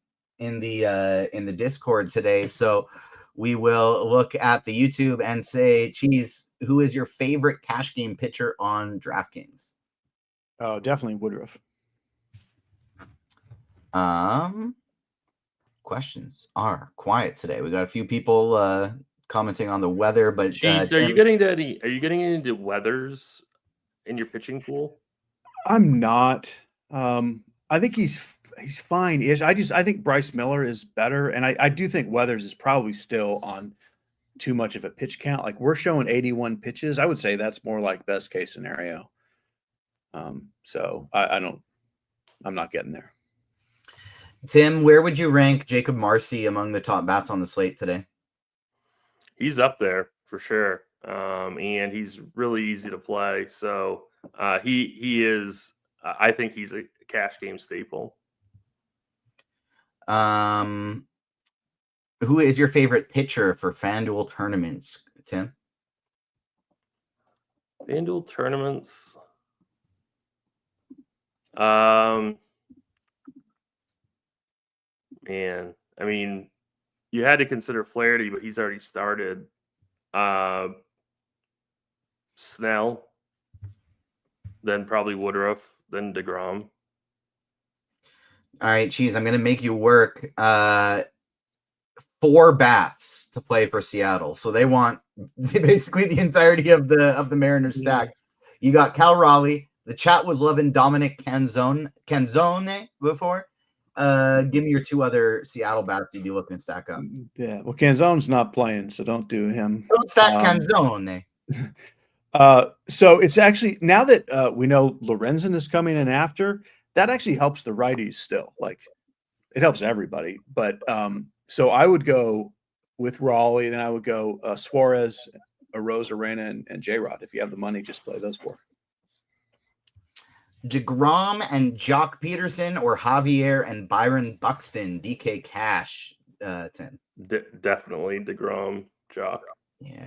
Speaker 4: Discord today, so we will look at the YouTube and say, Cheese, who is your favorite cash game pitcher on DraftKings?
Speaker 6: Oh, definitely Woodruff.
Speaker 4: Questions are quiet today. We got a few people commenting on the weather, but
Speaker 5: Jeez, are you getting into weathers in your pitching pool?
Speaker 6: I'm not. I think he's fine-ish. I think Bryce Miller is better, and I do think Weathers is probably still on too much of a pitch count. Like, we're showing 81 pitches. I would say that's more like best case scenario. So I'm not getting there.
Speaker 4: Tim, where would you rank Jacob Marcy among the top bats on the slate today?
Speaker 5: He's up there for sure. and he's really easy to play. So he is. I think he's a cash game staple.
Speaker 4: Who is your favorite pitcher for FanDuel tournaments, Tim?
Speaker 5: FanDuel tournaments. Man, I mean, you had to consider Flaherty, but he's already started. Snell, then probably Woodruff, then DeGrom.
Speaker 4: All right, Cheese, I'm going to make you work 4 bats to play for Seattle. So they want basically the entirety of the Mariners stack. You got Cal Raleigh. The chat was loving Dominic Canzone before. Give me your 2 other Seattle bats you'd be looking to stack up.
Speaker 6: Yeah, well, Canzone's not playing, so don't do him.
Speaker 4: Don't stack Canzone.
Speaker 6: So it's actually, now that we know Lorenzen is coming in after, that actually helps the righties still. Like, it helps everybody. But so I would go with Raleigh, then I would go Suarez, Arozarena, and J-Rod. If you have the money, just play those 4.
Speaker 4: DeGrom and Jock Peterson, or Javier and Byron Buxton, DK Cash, Tim?
Speaker 5: Definitely DeGrom, Jock.
Speaker 4: Yeah,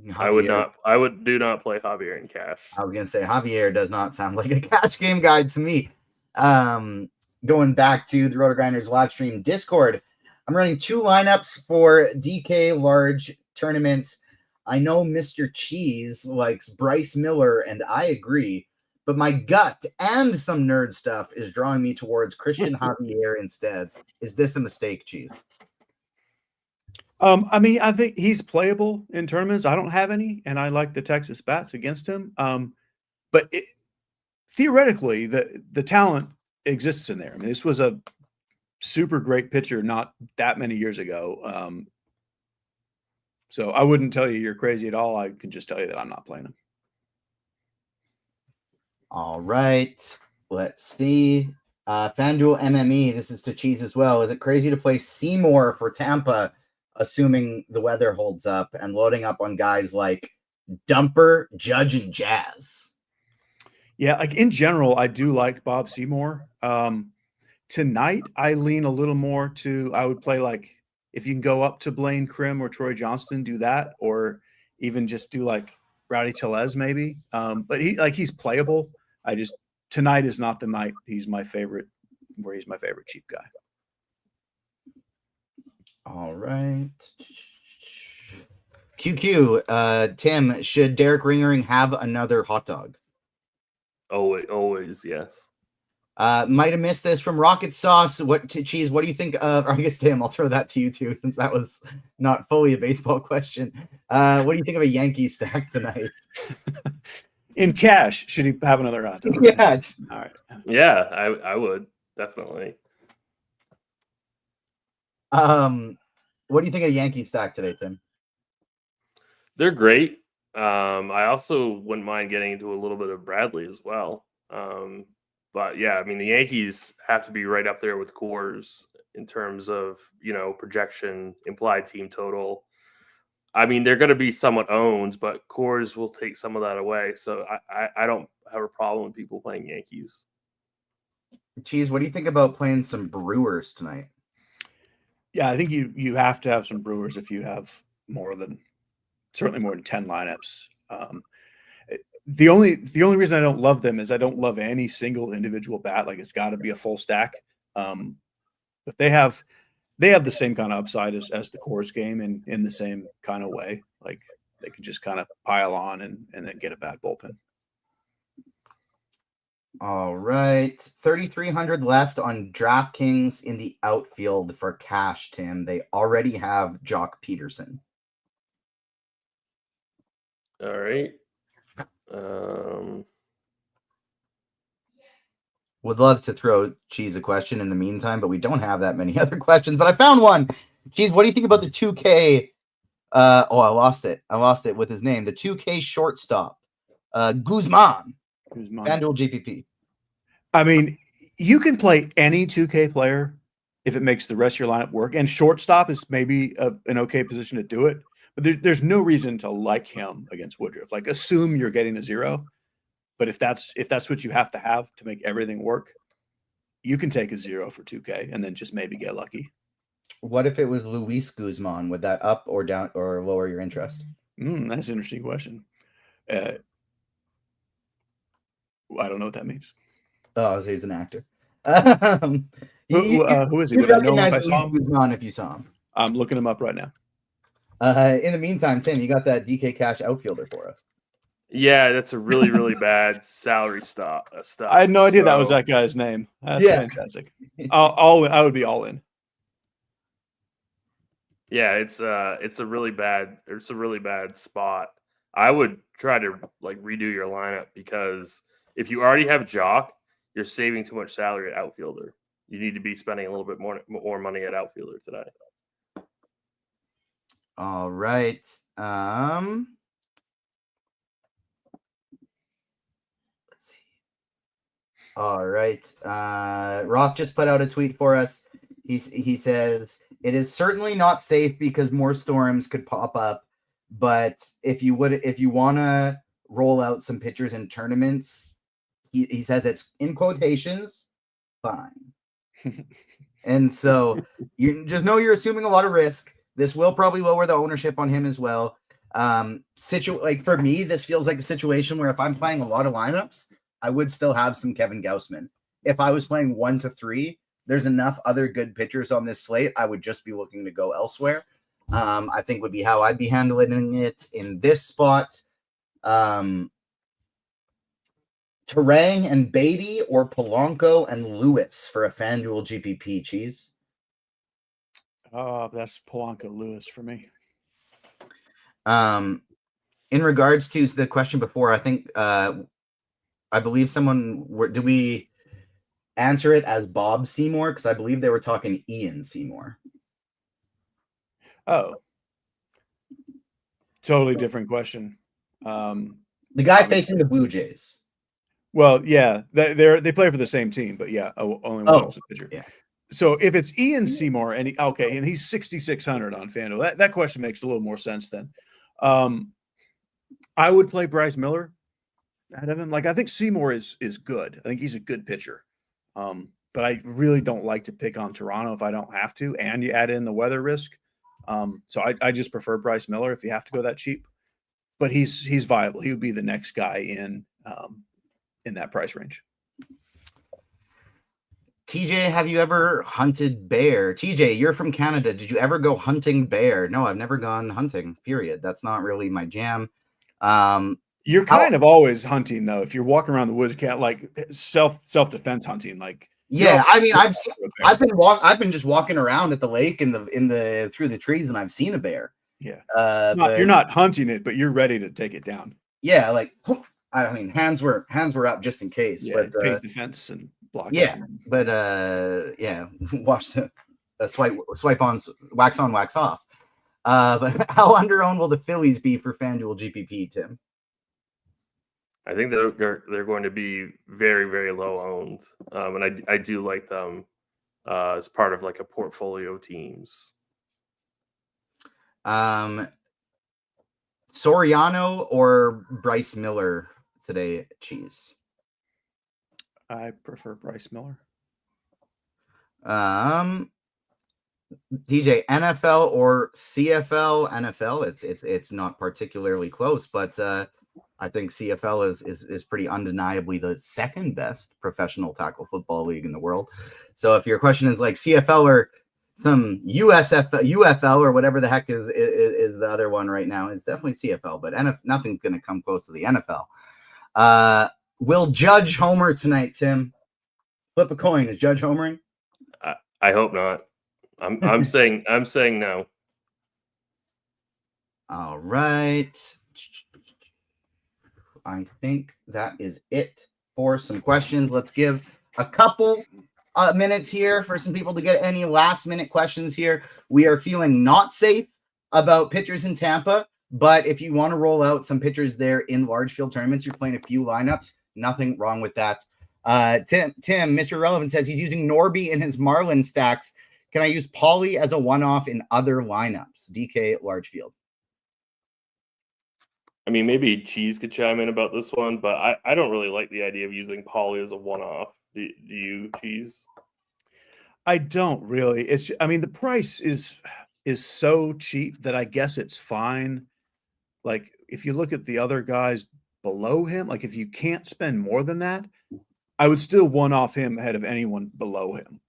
Speaker 5: Javier. I would do not play Javier in cash.
Speaker 4: I was gonna say Javier does not sound like a cash game guide to me. Going back to the RotoGrinders live stream Discord, I'm running 2 lineups for DK large tournaments. I know Mr. Cheese likes Bryce Miller, and I agree, but my gut and some nerd stuff is drawing me towards Christian Javier instead. Is this a mistake, Cheese?
Speaker 6: I mean, I think he's playable in tournaments. I don't have any, and I like the Texas bats against him. But theoretically, the talent exists in there. I mean, this was a super great pitcher not that many years ago. So I wouldn't tell you you're crazy at all. I can just tell you that I'm not playing him.
Speaker 4: All right. Let's see. FanDuel MME, this is to Cheese as well. Is it crazy to play Seymour for Tampa, assuming the weather holds up, and loading up on guys like Dumper, Judge, and Jazz?
Speaker 6: Yeah, like in general, I do like Bob Seymour. Tonight, I lean a little more to, I would play like, if you can go up to Blaine Crim or Troy Johnston, do that, or even just do like Rowdy Tellez maybe. But he's playable. Tonight is not the night he's my favorite cheap guy.
Speaker 4: All right. QQ, Tim, should Derek Ringering have another hot dog?
Speaker 5: Always, yes.
Speaker 4: Might have missed this from Rocket Sauce. Cheese, what do you think of, or I guess, Tim, I'll throw that to you too, since that was not fully a baseball question. What do you think of a Yankee stack tonight?
Speaker 6: In cash, should he have another hot dog?
Speaker 4: Yeah.
Speaker 6: All right.
Speaker 5: Yeah, I would, definitely.
Speaker 4: What do you think of Yankee stack today, Tim?
Speaker 5: They're great. I also wouldn't mind getting into a little bit of Bradley as well. But yeah, I mean, the Yankees have to be right up there with Coors in terms of, projection, implied team total. I mean, they're going to be somewhat owned, but Coors will take some of that away. So I don't have a problem with people playing Yankees.
Speaker 4: Cheese, what do you think about playing some Brewers tonight?
Speaker 6: Yeah, I think you have to have some Brewers if you have certainly more than 10 lineups. The only reason I don't love them is I don't love any single individual bat. Like, it's got to be a full stack. But they have the same kind of upside as the Coors game in the same kind of way. Like, they can just kind of pile on and then get a bad bullpen.
Speaker 4: All right. 3,300 left on DraftKings in the outfield for cash, Tim. They already have Jock Peterson.
Speaker 5: All right.
Speaker 4: Would love to throw Cheese a question in the meantime, but we don't have that many other questions. But I found one. Cheese, what do you think about the 2K? I lost it. I lost it with his name. The 2K shortstop, Guzman. FanDuel GPP.
Speaker 6: I mean, you can play any 2K player if it makes the rest of your lineup work. And shortstop is maybe an okay position to do it. But there's no reason to like him against Woodruff. Like, assume you're getting a 0, but if that's what you have to make everything work, you can take a 0 for 2K and then just maybe get lucky.
Speaker 4: What if it was Luis Guzman? Would that up or down or lower your interest?
Speaker 6: That's an interesting question. I don't know what that means.
Speaker 4: Oh, so he's an actor.
Speaker 6: Who is he?
Speaker 4: You'd
Speaker 6: Would I know him if I
Speaker 4: recognize
Speaker 6: saw
Speaker 4: Luis
Speaker 6: him?
Speaker 4: Guzman if you saw him.
Speaker 6: I'm looking him up right now.
Speaker 4: In the meantime, Tim, you got that DK Cash outfielder for us.
Speaker 5: Yeah, that's a really, really bad salary stop.
Speaker 6: I had no idea that was that guy's name. That's fantastic. I would be all in.
Speaker 5: Yeah, it's a really bad spot. I would try to like redo your lineup, because if you already have Jock, you're saving too much salary at outfielder. You need to be spending a little bit more money at outfielder today.
Speaker 4: All right. Let's see. All right. Roth just put out a tweet for us. He says, it is certainly not safe because more storms could pop up, but if you want to roll out some pitchers in tournaments, he says it's in quotations, fine. And so you just know you're assuming a lot of risk. This will probably lower the ownership on him as well. Like for me, this feels like a situation where if I'm playing a lot of lineups, I would still have some Kevin Gausman. If I was playing 1 to 3, there's enough other good pitchers on this slate. I would just be looking to go elsewhere. I think would be how I'd be handling it in this spot. Terang and Beatty or Polanco and Lewis for a FanDuel GPP. Cheese.
Speaker 6: That's Polanco Lewis for me.
Speaker 4: In regards to the question before, I think I believe did we answer it as Bob Seymour? Because I believe they were talking Ian Seymour.
Speaker 6: Oh, totally different question.
Speaker 4: The guy facing the Blue Jays.
Speaker 6: Well, yeah, they play for the same team, but yeah, only one was a pitcher.
Speaker 4: Yeah.
Speaker 6: So if it's Ian Seymour and he's 6,600 on FanDuel, that question makes a little more sense then. I would play Bryce Miller out of him. Like, I think Seymour is good. I think he's a good pitcher. But I really don't like to pick on Toronto if I don't have to, and you add in the weather risk. So I just prefer Bryce Miller if you have to go that cheap. But he's viable. He would be the next guy in that price range.
Speaker 4: TJ, have you ever hunted bear? TJ, you're from Canada. Did you ever go hunting bear? No, I've never gone hunting, period. That's not really my jam.
Speaker 6: You're kind of always hunting, though. If you're walking around the woods, like self-defense hunting, like
Speaker 4: yeah. I mean, I've been just walking around at the lake in the through the trees, and I've seen a bear.
Speaker 6: Yeah, you're not hunting it, but you're ready to take it down.
Speaker 4: Yeah, like I mean, hands were up just in case.
Speaker 6: Yeah,
Speaker 4: but
Speaker 6: take defense and block.
Speaker 4: Yeah, it. But yeah, watch the swipe on, wax off. But how under-owned will the Phillies be for FanDuel GPP, Tim?
Speaker 5: I think they're going to be very, very low owned, and I do like them as part of like a portfolio teams.
Speaker 4: Soriano or Bryce Miller today, Cheese?
Speaker 6: I prefer Bryce Miller.
Speaker 4: DJ, NFL or CFL? NFL, it's not particularly close, but I think CFL is pretty undeniably the second best professional tackle football league in the world. So if your question is like CFL or some UFL or whatever the heck is the other one right now, it's definitely CFL, but nothing's going to come close to the NFL. Will Judge homer tonight, Tim? Flip a coin. Is Judge homering?
Speaker 5: I hope not. I'm saying no.
Speaker 4: All right. I think that is it for some questions. Let's give a couple minutes here for some people to get any last minute questions here. We are feeling not safe about pitchers in Tampa, but if you want to roll out some pitchers there in large field tournaments, you're playing a few lineups. Nothing wrong with that. Tim, Mr. Relevant says he's using Norby in his Marlin stacks. Can I use Pauly as a one-off in other lineups? DK large field.
Speaker 5: I mean, maybe Cheese could chime in about this one, but I don't really like the idea of using Pauly as a one-off. Do you, Cheese?
Speaker 6: I don't really. I mean, the price is so cheap that I guess it's fine. Like, if you look at the other guys below him, like if you can't spend more than that, I would still one-off him ahead of anyone below him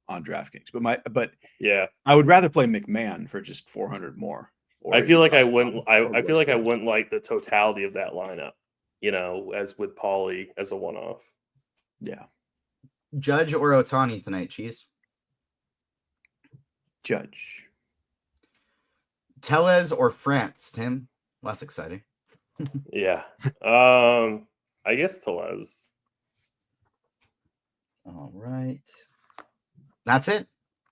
Speaker 6: on DraftKings. But
Speaker 5: Yeah,
Speaker 6: I would rather play McMahon for just 400 more.
Speaker 5: I feel like I wouldn't. I feel like I wouldn't like the totality of that lineup. As with Pauly as a one-off.
Speaker 6: Yeah,
Speaker 4: Judge or Ohtani tonight, Cheese?
Speaker 6: Judge.
Speaker 4: Tellez or France, Tim? Less exciting.
Speaker 5: Yeah. I guess Tellez.
Speaker 4: All right. That's it.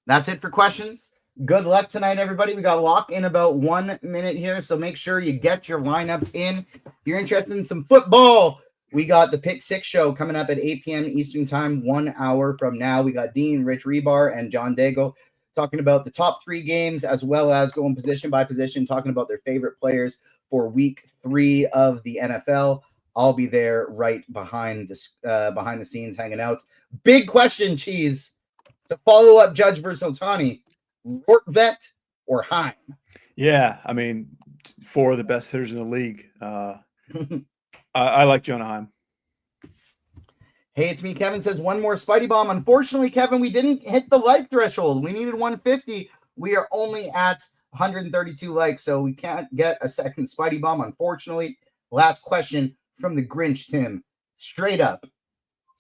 Speaker 4: That's it for questions. Good luck tonight, everybody. We got lock in about 1 minute here, so make sure you get your lineups in. If you're interested in some football, we got the Pick Six show coming up at 8 p.m. Eastern Time, 1 hour from now. We got Dean, Rich Rebar, and John Daigle talking about the top 3 games, as well as going position by position, talking about their favorite players for week 3 of the NFL. I'll be there right behind the scenes hanging out. Big question, Cheese. To follow up Judge versus Ohtani, Rortvet or Heim?
Speaker 6: Yeah, I mean, 4 of the best hitters in the league. I like Jonah Heim.
Speaker 4: Hey, it's me. Kevin says one more Spidey Bomb. Unfortunately, Kevin, we didn't hit the like threshold. We needed 150. We are only at 132 likes, so we can't get a second Spidey Bomb, unfortunately. Last question from the Grinch, Tim. Straight up,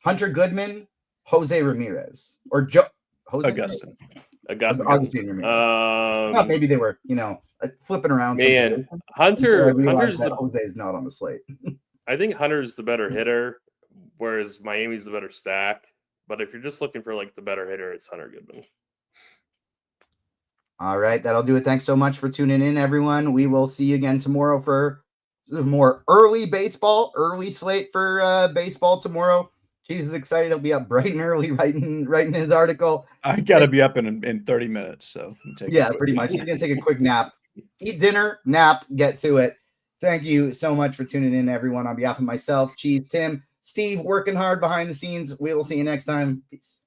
Speaker 4: Hunter Goodman, Jose Ramirez, or
Speaker 6: Augustine.
Speaker 4: Augustine Ramirez. Well, maybe they were, flipping around.
Speaker 5: Man, Hunter's
Speaker 4: Jose is not on the slate.
Speaker 5: I think Hunter's the better hitter, whereas Miami's the better stack. But if you're just looking for like the better hitter, it's Hunter Goodman.
Speaker 4: All right, that'll do it. Thanks so much for tuning in, everyone. We will see you again tomorrow for more early slate for baseball tomorrow. Cheese is excited. He'll be up bright and early writing his article.
Speaker 6: I got to be up in 30 minutes. So
Speaker 4: pretty much. He's going to take a quick nap, eat dinner, nap, get to it. Thank you so much for tuning in, everyone. On behalf of myself, Cheese, Tim, Steve, working hard behind the scenes. We will see you next time. Peace.